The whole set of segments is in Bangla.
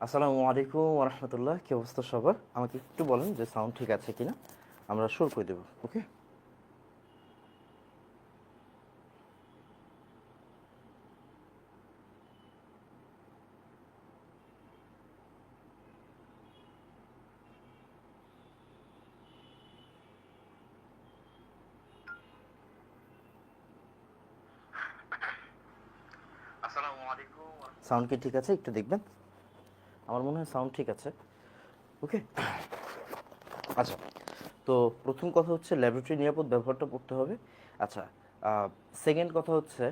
আসসালামু আলাইকুম ওয়া রাহমাতুল্লাহ। কি অবস্থা সবার? আমাকে একটু বলেন যে সাউন্ড ঠিক আছে কিনা, আমরা শুরু করে দেব। ওকে। সাউন্ড কি ঠিক আছে? একটু দেখবেন। আমার মনে হয় সাউন্ড ঠিক আছে। ওকে। আচ্ছা, তো প্রথম কথা হচ্ছে ল্যাবরেটরি নিরাপদ ব্যবহারটা পড়তে হবে। আচ্ছা, সেকেন্ড কথা হচ্ছে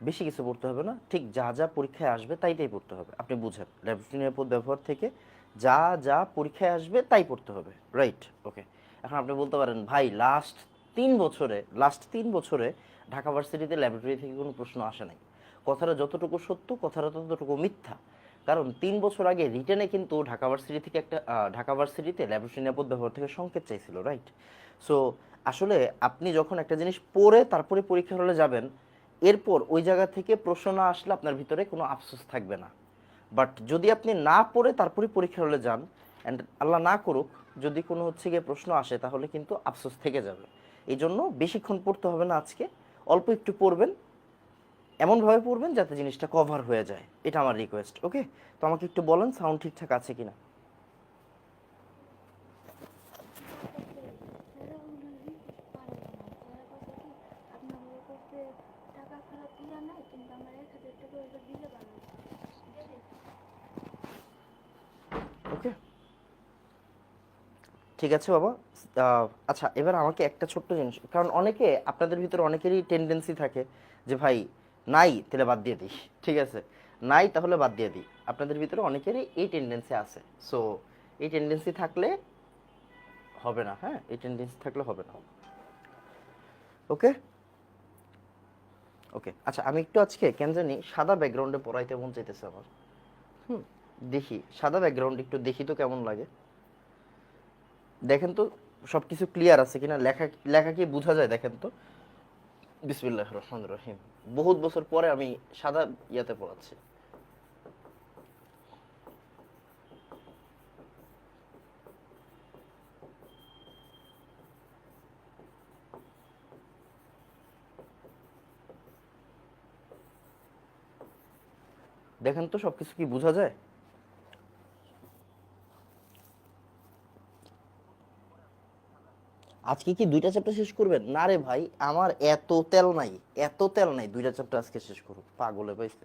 বেশি কিছু পড়তে হবে না, ঠিক যা যা পরীক্ষায় আসবে তাই তাই পড়তে হবে। আপনি বুঝেন, ল্যাবরেটরি নিরাপদ ব্যবহার থেকে যা যা পরীক্ষায় আসবে তাই পড়তে হবে, রাইট? ওকে। এখন আপনি বলতে পারেন, ভাই লাস্ট 3 বছরে ঢাকা ভার্সিটিতে ল্যাবরেটরি থেকে কোনো প্রশ্ন আসে নাই। কথাটা যতটুকু সত্য, কথাটা ততটুকু মিথ্যা। কারণ 3 বছর আগে রিটেনে কিন্তু ঢাকা ভার্সিটি থেকে ঢাকা ভার্সিটিতে ল্যাবরেটরি নিরাপদ ব্যবহার থেকে সংকেত চাইছিল, রাইট? সো আসলে আপনি যখন একটা জিনিস পড়ে তারপরে পরীক্ষা হলে যাবেন, এরপর ওই জায়গা থেকে প্রশ্ন না আসলে আপনার ভিতরে কোনো আফসোস থাকবে না। বাট যদি আপনি না পড়ে তারপরে পরীক্ষা হলে যান, অ্যান্ড আল্লাহ না করুক যদি কোনো হচ্ছে গিয়ে প্রশ্ন আসে, তাহলে কিন্তু আফসোস থেকে যাবে। এই জন্য বেশিক্ষণ পড়তে হবে না আজকে, অল্প একটু পড়বেন, এমনভাবে পড়বেন যাতে জিনিসটা কভার হয়ে যায়। এটা আমার রিকোয়েস্ট। ওকে। তো আমাকে একটু বলেন সাউন্ড ঠিকঠাক আছে কিনা। ওকে, ঠিক আছে বাবা। আচ্ছা, এবার আমাকে একটা ছোট্ট জিনিস, কারণ অনেকে আপনাদের ভিতরে অনেকেরই টেন্ডেন্সি থাকে যে ভাই নাই তাহলে বাদ দিয়ে দিই। ঠিক আছে, নাই তাহলে বাদ দিয়ে দিই। আপনাদের ভিতরে অনেকেরই এই টেন্ডেন্সি আছে। সো এই টেন্ডেন্সি থাকলে হবে না, হ্যাঁ, এই টেন্ডেন্সি থাকলে হবে না। ওকে। ওকে, আচ্ছা, আমি একটু আজকে কেন জানি সাদা ব্যাকগ্রাউন্ডে পড়াইতে মন চাইতেছে আমার। হুম, দেখি সাদা ব্যাকগ্রাউন্ড একটু দেখি তো কেমন লাগে। দেখেন তো সব কিছু ক্লিয়ার আছে কিনা, লেখা লেখা কি বোঝা যায়, দেখেন তো। বিসমিল্লাহ রহমান রহিম। বহুত বছর পরে আমি সাদা ইয়াতে পড়াচ্ছি। দেখেন তো সবকিছু কি বোঝা যায়। আজকে কি 2টা চ্যাপ্টার শেষ করবেন? না রে ভাই, আমার এত তেল নাই, এত তেল নাই 2টা চ্যাপ্টার আজকে শেষ করুক, পাগলে পাইছে।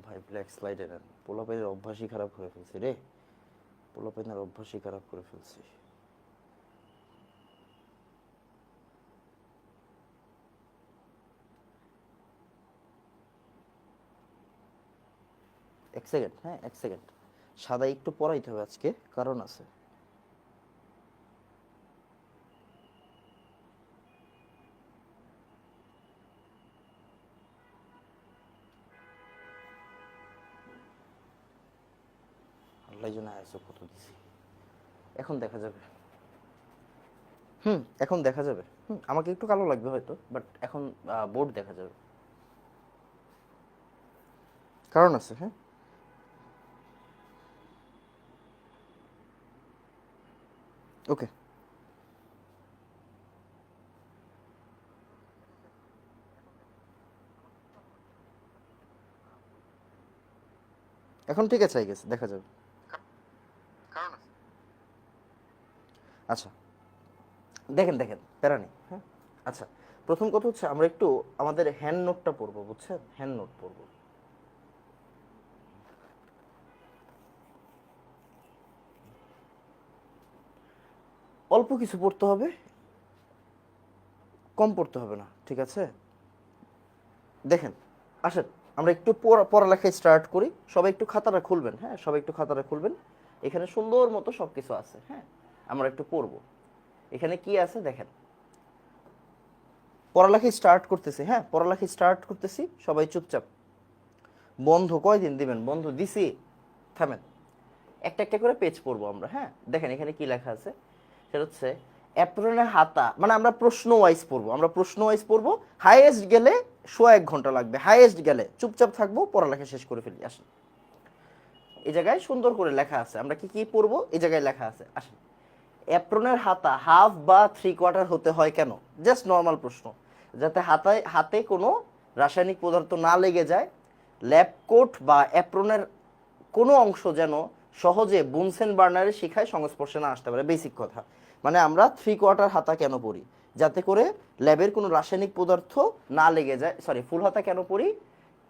ভাই ব্ল্যাক স্লাইডে নেন, পোলাপাইনের অভ্যাসই খারাপ করে ফেলছি রে, পোলাপাইনের অভ্যাসই খারাপ করে ফেলছি। এক সেকেন্ড, হ্যাঁ, এক সেকেন্ড। সাদা একটু পড়াইতে হবে আজকে, কারণ আছে। আল্লাহ জন্য আয়াসও কত দিছি, এখন দেখা যাবে। হুম, এখন দেখা যাবে। হুম, আমাকে একটু কালো লাগবে হয়তো, বাট এখন বোর্ড দেখা যাবে। কারণ আছে, হ্যাঁ। ওকে, এখন ঠিক আছে, আই গেছে, দেখা যাবে। আচ্ছা, দেখেন দেখেন, প্যারা নেই, হ্যাঁ। আচ্ছা, প্রথম কথা হচ্ছে আমরা একটু আমাদের হ্যান্ড নোটটা পড়বো, বুঝছেন? হ্যান্ড নোট পড়বো। অল্প কিছু পড়তে হবে, কম পড়তে হবে না, ঠিক আছে? দেখেন, আসেন আমরা একটু পড়ালেখা স্টার্ট করি। সবাই একটু খাতাটা খুলবেন, হ্যাঁ, সবাই একটু খাতাটা খুলবেন। এখানে সুন্দর মতো সব কিছু আছে, হ্যাঁ। আমরা একটু পড়বো। এখানে কি আছে দেখেন, পড়ালেখা স্টার্ট করতেছি, হ্যাঁ পড়ালেখা স্টার্ট করতেছি, সবাই চুপচাপ। বন্ধ কয়দিন দিবেন? বন্ধ দিছি, থামেন। একটা একটা করে পেজ পড়বো আমরা, হ্যাঁ দেখেন এখানে কি লেখা আছে, সেটা হচ্ছে অ্যাপ্রনের হাতা, মানে আমরা প্রশ্ন ওয়াইজ পড়বো, আমরা প্রশ্ন ওয়াইজ পড়বো, হাইয়েস্ট গেলে 1.5 ঘন্টা লাগবে, হাইয়েস্ট গেলে। চুপচাপ থাকবো, পড়ালেখা শেষ করে ফেলি, আসেন। এই জায়গায় সুন্দর করে লেখা আছে, আমরা কি কি পড়বো, এই জায়গায় লেখা আছে, আসেন। অ্যাপ্রনের হাতা হাফ বা 3/4 হতে হয় কেন? জাস্ট নর্মাল প্রশ্ন, যাতে হাতে কোনো রাসায়নিক পদার্থ না লেগে যায়, ল্যাব কোট বা অ্যাপ্রনের কোনো অংশ যেন সহজে বুনসেন বার্নারের শিখায় সংস্পর্শে না আসতে পারে। বেসিক কথা, মানে আমরা 3/4 হাতা কেন পড়ি? যাতে করে ল্যাবের কোনো রাসায়নিক পদার্থ না লেগে যায়। সরি, ফুল হাতা কেন পড়ি?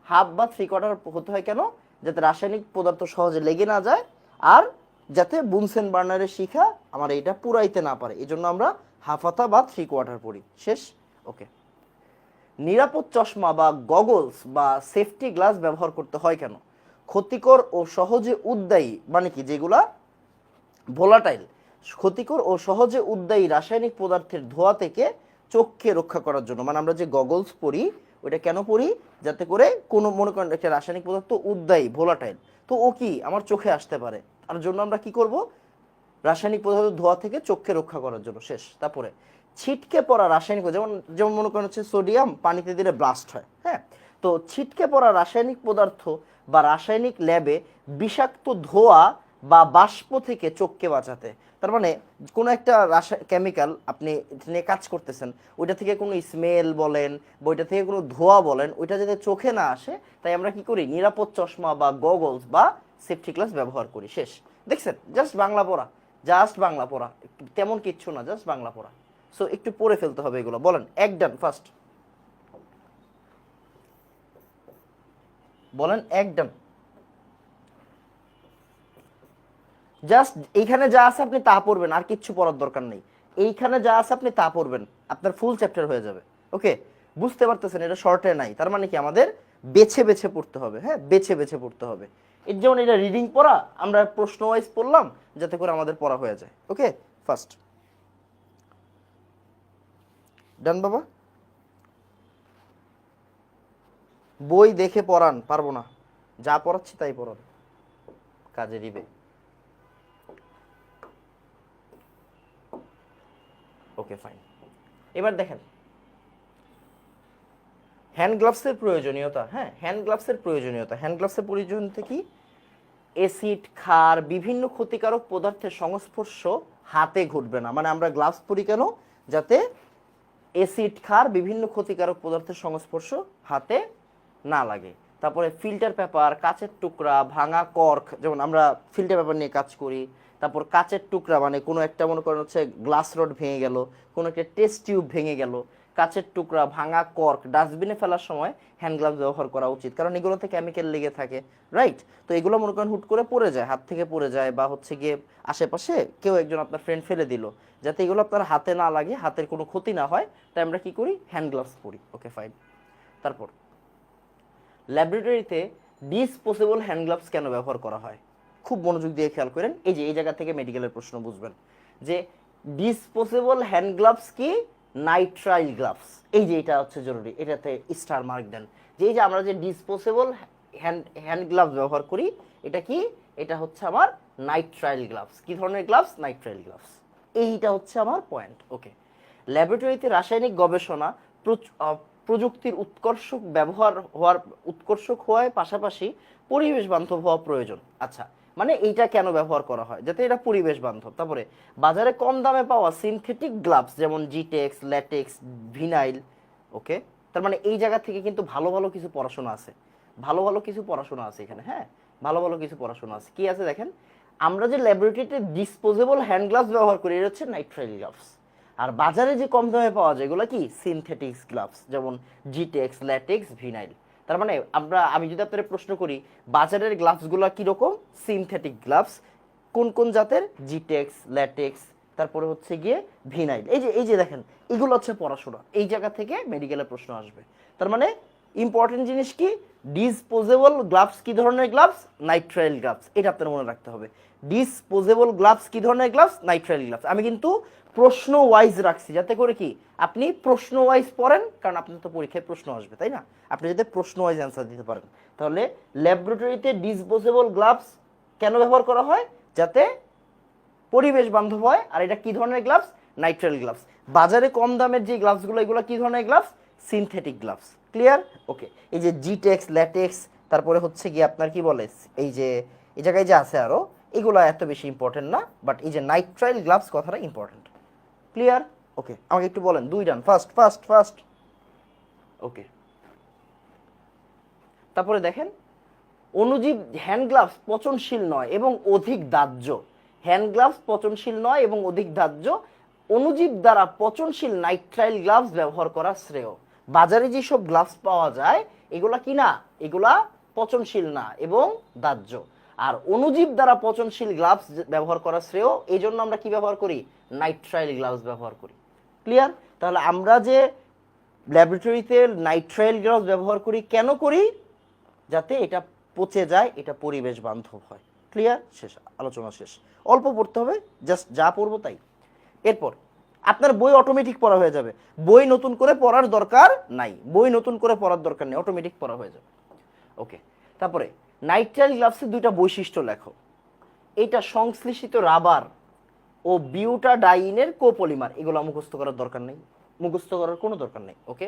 হাফ বা 3/4 হতে হয় কেন? যাতে রাসায়নিক পদার্থ সহজে লেগে না যায়, আর যাতে বুনসেন বার্নারের শিখা আমার এইটা পুরাইতে না পারে, এই জন্য আমরা হাফ হাতা বা 3/4 পড়ি। শেষ, ওকে। নিরাপদ চশমা বা গগলস বা সেফটি গ্লাস ব্যবহার করতে হয় কেন? ক্ষতিকর ও সহজে উদ্দায়ী, মানে কি, যেগুলা ভোলাটাইল, ক্ষতিকর ও সহজে উদ্দায়ী রাসায়নিক পদার্থের ধোঁয়া থেকে চোখকে রক্ষা করার জন্য। মানে আমরা যে গগলস পরি, ওইটা কেন পরি? যাতে করে কোনো, মনে করেন একটা রাসায়নিক পদার্থ উদ্দায়ী, ভোলাটাইল, তো ও কি আমার চোখে আসতে পারে, তার জন্য আমরা কি করব? রাসায়নিক পদার্থ ধোঁয়া থেকে চোখকে রক্ষা করার জন্য। শেষ। তারপরে ছিটকে পড়া রাসায়নিক, যেমন যেমন মনে করেন হচ্ছে সোডিয়াম পানিতে দিলে ব্লাস্ট হয়, হ্যাঁ, তো ছিটকে পড়া রাসায়নিক পদার্থ বা রাসায়নিক ল্যাবে বিষাক্ত ধোঁয়া বা বাষ্প থেকে চোখকে বাঁচাতে। তার মানে কোনো একটা কেমিক্যাল আপনি নিয়ে কাজ করতেছেন, ওইটা থেকে কোনো স্মেল বলেন বা ওইটা থেকে কোনো ধোঁয়া বলেন, ওইটা যাতে চোখে না আসে, তাই আমরা কি করি? নিরাপদ চশমা বা গগলস বা সেফটি গ্লাস ব্যবহার করি। শেষ। দেখছেন, জাস্ট বাংলা পড়া, জাস্ট বাংলা পড়া, তেমন কিচ্ছু না, জাস্ট বাংলা পড়া। সো একটু পড়ে ফেলতে হবে এগুলো। বলেন এক ডান, ফার্স্ট বলেন এক ডান। জাস্ট এইখানে যা আছে আপনি তা পড়বেন, আর কিচ্ছু পড়ার দরকার নেই। এইখানে যা আছে আপনি তা পড়বেন, আপনার ফুল চ্যাপ্টার হয়ে যাবে। ওকে, বুঝতে পারতেছেন? এটা শর্টে নাই, তার মানে কি আমাদের বেছে বেছে পড়তে হবে, হ্যাঁ বেছে বেছে পড়তে হবে। এর যেমন এটা রিডিং পড়া, আমরা প্রশ্ন ওয়াইজ পড়লাম যাতে করে আমাদের পড়া হয়ে যায়। ওকে, ফার্স্ট ডান বাবা। বই দেখে পড়ান, পারবো না, যা পড়াচ্ছি তাই পড়ান, কাজে দিবে। Okay fine. এবার দেখেন হ্যান্ড গ্লাভসের প্রয়োজনীয়তা। হ্যাঁ, হ্যান্ড গ্লাভসের প্রয়োজনীয়তা, হ্যান্ড গ্লাভসের প্রয়োজনীয়তা কি? অ্যাসিড, ক্ষার, বিভিন্ন ক্ষতিকারক পদার্থের সংস্পর্শ হাতে ঘটবে না। মানে আমরা গ্লাভস পরি কেন? যাতে অ্যাসিড, ক্ষার, বিভিন্ন ক্ষতিকারক পদার্থের সংস্পর্শ হাতে না লাগে। তারপরে ফিল্টার পেপার, কাচের টুকরা, ভাঙা কর্ক, যেমন আমরা ফিল্টার পেপার নিয়ে কাজ করি। তারপর কাচের টুকরা, মানে কোনো একটা মনে করেন হচ্ছে গ্লাস রড ভেঙে গেল, কোনো একটা টেস্ট টিউব ভেঙে গেল, কাচের টুকরা, ভাঙা কর্ক ডাস্টবিনে ফেলার সময় হ্যান্ড গ্লাভস ব্যবহার করা উচিত, কারণ এগুলোতে কেমিক্যাল লেগে থাকে, রাইট? তো এগুলো মনে করেন হুট করে পড়ে যায়, হাত থেকে পড়ে যায়, বা হচ্ছে গিয়ে আশেপাশে কেউ একজন আপনার ফ্রেন্ড ফেলে দিল, যাতে এগুলো আপনার হাতে না লাগে, হাতের কোনো ক্ষতি না হয়, তাই আমরা কি করি? হ্যান্ড গ্লাভস পরি। Okay fine. তারপর ল্যাবরেটরিতে ডিসপোজেবল হ্যান্ড গ্লাভস কেন ব্যবহার করা হয়? খুব মনোযোগ দিয়ে খেয়াল করেন, এই যে এই জায়গা থেকে মেডিকেলের প্রশ্ন বুঝবেন যে ডিসপোজেবল হ্যান্ড গ্লাভস কি? Nitrile gloves. এই যে এটা হচ্ছে জরুরি, এটাতে স্টার মার্ক দেন, যে এই যে আমরা যে ডিসপোজেবল হ্যান্ড গ্লাভস ব্যবহার করি, এটা কি? এটা হচ্ছে আমার নাইট্রাইল গ্লাভস। কি ধরনের গ্লাভস? Nitrile gloves. এইটা হচ্ছে আমার পয়েন্ট। ওকে, ল্যাবরেটরিতে রাসায়নিক গবেষণা প্রযুক্তির উৎকর্ষক হওয়ার পাশাপাশি পরিবেশ বান্ধব হওয়া প্রয়োজন। আচ্ছা, মানে এইটা কেন ব্যবহার করা হয়? যাতে এটা পরিবেশ বান্ধব। তারপরে বাজারে কম দামে পাওয়া সিনথেটিক গ্লাভস যেমন জিটেক্স, ল্যাটেক্স, ভিনাইল। ওকে, তার মানে এই জায়গা থেকে কিন্তু ভালো ভালো কিছু পড়াশোনা আছে, ভালো ভালো কিছু পড়াশোনা আছে এখানে। হ্যাঁ, ভালো ভালো কিছু পড়াশোনা আছে। কি আছে দেখেন, আমরা যে ল্যাবরেটরিতে ডিসপোজেবল হ্যান্ড গ্লাভস ব্যবহার করি, এটা হচ্ছে নাইট্রাইল গ্লাভস। আর বাজারে যে কম দামে পাওয়া যায় এগুলো কি? সিনথেটিক্স গ্লাভস, যেমন জিটেক্স, ল্যাটেক্স, ভিনাইল। তার মানে আমি যদি আপনাদের প্রশ্ন করি বাজারের গ্লাভসগুলো কীরকম? Synthetic gloves. কোন কোন জাতের? জিটেক্স, ল্যাটেক্স, তারপরে হচ্ছে গিয়ে ভিনাইল। এই যে দেখেন, এগুলো হচ্ছে পড়াশোনা, এই জায়গা থেকে মেডিকেলের প্রশ্ন আসবে। তার মানে ইম্পর্টেন্ট জিনিস কি, ডিসপোজেবল গ্লাভস কি ধরনের গ্লাভস, নাইট্রাইল গ্লাভস, এটা আপনার মনে রাখতে হবে। ডিসপোজেবল গ্লাভস কি ধরনের গ্লাভস, নাইট্রাইল গ্লাভস। আমি কিন্তু প্রশ্ন ওয়াইজ রাখছি যাতে করে কি আপনি প্রশ্ন ওয়াইজ পড়েন, কারণ আপনার তো পরীক্ষায় প্রশ্ন আসবে তাই না, আপনি যাতে প্রশ্ন ওয়াইজ অ্যান্সার দিতে পারেন। তাহলে ল্যাবরেটরিতে ডিসপোজেবল গ্লাভস কেন ব্যবহার করা হয়, যাতে পরিবেশ বান্ধব হয়। আর এটা কি ধরনের গ্লাভস, নাইট্রাইল গ্লাভস। বাজারে কম দামের যে গ্লাভসগুলো, এগুলো কি ধরনের গ্লাভস, সিনথেটিক গ্লাভস। ক্লিয়ার? ওকে। এই যে জিটেক্স, ল্যাটেক্স, তারপরে হচ্ছে কি আপনার কি বলে এই যে এই জায়গায় যে আছে আরো, এগুলো এত বেশি ইম্পর্টেন্ট না, বাট এই যে নাইট্রাইল গ্লাভস কথাটা ইম্পর্টেন্ট। ক্লিয়ার? ওকে, আমাকে একটু বলেন, দুই ডান, ফার্স্ট ফার্স্ট ফার্স্ট। ওকে, তারপরে দেখেন, অণুজীব হ্যান্ড গ্লাভস পচনশীল নয় এবং অধিক দাহ্য। হ্যান্ড গ্লাভস পচনশীল নয় এবং অধিক দাহ্য। অণুজীব দ্বারা পচনশীল নাইট্রাইল গ্লাভস ব্যবহার করা শ্রেয়। বাজারে যেসব গ্লাভস পাওয়া যায় এগুলা কি না, এগুলা পচনশীল না এবং দাহ্য। আর অণুজীব দ্বারা পচনশীল গ্লাভস ব্যবহার করা শ্রেয়, এই জন্য আমরা কি ব্যবহার করি, নাইট্রাইল গ্লাভস ব্যবহার করি। ক্লিয়ার? তাহলে আমরা যে ল্যাবরেটরিতে নাইট্রাইল গ্লাভস ব্যবহার করি, কেন করি, যাতে এটা পচে যায়, এটা পরিবেশ বান্ধব হয়। ক্লিয়ার? শেষ, আলোচনা শেষ। অল্প পড়তে হবে, জাস্ট যা পড়বো তাই। এরপর আপনার বই অটোমেটিক পড়া হয়ে যাবে, বই নতুন করে পড়ার দরকার নাই, বই নতুন করে পড়ার দরকার নেই, অটোমেটিক পড়া হয়ে যাবে। ওকে, তারপরে নাইট্রাইল গ্লাভসের দুইটা বৈশিষ্ট্য লেখো। এটা সংশ্লেষিত রাবার ও বিউটাডাইনের কোপলিমার, এগুলো মুখস্থ করার দরকার নেই, মুখস্থ করার কোনো দরকার নেই। ওকে,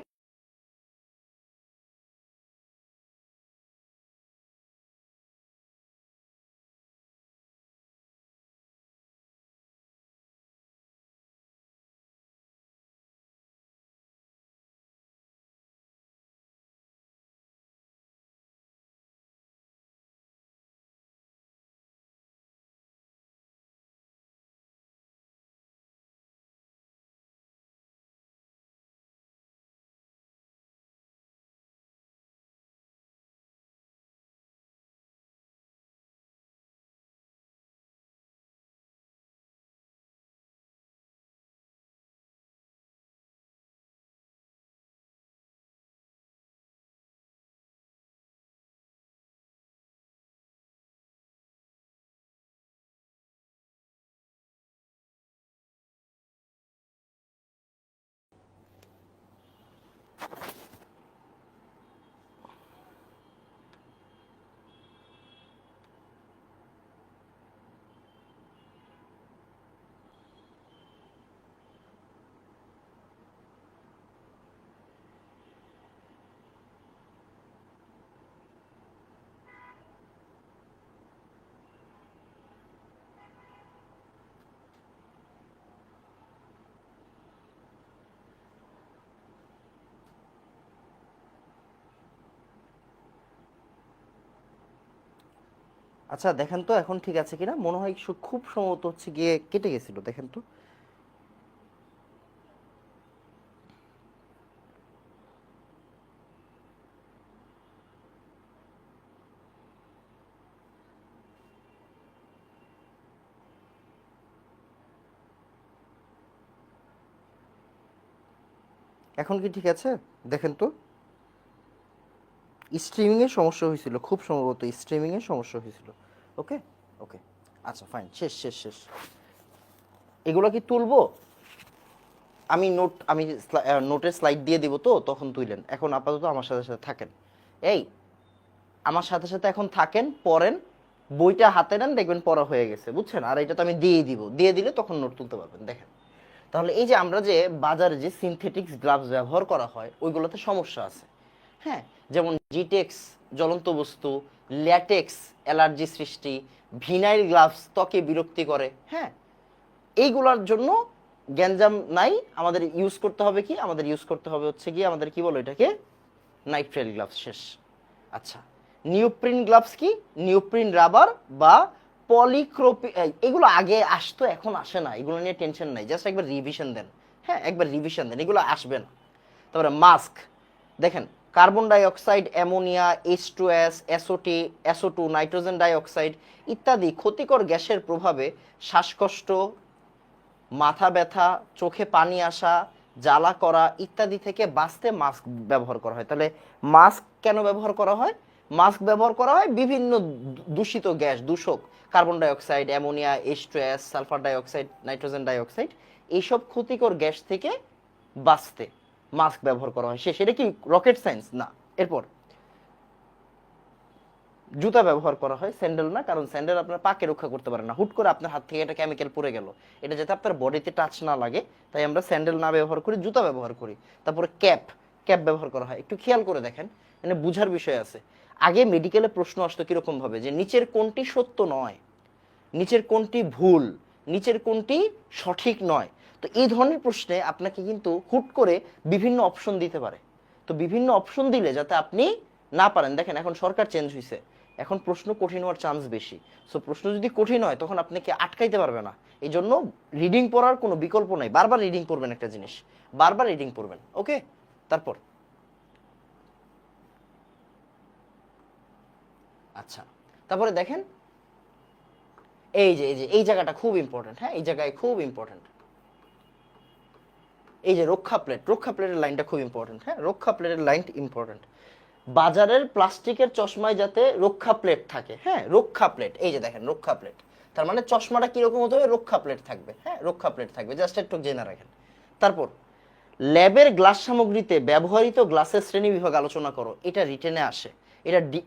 আচ্ছা দেখেন তো এখন ঠিক আছে কিনা, মনে হয় খুব সম্ভবত হচ্ছে গিয়ে কেটে গেছিল, দেখেন তো। এখন কি ঠিক আছে, দেখেন তো। স্ট্রিমিং এর সমস্যা হয়েছিল, খুব সম্ভবত স্ট্রিমিং এর সমস্যা হয়েছিল। ওকে ওকে, আচ্ছা ফাইন, শেষ শেষ শেষ। এগুলো কি তুলবো, আমি নোটের স্লাইড দিয়ে দিব, তো তখন তুইলেন। এখন আপাতত আমার সাথে সাথে থাকেন, এই আমার সাথে সাথে এখন থাকেন, পড়েন, বইটা হাতে নেন, দেখবেন পড়া হয়ে গেছে, বুঝছেন। আর এটা তো আমি দিয়ে দিব, দিয়ে দিলে তখন নোট তুলতে পারবেন। দেখেন তাহলে এই যে আমরা যে বাজারে যে সিনথেটিক্স গ্লাভস ব্যবহার করা হয় ওইগুলোতে সমস্যা আছে। হ্যাঁ, যেমন জিটেক্স জ্বলন্ত বস্তু, ল্যাটেক্স অ্যালার্জি সৃষ্টি, ভিনাইল গ্লাভস ত্বকে বিরক্তি করে। হ্যাঁ, এইগুলোর জন্য গ্যাঞ্জাম নাই, আমাদের ইউজ করতে হবে কি, আমাদের ইউজ করতে হবে হচ্ছে কি, আমাদের কি বলো এটাকে, নাইট্রাইল গ্লাভস। শেষ। আচ্ছা, নিওপ্রিন গ্লাভস কি, নিওপ্রিন রাবার বা পলিক্রোপি, এগুলো আগে আসতো এখন আসে না, এগুলো নিয়ে টেনশন নাই, জাস্ট একবার রিভিশন দেন। হ্যাঁ, একবার রিভিশন দেন, এগুলো আসবে না। তারপরে মাস্ক, দেখেন carbon dioxide, ammonia, H2S, SO2, SO2, nitrogen dioxide ইত্যাদি ক্ষতিকর গ্যাসের প্রভাবে শ্বাসকষ্ট, মাথা ব্যথা, চোখে পানি আসা, জ্বালা করা ইত্যাদি থেকে বাঁচতে মাস্ক ব্যবহার করা হয়। তাহলে মাস্ক কেন ব্যবহার করা হয়? মাস্ক ব্যবহার করা হয় বিভিন্ন দূষিত গ্যাস, দূষক, carbon dioxide, ammonia, H2S, sulphur dioxide, nitrogen dioxide, এইসব ক্ষতিকর গ্যাস থেকে বাঁচতে মাস্ক ব্যবহার করা হয়। সেটা কি রকেট সায়েন্স না। এরপর জুতা ব্যবহার করা হয়, স্যান্ডেল না, কারণ স্যান্ডেল আপনার পাকে রক্ষা করতে পারে না, হুট করে আপনার হাত থেকে একটা কেমিক্যাল পড়ে গেল, এটা যাতে আপনার বডিতে টাচ না লাগে, তাই আমরা স্যান্ডেল না ব্যবহার করি, জুতা ব্যবহার করি। তারপরে ক্যাপ ব্যবহার করা হয়। একটু খেয়াল করে দেখেন, মানে বুঝার বিষয় আছে। আগে মেডিকেলে প্রশ্ন আসতো কিরকম ভাবে, যে নিচের কোনটি সত্য নয়, নিচের কোনটি ভুল, নিচের কোনটি সঠিক নয়। তো এই ধরনের প্রশ্নে আপনাকে কিন্তু হুট করে বিভিন্ন অপশন দিতে পারে। তো বিভিন্ন অপশন দিলে যাতে আপনি না পারেন, দেখেন এখন সরকার চেঞ্জ হয়েছে, এখন প্রশ্ন কঠিন হওয়ার চান্স বেশি। সো প্রশ্ন যদি কঠিন হয় তখন আপনাকে আটকাইতে পারবে না। এই জন্য রিডিং পড়ার কোনো বিকল্প নাই, বারবার রিডিং পড়বেন, একটা জিনিস বারবার রিডিং পড়বেন। ওকে, তারপর আচ্ছা, তারপরে দেখেন এই জায়গাটা খুব ইম্পর্টেন্ট। হ্যাঁ, এই জায়গায় খুব ইম্পর্টেন্ট, এই যে রক্ষা প্লেটের লাইনটা খুব ইম্পর্টেন্ট। হ্যাঁ, রক্ষা প্লেটের লাইন ইম্পর্টেন্ট। বাজারের প্লাস্টিকের চশমায় যাতে রক্ষা প্লেট থাকে। হ্যাঁ, রক্ষা প্লেট, এই যে দেখেন রক্ষা প্লেট, তার মানে চশমাটা কিরকম হতে হবে, রক্ষা প্লেট থাকবে। হ্যাঁ, রক্ষা প্লেট থাকবে, জাস্ট একটু জেনে রাখেন। তারপর ল্যাবের গ্লাস সামগ্রীতে ব্যবহৃত গ্লাসের শ্রেণী বিভাগ আলোচনা করো, এটা রিটেনে আসে।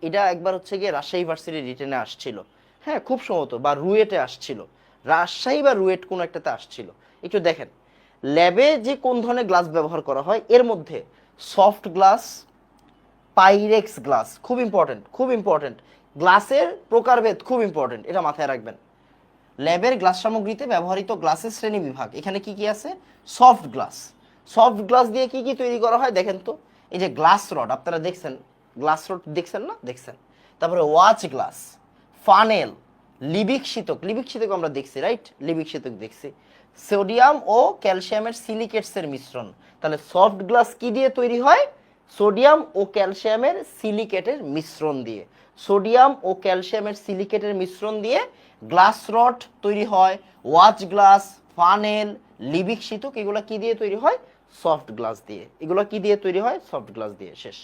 এটা একবার হচ্ছে গিয়ে রাজশাহী ভার্সিটির রিটেনে আসছিল। হ্যাঁ, খুব সম্ভবত, বা রুয়েটে আসছিল, রাজশাহী বা রুয়েট কোনো একটাতে আসছিল। একটু দেখেন ল্যাবে যে কোন ধরনের গ্লাস ব্যবহার করা হয়, এর মধ্যে সফট গ্লাস, পাইরেক্স গ্লাস, খুব ইম্পর্টেন্ট, খুব ইম্পর্টেন্ট। গ্লাসের প্রকারভেদ খুব ইম্পর্টেন্ট, এটা মাথায় রাখবেন। ল্যাবের গ্লাস সামগ্রীতে ব্যবহৃত গ্লাসের শ্রেণী বিভাগ, এখানে কি কি আছে, সফট গ্লাস। সফট গ্লাস দিয়ে কি কি তৈরি করা হয় দেখেন তো, এই যে গ্লাস রড, আপনারা দেখছেন গ্লাস রড, দেখছেন না, দেখছেন। তারপরে ওয়াচ গ্লাস, ফানেল, লিবিক শীতক, লিবিক শীতক আমরা দেখছি, রাইট, লিবিক শীতক দেখছি। সোডিয়াম ও ক্যালসিয়ামের সিলিকেটসের মিশ্রণ। তাহলে সফট গ্লাস কি দিয়ে তৈরি হয়, সোডিয়াম ও ক্যালসিয়ামের সিলিকেটের মিশ্রণ দিয়ে। সোডিয়াম ও ক্যালসিয়ামের সিলিকেটের মিশ্রণ দিয়ে গ্লাস রড তৈরি হয়। ওয়াচ গ্লাস, ফানেল, লিবিক শীতক, এগুলো কি দিয়ে তৈরি হয়, সফট গ্লাস দিয়ে। এগুলো কি দিয়ে তৈরি হয়, সফট গ্লাস দিয়ে। শেষ।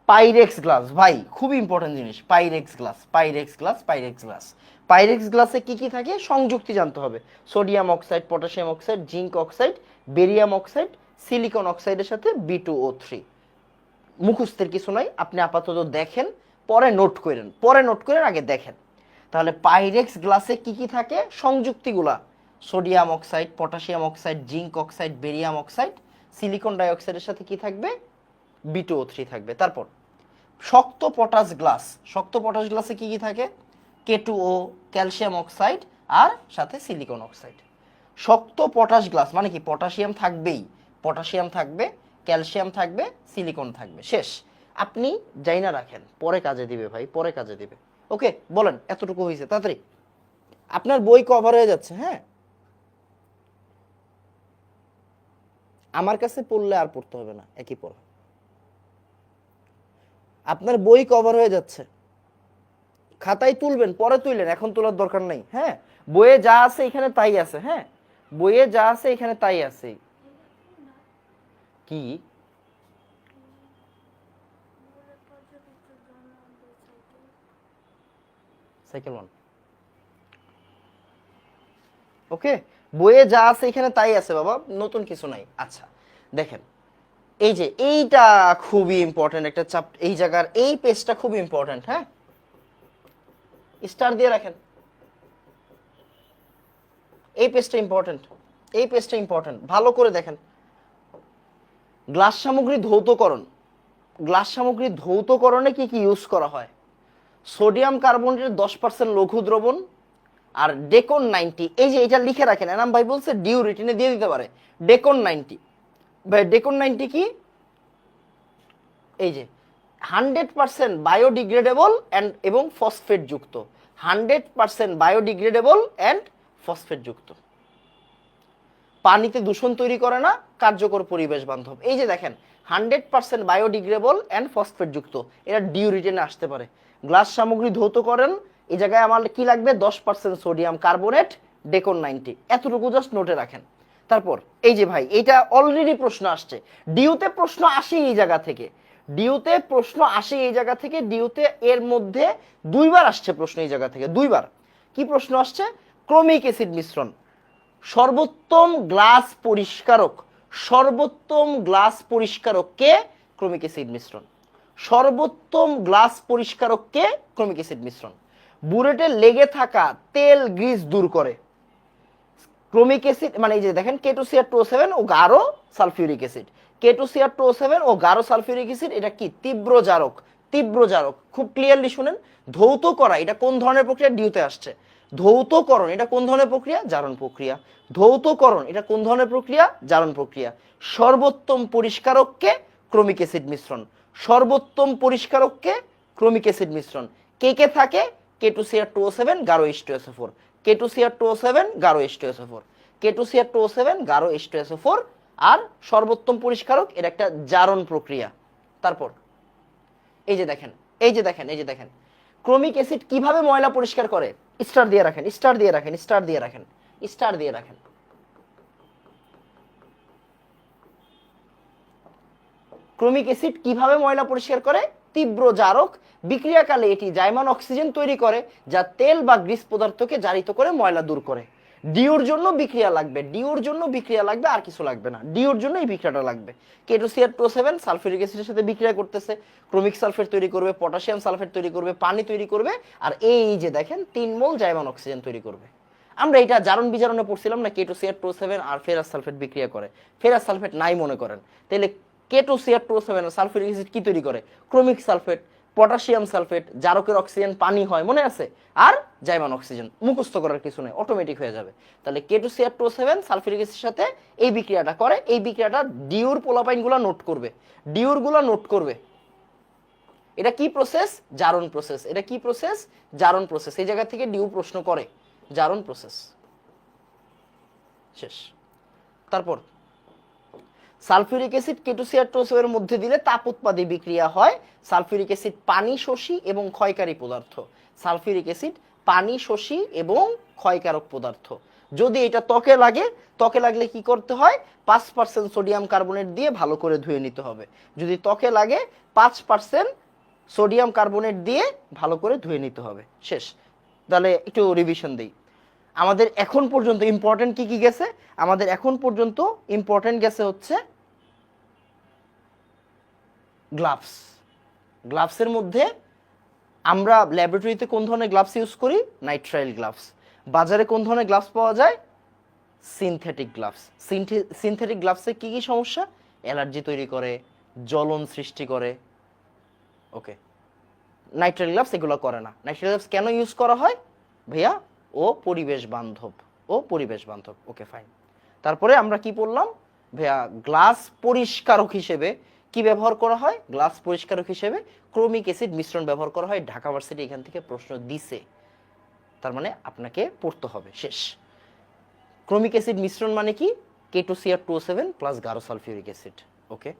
পাইরেক্স গ্লাস, ভাই খুব ইম্পর্টেন্ট জিনিস, Pyrex glass, Pyrex glass, Pyrex glass. Pyrex গ্লাসে কি কি থাকে, সংযুক্তি জানতে হবে। Sodium oxide, potassium oxide, zinc oxide, barium oxide, silicon অক্সাইডের সাথে B2O3। মুখস্থের কিছু নাই, আপনি আপাতত দেখেন, পরে নোট করেন, পরে নোট করেন, আগে দেখেন। তাহলে পাইরেক্স গ্লাসে কি কি থাকে, সংযুক্তিগুলা, sodium oxide, potassium oxide, zinc oxide, barium oxide, silicon ডাইঅক্সাইডের সাথে কি থাকবে, B2O3 থাকবে। তারপর শক্ত পটাশ গ্লাস, শক্ত পটাশ গ্লাসে কি কি থাকে, K2O, ক্যালসিয়াম অক্সাইড, আর সাথে সিলিকন অক্সাইড। শক্ত পটাশ গ্লাস মানে কি, পটাশিয়াম থাকবেই, পটাশিয়াম থাকবে, ক্যালসিয়াম থাকবে, সিলিকন থাকবে। শেষ। আপনি যাই না রাখেন, পরে কাজে দিবে ভাই, পরে কাজে দিবে। ওকে, বলেন এতটুকু হয়েছে, তাড়াতাড়ি, আপনার বই কভার হয়ে যাচ্ছে। হ্যাঁ, আমার কাছে পড়লে আর পড়তে হবে না, একই পড়া, আপনার বই কভার হয়ে যাচ্ছে। খাতায় তুলবেন, পরে তুললেন, এখন তোলার দরকার নেই। হ্যাঁ, বইয়ে যা আছে এখানে তাই আছে। হ্যাঁ, বইয়ে যা আছে এখানে তাই আছে। কি, সাইকেল 1, ওকে, বইয়ে যা আছে এখানে তাই আছে বাবা, নতুন কিছু নাই। আচ্ছা দেখেন, এই যে এইটা খুবই ইম্পর্টেন্ট একটা চাপ, এই জায়গার এই পেজটা খুব ইম্পর্টেন্ট। হ্যাঁ, স্টার দিয়ে রাখেন, এই পেজটা ইম্পর্টেন্ট, এই পেজটা ইম্পর্টেন্ট, ভালো করে দেখেন। গ্লাস সামগ্রী ধৌতকরণ, গ্লাস সামগ্রী ধৌতকরণে কি কি ইউজ করা হয়, সোডিয়াম কার্বনেটের 10% লঘু দ্রবণ, আর ডেকন 90। এই যে এটা লিখে রাখেন, এনাম ভাই বলছে ডিউ রিটেনে দিয়ে দিতে পারে। ডেকন 90, ভাই ডেকন 90 কি, এই যে 100% বায়োডিগ্রেডেবল অ্যান্ড এবং ফসফেট যুক্ত, 100% বায়োডিগ্রেডেবল অ্যান্ড ফসফেট যুক্ত, পানিতে দূষণ তৈরি করে না, কার্যকর পরিবেশ বান্ধব। এই যে দেখেন 100% বায়োডিগ্রেডেবল অ্যান্ড ফসফেট যুক্ত, এটা ডিউ রিটেনে আসতে পারে। গ্লাস সামগ্রী ধৌত করেন, এই জায়গায় আমার কি লাগবে, 10% সোডিয়াম কার্বনেট, ডেকন 90, এতটুকু জাস্ট নোটে রাখেন। তারপর এই যে ভাই এটা অলরেডি প্রশ্ন আসছে, ডিউতে প্রশ্ন আসে এই জায়গা থেকে, ডিউতে প্রশ্ন আসে এই জায়গা থেকে, ডিউতে এর মধ্যে দুইবার আসছে প্রশ্ন এই জায়গা থেকে, দুইবার। কি প্রশ্ন আসছে? ক্রমিক অ্যাসিড মিশ্রণ, সর্বোত্তম গ্লাস পরিষ্কারক, সর্বোত্তম গ্লাস পরিষ্কারক কে? ক্রমিক অ্যাসিড মিশ্রণ। সর্বোত্তম গ্লাস পরিষ্কারক কে? ক্রমিক অ্যাসিড মিশ্রণ। বুলেটে লেগে থাকা তেল গ্রিস দূর করে। ক্রমিক অ্যাসিড মানে এই যে দেখেন K2Cr2O7 ও গাঢ় সালফিউরিক অ্যাসিড, K2Cr2O7 ও গাঢ় সালফিউরিক অ্যাসিড, এটা কি? তীব্র জারক, তীব্র জারক। খুব ক্লিয়ারলি শুনেন, ধৌত করা এটা কোন ধরনের প্রক্রিয়া? ডিউতে আসছে। ধৌতকরণ এটা কোন ধরনের প্রক্রিয়া? জারণ প্রক্রিয়া। ধৌতকরণ এটা কোন ধরনের প্রক্রিয়া? জারণ প্রক্রিয়া। সর্বোত্তম পরিষ্কারককে ক্রমিক অ্যাসিড মিশ্রণ, সর্বোত্তম পরিষ্কারককে ক্রমিক অ্যাসিড মিশ্রণ। কে কে থাকে? K2Cr2O7 গাঢ় H2SO4, K2Cr2O7 গাঢ় H2SO4, K2Cr2O7 গাঢ় H2SO4। আর সর্বোত্তম পরিষ্কারক এটা একটা জারণ প্রক্রিয়া। তারপর এই যে দেখেন, এই যে দেখেন, এই যে দেখেন ক্রমিক অ্যাসিড কিভাবে ময়লা পরিষ্কার করে? স্টার দিয়ে রাখেন, স্টার দিয়ে রাখেন, স্টার দিয়ে রাখেন, স্টার দিয়ে রাখেন। ক্রমিক অ্যাসিড কিভাবে ময়লা পরিষ্কার করে? তীব্র জারক, বিক্রিয়াকালে এটি জাইমান অক্সিজেন তৈরি করে যা তেল বা গ্রিস পদার্থকে জারিত করে ময়লা দূর করে। ডিউর জন্য বিক্রিয়া লাগবে, ডিউর জন্য বিক্রিয়া লাগবে, আর কিছু লাগবে না, ডিউর জন্য এই বিক্রিয়াটা লাগবে। K2Cr2O7 সালফিউরিক অ্যাসিডের সাথে বিক্রিয়া করতেছে, ক্রোমিক সালফেট তৈরি করবে, পটাশিয়াম সালফেট তৈরি করবে, পানি তৈরি করবে, আর এই যে দেখেন 3 মোল জাইমান অক্সিজেন তৈরি করবে। আমরা এটা জারণ বিজারণে পড়ছিলাম না, K2Cr2O7 আর ফেরাস সালফেট বিক্রিয়া করে। ফেরাস সালফেট নাই মনে করেন, তাহলে K2Cr2O7 সালফিউরিক অ্যাসিড কি তৈরি করে? ক্রোমিক সালফেট, পটাশিয়াম সালফেট, জারকের অক্সিজেন পানি হয়, মনে আছে? আর জাইমান অক্সিজেন, মুখস্থ করার কিছু নেই, অটোমেটিক হয়ে যাবে। তাহলে K2Cr2O7 সালফিউরিক অ্যাসিডের সাথে এই বিক্রিয়াটা করে, এই বিক্রিয়াটা ডিউর পোলাপাইনগুলো নোট করবে, ডিউরগুলো নোট করবে। এটা কি প্রসেস? জারণ প্রসেস। এটা কি প্রসেস? জারণ প্রসেস। এই জায়গা থেকে ডিউ প্রশ্ন করে, জারণ প্রসেস। শেষ। তারপর সালফিউরিক অ্যাসিড K2Cr2O7 এর মধ্যে দিলে তাপ উৎপাদী বিক্রিয়া হয়। সালফিউরিক অ্যাসিড পানি শোষী এবং ক্ষয়কারী পদার্থ। সালফিউরিক অ্যাসিড পানি শোষী এবং ক্ষয়কারক পদার্থ। যদি এটা ত্বকে লাগে, ত্বকে লাগলে কি করতে হয়? 5% সোডিয়াম কার্বনেট দিয়ে ভালো করে ধুয়ে নিতে হবে। যদি ত্বকে লাগে 5% সোডিয়াম কার্বনেট দিয়ে ভালো করে ধুয়ে নিতে হবে। শেষ। তাহলে একটু রিভিশন দেই। আমাদের এখন পর্যন্ত ইম্পর্টেন্ট কি কি গেছে? আমাদের এখন পর্যন্ত ইম্পর্টেন্ট গেছে হচ্ছে গ্লাভস। গ্লাভসের মধ্যে আমরা ল্যাবরেটরিতে কোন ধরনের গ্লাভস ইউজ করি? Nitrile gloves. বাজারে কোন ধরনের গ্লাভস পাওয়া যায়? Synthetic gloves. সিনথেটিক গ্লাভসে কি কি সমস্যা? অ্যালার্জি তৈরি করে, জ্বলন সৃষ্টি করে। ওকে, নাইট্রাইল গ্লাভস এগুলো করে না। নাইট্রাইল গ্লাভস কেন ইউজ করা হয় ভাইয়া? ও পরিবেশ বান্ধব, ও পরিবেশ বান্ধব। Okay fine. তারপরে আমরা কি পড়লাম ভাইয়া? গ্লাস পরিষ্কারক হিসেবে কি ব্যবহার করা হয়? গ্লাস পরিষ্কারক হিসেবে ক্রোমিক অ্যাসিড মিশ্রণ ব্যবহার করা হয়। ঢাকা ভার্সিটি এখান থেকে প্রশ্ন দিছে, তার মানে আপনাকে পড়তে হবে। শেষ। ক্রোমিক অ্যাসিড মিশ্রণ মানে কি? K2Cr2O7 প্লাস গাঢ় সালফিউরিক অ্যাসিড। ওকে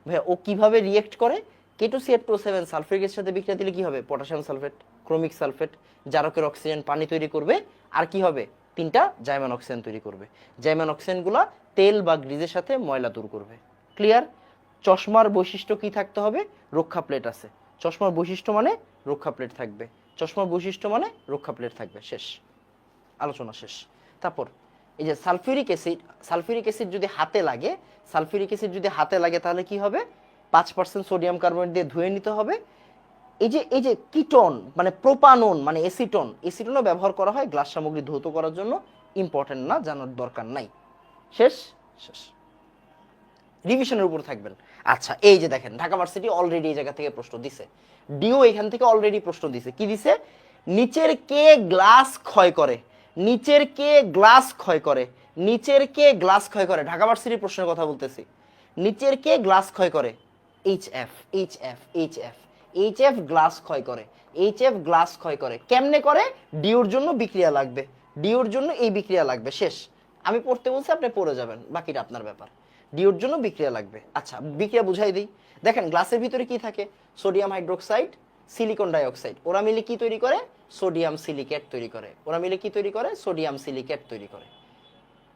ভাইয়া, ও কিভাবে রিয়েক্ট করে? K2Cr2O7 সালফিউরিক অ্যাসিডের সাথে বিক্রিয়া দিলে কি হবে? পটাশিয়াম সালফেট, ক্রোমিক সালফেট, জারকের অক্সিজেন পানি তৈরি করবে, আর কি হবে? 3টা জাইমান অক্সিজেন তৈরি করবে। জাইমান অক্সিজেনগুলো তেল বা গ্রিজের সাথে ময়লা দূর করবে। ক্লিয়ার? চশমার বৈশিষ্ট্য কি থাকতে হবে? রক্ষা প্লেট আছে। চশমার বৈশিষ্ট্য মানে রক্ষা প্লেট থাকবে। চশমার বৈশিষ্ট্য মানে রক্ষা প্লেট থাকবে। শেষ, আলোচনা শেষ। তারপর এই যে সালফিউরিক অ্যাসিড, সালফিউরিক অ্যাসিড যদি হাতে লাগে, সালফিউরিক অ্যাসিড যদি হাতে লাগে তাহলে কি হবে? 5% সোডিয়াম কার্বনেট দিয়ে ধুয়ে নিতে হবে। এই যে কিটোন মানে প্রোপানন মানে এসিটন, এসিটনও ব্যবহার করা হয় গ্লাস সামগ্রী ধৌত করার জন্য। ইম্পর্টেন্ট না, জানার দরকার নাই। শেষ। শেষ। রিভিশনের উপর থাকবেন। আচ্ছা, এই যে দেখেন ঢাকা ভার্সিটি অলরেডি এই জায়গা থেকে প্রশ্ন দিছে, ডিও এখান থেকে অলরেডি প্রশ্ন দিছে। কি দিছে? নিচের কে গ্লাস ক্ষয় করে? নিচের কে গ্লাস ক্ষয় করে? নিচের কে গ্লাস ক্ষয় করে? ঢাকা ভার্সিটির প্রশ্নের কথা বলতেছি। নিচের কে গ্লাস ক্ষয় করে? HF, HF, HF, HF glass ক্ষয় করে। এইচএফ গ্লাস ক্ষয় করে। কেমনে করে? ডিওর জন্য বিক্রিয়া লাগবে, ডিওর জন্য এই বিক্রিয়া লাগবে। শেষ। আমি পড়তে বলছি, আপনি পড়ে যাবেন, বাকিটা আপনার ব্যাপার। ডিওর জন্য বিক্রিয়া লাগবে। আচ্ছা, বিক্রিয়া বুঝাই দিই। দেখেন গ্লাসের ভিতরে কি থাকে? Sodium hydroxide, silicon dioxide. ওরা মিলে কি তৈরি করে? সোডিয়াম সিলিকেট তৈরি করে। ওরা মিলে কি তৈরি করে? সোডিয়াম সিলিকেট তৈরি করে।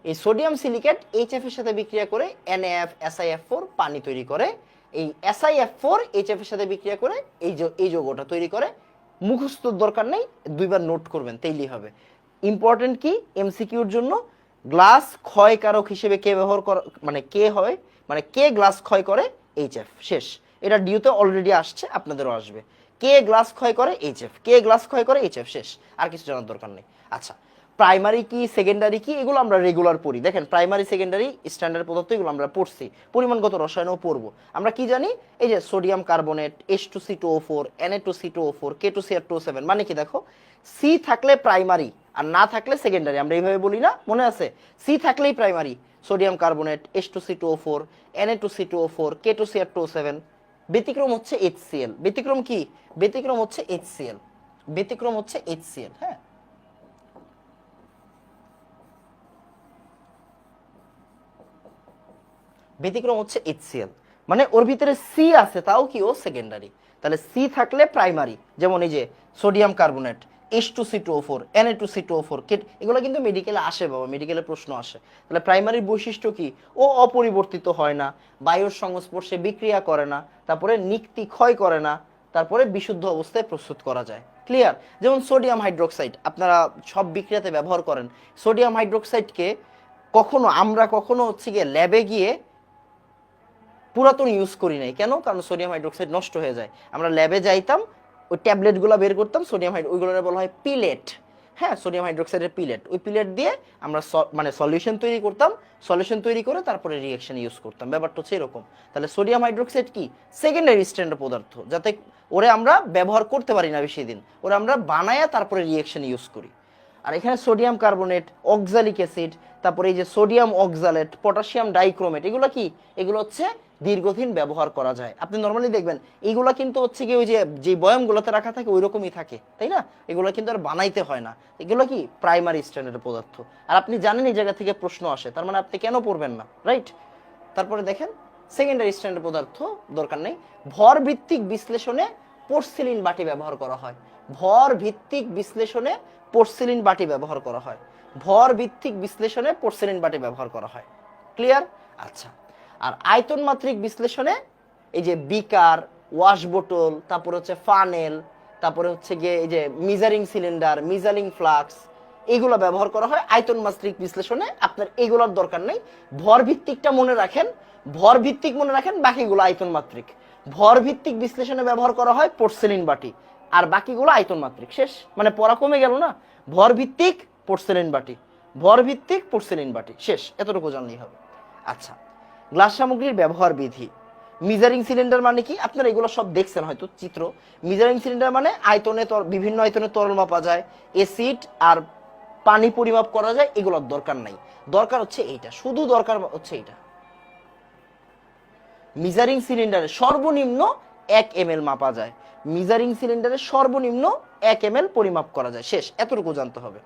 এই সোডিয়াম সিলিকেট এইচএফ এর সাথে বিক্রিয়া করে NaF SiF4 পানি তৈরি করে। এই SiF4 এইচএফ এর সাথে বিক্রিয়া করে এই যৌগটা তৈরি করে। মুখস্থর দরকার নেই, দুইবার নোট করবেন তাইলেই হবে। ইম্পর্টেন্ট কি এমসিকিউর জন্য, গ্লাস ক্ষয়কারক হিসেবে কে ব্যবহার করা, মানে কে হয়, মানে কে গ্লাস ক্ষয় করে, এইচএফ। শেষ। এটা ডিউতে অলরেডি আসছে, আপনাদেরও আসবে। কে গ্লাস ক্ষয় করে, এইচএফ। কে গ্লাস ক্ষয় করে, এইচএফ। শেষ, আর কিছু জানার দরকার নেই। আচ্ছা, প্রাইমারি কি সেকেন্ডারি কি এগুলো আমরা রেগুলার পড়ি। দেখেন প্রাইমারি সেকেন্ডারি স্ট্যান্ডার্ড পদার্থ এগুলো আমরা পড়ছি, পরিমাণগত রসায়নও পড়বো। আমরা কি জানি, এই যে sodium carbonate, H2C2O4, Na2C2O4, K2Cr2O7, মানে কি দেখো, সি থাকলে প্রাইমারি আর না থাকলে সেকেন্ডারি, আমরা এইভাবে বলি না, মনে আছে? সি থাকলেই primary, sodium carbonate, H2C2O4, Na2C2O4, K2Cr2O7। ব্যতিক্রম হচ্ছে HCl। ব্যতিক্রম কি? ব্যতিক্রম হচ্ছে HCl। ব্যতিক্রম হচ্ছে HCl। হ্যাঁ, ব্যতিক্রম হচ্ছে HCl, মানে ওর ভিতরে সি আছে তাও কি ও সেকেন্ডারি। তাহলে সি থাকলে প্রাইমারি, যেমন এই যে সোডিয়াম কার্বনেট, H2C2O4, Na2C2O4, এগুলো কিন্তু মেডিকেলে আসে বাবা, মেডিকেলে প্রশ্ন আসে। তাহলে প্রাইমারির বৈশিষ্ট্য কি? ও অপরিবর্তিত হয় না, বায়ুর সংস্পর্শে বিক্রিয়া করে না, তারপরে নিক্তি ক্ষয় করে না, তারপরে বিশুদ্ধ অবস্থায় প্রস্তুত করা যায়। ক্লিয়ার? যেমন সোডিয়াম হাইড্রোক্সাইড আপনারা সব বিক্রিয়াতে ব্যবহার করেন। সোডিয়াম হাইড্রোক্সাইডকে আমরা কখনো হচ্ছে গিয়ে ল্যাবে গিয়ে পুরাতন ইউজ করি নাই। কেন? কারণ সোডিয়াম হাইড্রোক্সাইড নষ্ট হয়ে যায়। আমরা ল্যাবে যাইতাম, ওই ট্যাবলেটগুলো বের করতাম, সোডিয়াম ওইগুলোর বলা হয় পিলেট। হ্যাঁ, সোডিয়াম হাইড্রোক্সাইডের পিলেট, ওই পিলেট দিয়ে আমরা মানে সলিউশন তৈরি করতাম, সলিউশন তৈরি করে তারপরে রিঅ্যাকশন ইউজ করতাম। ব্যাপারটা হচ্ছে এরকম। তাহলে সোডিয়াম হাইড্রোক্সাইড কি? সেকেন্ডারি স্ট্যান্ডার্ড পদার্থ, যাতে ওরে আমরা ব্যবহার করতে পারি না বেশি দিন, ওরে আমরা বানায়া তারপরে রিঅ্যাকশন ইউজ করি। আর এখানে সোডিয়াম কার্বনেট, অক্সালিক অ্যাসিড, তারপরে এই যে সোডিয়াম অক্সালেট, পটাশিয়াম ডাইক্রোমেট, এগুলো কি? এগুলো হচ্ছে দীর্ঘদিন ব্যবহার করা যায়। আপনি নর্মালি দেখবেন এইগুলা কিন্তু হচ্ছে কি, ওই যে বয়ামগুলোতে রাখা থাকে ওই রকমই থাকে, তাই না? এগুলো কিন্তু আর বানাইতে হয় না। এগুলো কি? প্রাইমারি স্ট্যান্ডার্ড পদার্থ। আর আপনি জানেন এই জায়গা থেকে প্রশ্ন আসে, তার মানে আপনি কেন পড়বেন না, রাইট? তারপরে দেখেন সেকেন্ডারি স্ট্যান্ডার্ড পদার্থ দরকার নেই। ভর ভিত্তিক বিশ্লেষণে পোর্সিলিন বাটি ব্যবহার করা হয়। ভর ভিত্তিক বিশ্লেষণে পোর্সিলিন বাটি ব্যবহার করা হয়। ভর ভিত্তিক বিশ্লেষণে পোর্সিলিন বাটি ব্যবহার করা হয়। ক্লিয়ার? আচ্ছা, আর আয়তন মাত্রিক বিশ্লেষণে এই যে বিকার, ওয়াশ বোতল, তারপরে হচ্ছে ফানেল, তারপরে হচ্ছে গিয়ে এই যে মিজারিং সিলিন্ডার, মিজারিং ফ্লাক্স, এইগুলো ব্যবহার করা হয় আয়তন মাত্রিক বিশ্লেষণে। আপনার এইগুলোর দরকার নেই, ভর ভিত্তিকটা মনে রাখেন, ভর ভিত্তিক মনে রাখেন, বাকিগুলো আয়তন মাত্রিক। ভর ভিত্তিক বিশ্লেষণে ব্যবহার করা হয় পোর্সেলিন বাটি, আর বাকিগুলো আয়তন মাত্রিক। শেষ, মানে পড়া কমে গেল না? ভর ভিত্তিক পোর্সেলিন বাটি, ভর ভিত্তিক পোর্সেলিন বাটি, শেষ। এতটুকু জানলেই হবে। আচ্ছা, গ্লাস সামগ্রীর ব্যবহার বিধি। মিজারিং সিলিন্ডার মানে কি? আপনারা এগুলো সব দেখছেন হয়তো চিত্র। মিজারিং সিলিন্ডার মানে আয়তনে, বিভিন্ন আয়তনে তরল মাপা যায়, অ্যাসিড আর পানি পরিমাপ করা যায়। এগুলোর দরকার নাই, দরকার হচ্ছে এইটা, শুধু দরকার হচ্ছে এইটা। মিজারিং সিলিন্ডারে সর্বনিম্ন 1 ml মাপা যায়। মিজারিং সিলিন্ডারে সর্বনিম্ন 1 ml পরিমাপ করা যায়। শেষ, এতটুকু জানতে হবে।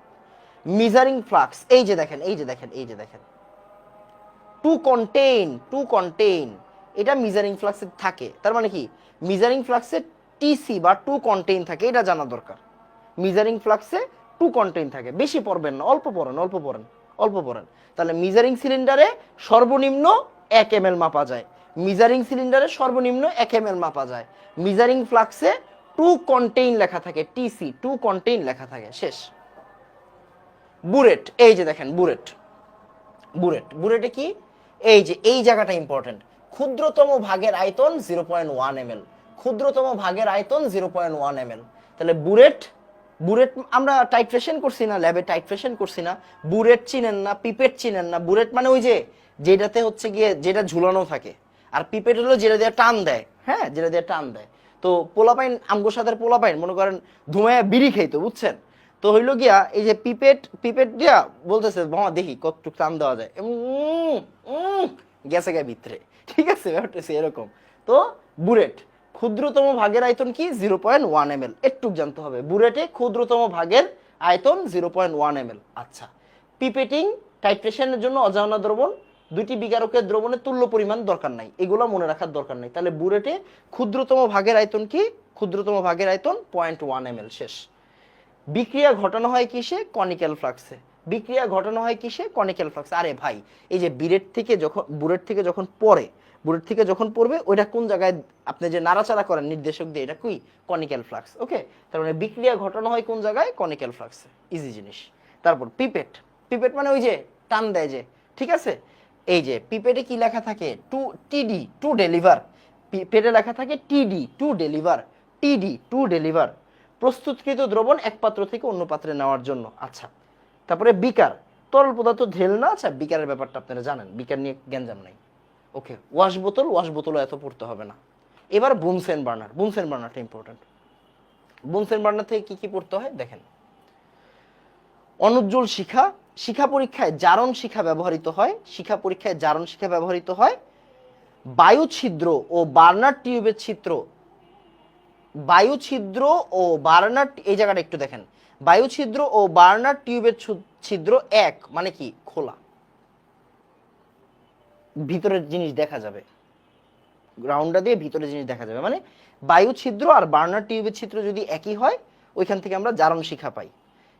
মিজারিং ফ্লাক্স, এই যে দেখেন, এই যে দেখেন, এই যে দেখেন, টু কন্টেইন, এটা মিজারিং ফ্লাক্সে থাকে। তার মানে কি? মিজারিং ফ্লাক্সে টিসি বা টু কন্টেইন থাকে, এটা জানা দরকার। মিজারিং ফ্লাক্সে টু কন্টেইন থাকে। বেশি পড়বেন না, অল্প পড়েন, অল্প পড়েন, অল্প পড়েন। তাহলে মিজারিং সিলিন্ডারে সর্বনিম্ন 1 ml মাপা যায়। মিজারিং সিলিন্ডারে সর্বনিম্ন 1 ml মাপা যায়। মিজারিং ফ্লাক্সে টু কন্টেইন লেখা থাকে, টিসি, টু কন্টেইন লেখা থাকে। শেষ। বুরেট, এই যে দেখেন বুরেট, বুরেটে কি? এই যে এই জায়গাটা ইম্পর্টেন্ট। ক্ষুদ্রতম ভাগের আয়তন 0.1 ml, ক্ষুদ্রতম ভাগের আয়তন 0.1 ml। তাহলে বুরেট আমরা টাইট্রেশন করছি না, ল্যাবে টাইট্রেশন করছি না। বুরেট চিনেন না, পিপেট চিনেন না। বুরেট মানে ওই যে যেটাতে হচ্ছে গিয়ে যেটা ঝুলানো থাকে, আর পিপেট হলো যেটা দিয়ে টান দেয়। হ্যাঁ, যেটা দিয়ে টান দেয়। তো পোলাপাইন, আমগো সাথে পোলাপাইন মনে করেন ধুমায়া বিড়ি খাইতো, বুঝছেন? তো হইলো গিয়া এই যে পিপেট দিয়া বলতেছে, মামা দেখি কতটুকু টান দেওয়া যায়, গেছে গায়ে ভিতরে। ঠিক আছে, ব্যাপারটা এরকম। তো বুরেট ক্ষুদ্রতম ভাগের আয়তন কি? 0.1 ml। একটুক জানতে হবে, বুরেটে ক্ষুদ্রতম ভাগের আয়তন 0.1 ml। আচ্ছা, পিপেটিং টাইট্রেশনের জন্য অজানা দ্রবণ, দুইটি বিকারকের দ্রবণের তুল্য পরিমাণ দরকার নাই, এগুলো মনে রাখার দরকার নাই। তাহলে বুরেটে ক্ষুদ্রতম ভাগের আয়তন কি? ক্ষুদ্রতম ভাগের আয়তন 0.1 ml। শেষ। বিক্রিয়া ঘটানো হয় কিসে? কনিক্যাল ফ্লাক্সে। বিক্রিয়া ঘটানো হয় কিসে? Conical flask. আরে ভাই, এই যে বুলেট থেকে যখন পড়বে ওইটা কোন জায়গায় আপনি যে নাড়াচাড়া করেন নির্দেশক দিয়ে, এটা কি? Conical flux. ওকে, তার মানে বিক্রিয়া ঘটানো হয় কোন জায়গায়? কনিক্যাল ফ্লাক্সে। ইজি জিনিস। তারপর পিপেট। পিপেট মানে ওই যে টান দেয় যে, ঠিক আছে? এই যে পিপেটে কি লেখা থাকে? টিডি, টু ডেলিভার। পিপেটে লেখা থাকে টিডি, টু ডেলিভার। টিডি, টু ডেলিভার, প্রস্তুতকৃত দ্রবণ এক পাত্র থেকে অন্য পাত্রে নেওয়ার জন্য। আচ্ছা, তারপরে বিকার, তরল পদার্থ ঢেল না। আচ্ছা, বিকারের ব্যাপারটা আপনারা জানেন, বিকার নিয়ে গ্যাঞ্জাম নাই। ওকে, ওয়াশ বোতলও এত পড়তে হবে না। এবার বুনসেন বার্নার। বুনসেন বার্নারটা ইম্পর্টেন্ট। বুনসেন বার্নার থেকে কি কি পড়তে হয় দেখেন। অনুজ্জ্বল শিখা, শিখা পরীক্ষায় জারণ শিখা ব্যবহৃত হয়। শিখা পরীক্ষায় জারণ শিখা ব্যবহৃত হয়। বায়ু ছিদ্র ও বার্নার টিউবের ছিদ্র, বায়ু ছিদ্র ও বার্নার, এই জায়গাটা একটু দেখেন, বায়ু ছিদ্র ও বার্নার টিউবের ছিদ্র এক, মানে কি? খোলা, ভিতরের জিনিস দেখা যাবে, গ্রাউন্ডটা দিয়ে ভিতরে জিনিস দেখা যাবে। মানে বায়ু ছিদ্র আর বার্নার টিউবের ছিদ্র যদি একই হয়, ওইখান থেকে আমরা জারণ শিখা পাই।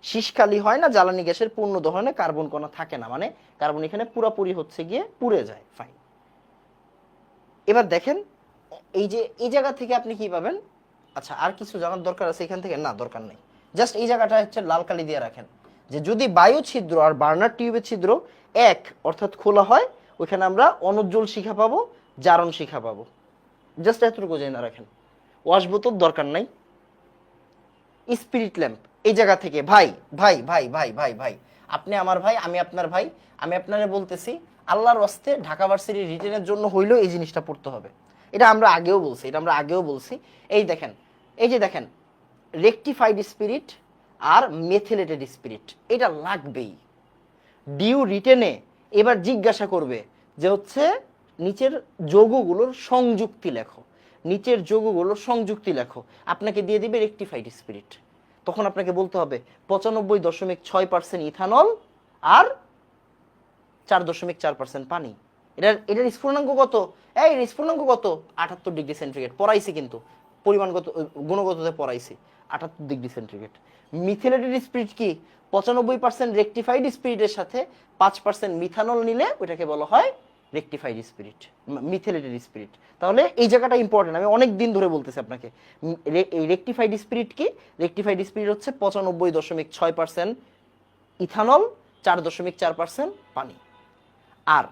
শীষকালি হয় না, জ্বালানি গ্যাসের পূর্ণ দহনে কার্বন কণা থাকে না, মানে কার্বন এখানে পুরাপুরি হচ্ছে গিয়ে পুড়ে যায়। ফাইন। এবার দেখেন, এই যে এই জায়গা থেকে আপনি কি পাবেন? আচ্ছা, আর কিছু জানার দরকার আছে এখান থেকে? না, দরকার নেই। জাস্ট এই জায়গাটা হচ্ছে লাল কালি দিয়ে রাখেন, যে যদি বায়ু ছিদ্র আর বার্নার টিউবের ছিদ্র এক অর্থাৎ খোলা হয়, ওইখানে আমরা অনুজ্জ্বল শিখা পাবো, জারণ শিখা পাবো। জাস্ট এতটুকু জেনে রাখেন। ওয়াশ বোতল দরকার নাই। স্পিরিট ল্যাম্প, এই জায়গা থেকে ভাই ভাই ভাই ভাই ভাই ভাই, আপনি আমার ভাই, আমি আপনার ভাই, আমি আপনারে বলতেছি, আল্লাহর ওয়াস্তে ঢাকা ভার্সিটি রিটেনের জন্য হইলেও এই জিনিসটা পড়তে হবে। এটা আমরা আগেও বলছি। এই দেখেন, এই যে দেখেন, রেকটিফাইড স্পিরিট আর মেথিলেটেড স্পিরিট, এটা লাগবেই। ডিউ রিটেনে এবার জিজ্ঞাসা করবে যে হচ্ছে নিচের যৌগগুলোর সংযুক্তি লেখো, নিচের যৌগগুলোর সংযুক্তি লেখো। আপনাকে দিয়ে দিবে রেকটিফাইড স্পিরিট। তখন আপনাকে বলতে হবে 95.6% ইথানল আর 4.4% পানি। এটার স্ফুটনাঙ্ক কত? এই স্ফুটনাঙ্ক কত? 78 ডিগ্রি সেন্টিগ্রেড। পড়াইছি কিন্তু, পরিমাণগত গুণগততে পড়াইছি। 78 ডিগ্রি সেন্টিগ্রেড। মিথিলেটেড স্পিরিট কি? 95% রেকটিফাইড স্পিরিটের সাথে 5% মিথানল নিলে ওইটাকে বলা হয় রেকটিফাইড স্পিরিট, মিথিলেটেড স্পিরিট। তাহলে এই জায়গাটা ইম্পর্টেন্ট, আমি অনেক দিন ধরে বলতেছি আপনাকে। এই রেকটিফাইড স্পিরিট কি? রেকটিফাইড স্পিরিট হচ্ছে 95.6% ইথানল, 4.4% পানি। আর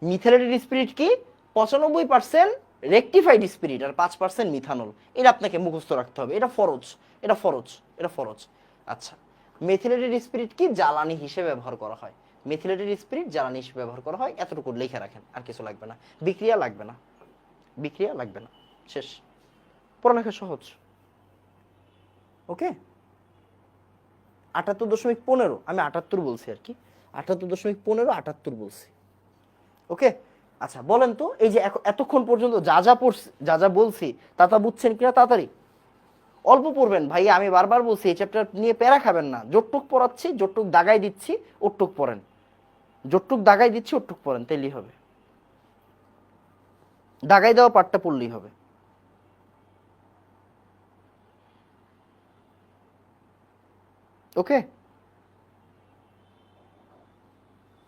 মিথিলেটেড স্পিরিট কি? 95% রেকটিফাইড স্পিরিট আর 5% মিথানল। এটা আপনাকে মুখস্থ রাখতে হবে, এটা ফরজ, এটা ফরজ, এটা ফরজ। আচ্ছা, মেথিলেটেড স্পিরিট কি? জ্বালানি হিসেবে ব্যবহার করা হয়। মেথিলেটেড স্পিরিট জ্বালানি হিসেবে ব্যবহার করা হয়, এতটুকু লিখে রাখেন, আর কিছু লাগবে না। বিক্রিয়া লাগবে না, বিক্রিয়া লাগবে না, শেষ। পড়ালেখা সহজ। ওকে, 78.15, আমি 78 বলছি আর কি, 78.15, 78 বলছি। ওকে, আচ্ছা বলেন তো, এই যে এতক্ষণ পর্যন্ত যা যা পড়ছি, যা যা বলছি, তা বুঝছেন কিনা? তাড়াতাড়ি অল্প পড়বেন ভাই, আমি বারবার বলছি এই চ্যাপ্টার নিয়ে প্যারা খাবেন না। যতটুক পড়াচ্ছি, যতটুক দাগাই দিচ্ছি, ওটুক পড়েন। যতটুক দাগাই দিচ্ছি ওটুক পড়েন, তাইলেই হবে। দাগাই দেওয়া পাঠটা পড়লেই হবে। ওকে,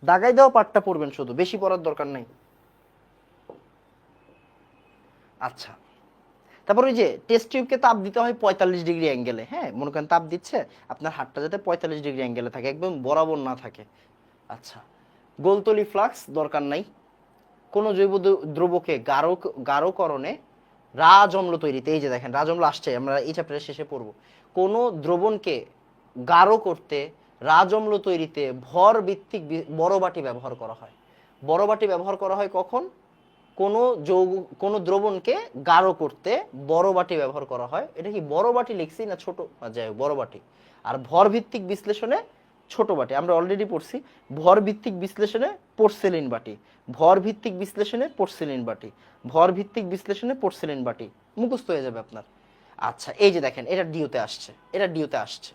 দাগাই দেওয়া পাঠটা পড়বেন শুধু, বেশি পড়ার দরকার নেই। আচ্ছা, তারপর ওই যে টেস্ট টিউবকে তাপ দিতে হয় 45 ডিগ্রি অ্যাঙ্গেলে। হ্যাঁ, মনে করেন তাপ দিচ্ছে, আপনার হাতটা যাতে 45 ডিগ্রি অ্যাঙ্গেলে থাকে, একদম বরাবর না থাকে। আচ্ছা, গোলতলি ফ্লাক্স দরকার নাই। কোনো জৈব দ্রবকে গাঢ়করণে রাজ অম্ল তৈরিতে, এই যে দেখেন রাজ অম্ল আসছে, আমরা এই চ্যাপ্টারের শেষে পড়ব। কোনো দ্রবণকে গাঢ় করতে, রাজ অম্ল তৈরিতে ভর ভিত্তিক বড় বাটি ব্যবহার করা হয়। বড় বাটি ব্যবহার করা হয় কখন? কোনো দ্রবণকে গাঢ় করতে বড় বাটি ব্যবহার করা হয়। এটা কি বড় বাটি লিখছি না ছোট? যাই হোক, বড় বাটি। আর ভর ভিত্তিক বিশ্লেষণে ছোট বাটি, আমরা অলরেডি পড়ছি। ভর ভিত্তিক বিশ্লেষণে পোর্সেলিন বাটি, ভর ভিত্তিক বিশ্লেষণে পোর্সেলিন বাটি, ভর ভিত্তিক বিশ্লেষণে পোর্সেলিন বাটি, মুখস্থ হয়ে যাবে আপনার। আচ্ছা, এই যে দেখেন, এটা ডিওতে আসছে, এটা ডিওতে আসছে।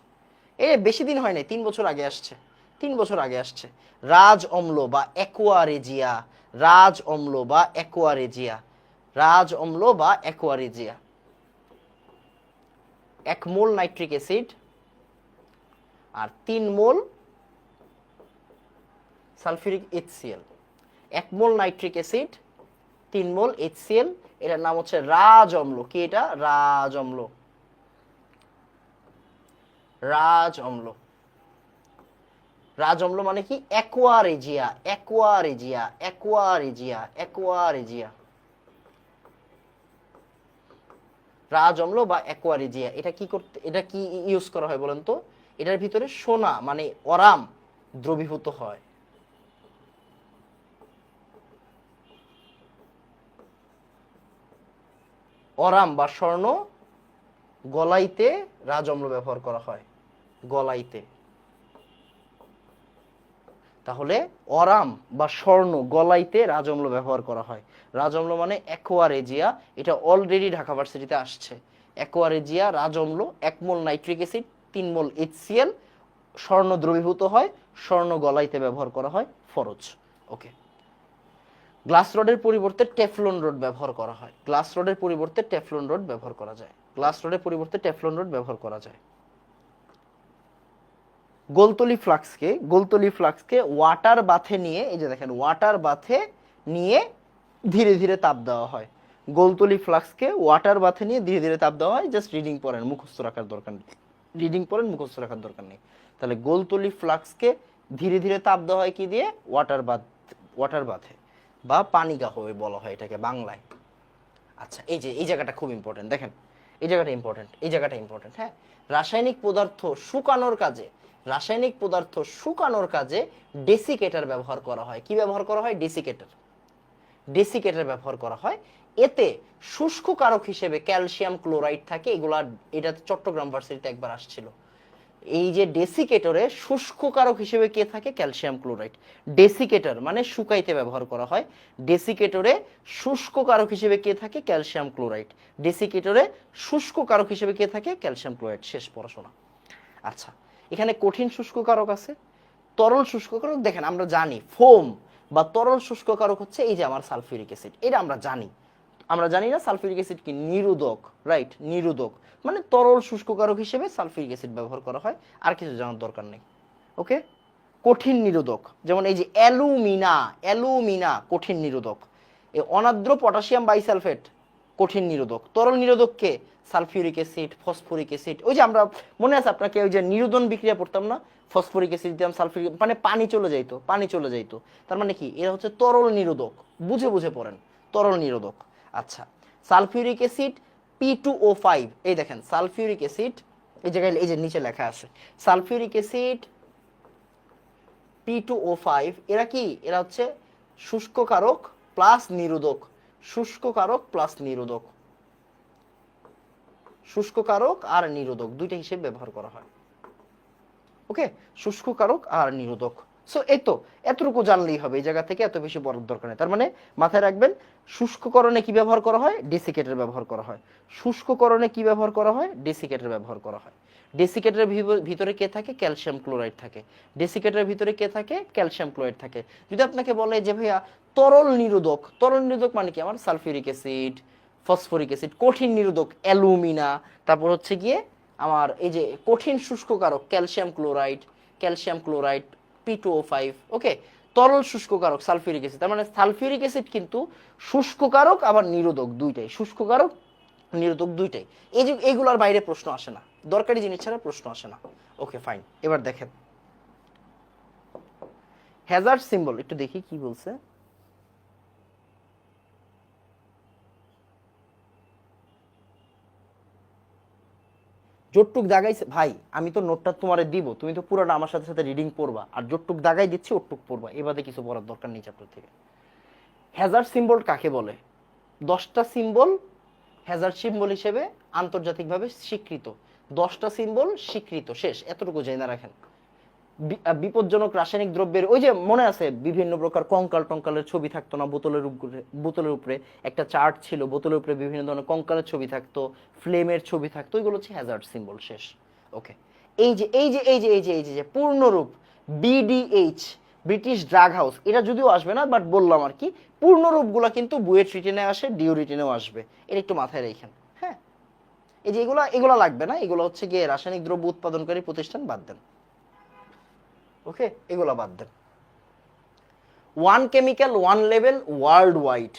এই বেশি দিন হয় নাই, 3 বছর আগে আসছে, 3 বছর আগে আসছে। রাজ অম্ল বা অ্যাকোয়ারেজিয়া, রাজ অম্ল বা অ্যাকোয়ারেজিয়া, রাজ অম্ল বা অ্যাকোয়ারেজিয়া। 1 মোল নাইট্রিক অ্যাসিড আর 3 মোল সালফিউরিক HCl, 1 মোল নাইট্রিক অ্যাসিড 3 মোল HCl, এটার নাম হচ্ছে রাজ অম্ল। কি এটা? রাজ অম্ল। রাজ অম্ল। রাজ অম্ল মানে কি? অ্যাকোয়ারেজিয়া, অ্যাকোয়ারেজিয়া, অ্যাকোয়ারেজিয়া, অ্যাকোয়ারেজিয়া। রাজ অম্ল বা অ্যাকোয়ারেজিয়া, এটা কি করতে, এটা কি ইউজ করা হয় বলেন তো? এটার ভিতরে সোনা মানে অরাম দ্রবীভূত হয়। অরাম বা স্বর্ণ গলাইতে রাজ অম্ল ব্যবহার করা হয়, গলাইতে। তাহলে অরাম বা স্বর্ণ গলাইতে রাজ অম্ল ব্যবহার করা হয়। রাজ অম্ল মানে অ্যাকোয়ারেজিয়া, এটা অলরেডি ঢাকা ভার্সিটিতে আসছে। অ্যাকোয়ারেজিয়া রাজ অম্ল, 1 মোল নাইট্রিক অ্যাসিড 3 মোল HCl, স্বর্ণ দ্রবীভূত হয়, স্বর্ণ গলাইতে ব্যবহার করা হয়, ফরজ। ওকে। গ্লাস রডের পরিবর্তে টেফলন রড ব্যবহার করা হয়। গ্লাস রডের পরিবর্তে টেফলন রড ব্যবহার করা যায়। গ্লাস রডের পরিবর্তে টেফলন রড ব্যবহার করা যায়। গোলতলি ফ্লাক্সকে ওয়াটার বাথে নিয়ে, এই যে দেখেন ওয়াটার বাথে নিয়ে ধীরে ধীরে তাপ দেওয়া হয়। গোলতলি ফ্লাক্সকে ওয়াটার বাথে নিয়ে ধীরে ধীরে তাপ দেওয়া হয়। জাস্ট রিডিং পড়েন, মুখস্থ রাখার দরকার নেই। রিডিং পড়েন, মুখস্থ রাখার দরকার নেই। তাহলে গোলতলি ফ্লাক্সকে ধীরে ধীরে তাপ দেওয়া হয় কি দিয়ে? ওয়াটার বাথে বা পানিগাহ বলা হয় এটাকে বাংলায়। আচ্ছা, এই যে এই জায়গাটা খুব ইম্পর্টেন্ট, দেখেন এই জায়গাটা ইম্পর্টেন্ট, এই জায়গাটা ইম্পর্টেন্ট। হ্যাঁ, রাসায়নিক পদার্থ শুকানোর কাজে, রাসায়নিক পদার্থ শুকানোর কাজে ডেসিকেটার ব্যবহার করা হয়। কি ব্যবহার করা হয়? ডেসিকেটার। ডেসিকেটার ব্যবহার করা হয়। এতে শুষ্ক কারক হিসেবে ক্যালসিয়াম ক্লোরাইড থাকে। এগুলা, এটা চট্টগ্রাম ভার্সিটিতে একবার আসছিল। এই যে ডেসিকেটরে শুষ্ক কারক হিসেবে কে থাকে? Calcium chloride. ডেসিকেটর মানে শুকাইতে ব্যবহার করা হয়। ডেসিকেটরে শুষ্ক কারক হিসেবে কে থাকে? Calcium chloride. ডেসিকেটরে শুষ্ক কারক হিসেবে কে থাকে? Calcium chloride. শেষ পড়াশোনা। আচ্ছা, এখানে কঠিন শুষ্ক কারক আছে, তরল শুষ্ক কারক। দেখেন আমরা জানি ফোম বা তরল শুষ্ক কারক হচ্ছে এই যে আমার সালফিউরিক অ্যাসিড, এটা আমরা জানি। আমরা জানি না সালফিউরিক অ্যাসিড কি? নিরোধক, রাইট, নিরোধক। মানে তরল শুষ্ক কারক হিসেবে সালফিউরিক অ্যাসিড ব্যবহার করা হয়, আর কিছু জানার দরকার নেই। ওকে। কঠিন নিরোধক, যেমন এই যে অ্যালুমিনা, অ্যালুমিনা কঠিন নিরোধক। এই অনার্দ্র পটাশিয়াম বাইসালফেট কঠিন নিরোধক। তরল নিরোধককে সালফিউরিক অ্যাসিড, ফসফরিক অ্যাসিড। ওই যে আমরা, মনে আছে আপনাকে ওই যে নিরোধন বিক্রিয়া পড়তাম না, ফসফরিক অ্যাসিড দিতাম, সালফিউরিক, মানে পানি চলে যাইতো, পানি চলে যাইতো। তার মানে কি? এরা হচ্ছে তরল নিরোধক। বুঝে বুঝে পড়েন, তরল নিরোধক। আচ্ছা, সালফিউরিক অ্যাসিড P2O5, এই দেখেন সালফিউরিক অ্যাসিড, এই জায়গায় এই যে নিচে লেখা আছে সালফিউরিক অ্যাসিড P2O5, এরা কি? এরা হচ্ছে শুষ্ক কারক প্লাস নিরোধক। শুষ্ক কারক প্লাস নিরোধক, শুষ্ক কারক আর নিরোধক দুইটা হিসেবে ব্যবহার করা হয়। ওকে, শুষ্ক কারক আর নিরোধক। সো এই তো এতটুকু জানলেই হবে, এই জায়গা থেকে এত বেশি পড়ার দরকার নেই। তার মানে মাথায় রাখবেন, শুষ্ককরণে কি ব্যবহার করা হয়? ডেসিকেটর ব্যবহার করা হয়। শুষ্ককরণে কি ব্যবহার করা হয়? ডেসিকেটর ব্যবহার করা হয়। ডেসিকেটরের ভিতরে কে থাকে? ক্যালসিয়াম ক্লোরাইড থাকে। ডেসিকেটরের ভিতরে কে থাকে? ক্যালসিয়াম ক্লোরাইড থাকে। যদি আপনাকে বলে যে ভাইয়া তরল নিরোধক, তরল নিরোধক মানে কি? আমার সালফিউরিক অ্যাসিড, ফসফরিক অ্যাসিড। কঠিন নিরোধক অ্যালুমিনা। তারপর হচ্ছে গিয়ে আমার এই যে কঠিন শুষ্ক কারক calcium chloride, calcium chloride P2O5। Okay. তরল শুষ্ক কারক সালফিউরিক অ্যাসিড। তার মানে সালফিউরিক অ্যাসিড কিন্তু শুষ্ক কারক আবার নিরোধক দুইটাই, শুষ্ক কারক নিরোধক দুইটাই। এই যে এইগুলোর বাইরে প্রশ্ন আসে না, দরকারি জিনিস ছাড়া প্রশ্ন আসে না। Okay fine. এবার দেখেন হ্যাজার্ড সিম্বল, একটু দেখি কি বলছে। জোটটুক দাগাইছে ভাই, আমি তো নোটটা তোমারে দিব, তুমি তো পুরোটা আমার সাথে সাথে রিডিং পড়বা, আর জোটটুক দাগাই দিচ্ছি ওটুক পড়বা, এবারে কিছু পড়ার দরকার নেই চ্যাপ্টার থেকে। হ্যাজার্ড সিম্বল কাকে বলে? 10টা সিম্বল হ্যাজার্ড সিম্বল হিসেবে আন্তর্জাতিকভাবে স্বীকৃত। 10টা সিম্বল স্বীকৃত, শেষ। এতটুকু জেনে রাখেন। বিপজ্জনক রাসায়নিক দ্রব্যের, ওই যে মনে আছে বিভিন্ন প্রকার কঙ্কাল টঙ্কালের ছবি থাকতো না বোতলের উপরে একটা চার্ট ছিল, বোতলের উপরে বিভিন্ন ধরনের কঙ্কালের ছবি থাকতো, ফ্লেমের ছবি থাকতো, ওইগুলো হচ্ছে হ্যাজার্ড সিম্বল। শেষ। ওকে। এই যে পূর্ণরূপ BDH, ব্রিটিশ ড্রাগ হাউস, এটা যদিও আসবে না, বাট বললাম আর কি, পূর্ণরূপগুলো কিন্তু বুয়েট রিটেনে আসে, ডিও রিটেনেও আসবে, এটা একটু মাথায় রেখেন। হ্যাঁ, এই যে এগুলা লাগবে না, এগুলো হচ্ছে গিয়ে রাসায়নিক দ্রব্য উৎপাদনকারী প্রতিষ্ঠান, বাদ দেন। ওকে, এগুলো বাদ দেন। One chemical one level world wide.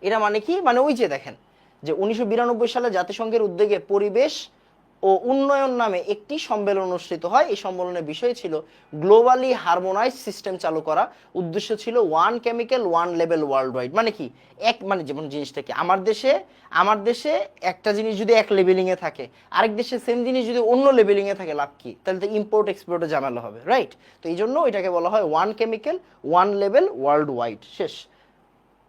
এটা মানে কি, মানে ওই যে দেখেন যে 1992 সালে জাতিসংঘের উদ্যোগে পরিবেশ ও উন্নয়ন নামে একটি সম্মেলন অনুষ্ঠিত হয়। এই সম্মেলনের বিষয় ছিল গ্লোবালি হারমোনাইজ সিস্টেম চালু করা। উদ্দেশ্য ছিল one chemical one level world wide. মানে কি, এক মানে যেমন জিনিসটা কি, আমার দেশে একটা জিনিস যদি এক লেভেলিং এ থাকে, আরেক দেশে সেম জিনিস যদি অন্য লেভেলিং এ থাকে, লাভ কি? তাহলে তো ইম্পোর্ট এক্সপোর্টে ঝামেলা হবে, রাইট? তো এই জন্য এটাকে বলা হয় one chemical one level world wide. শেষ,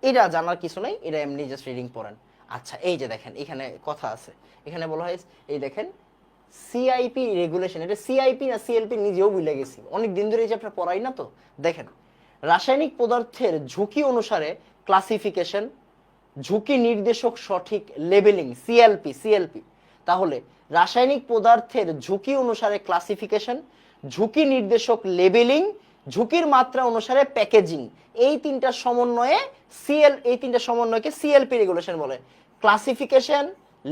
এটা জানার কিছু নাই, এটা এমনি জাস্ট রিডিং পড়েন। আচ্ছা, এই যে দেখেন এখানে কথা আছে, এখানে বলা হয়, এই দেখেন সিআইপি রেগুলেশন, এটা সিআইপি না সিএলপি নিজেও ভুলে গেছি, অনেক দিন ধরে এই চ্যাপ্টার পড়াই না তো। দেখেন, রাসায়নিক পদার্থের ঝুঁকি অনুসারে ক্লাসিফিকেশন, ঝুঁকি নির্দেশক সঠিক লেবেলিং, সিএলপি। তাহলে রাসায়নিক পদার্থের ঝুঁকি অনুসারে ক্লাসিফিকেশন, ঝুঁকি নির্দেশক লেবেলিং, ঝুঁকির মাত্রা অনুসারে প্যাকেজিং, এই তিনটা সমন্বয়কে সিএলপি রেগুলেশন বলে। Classification,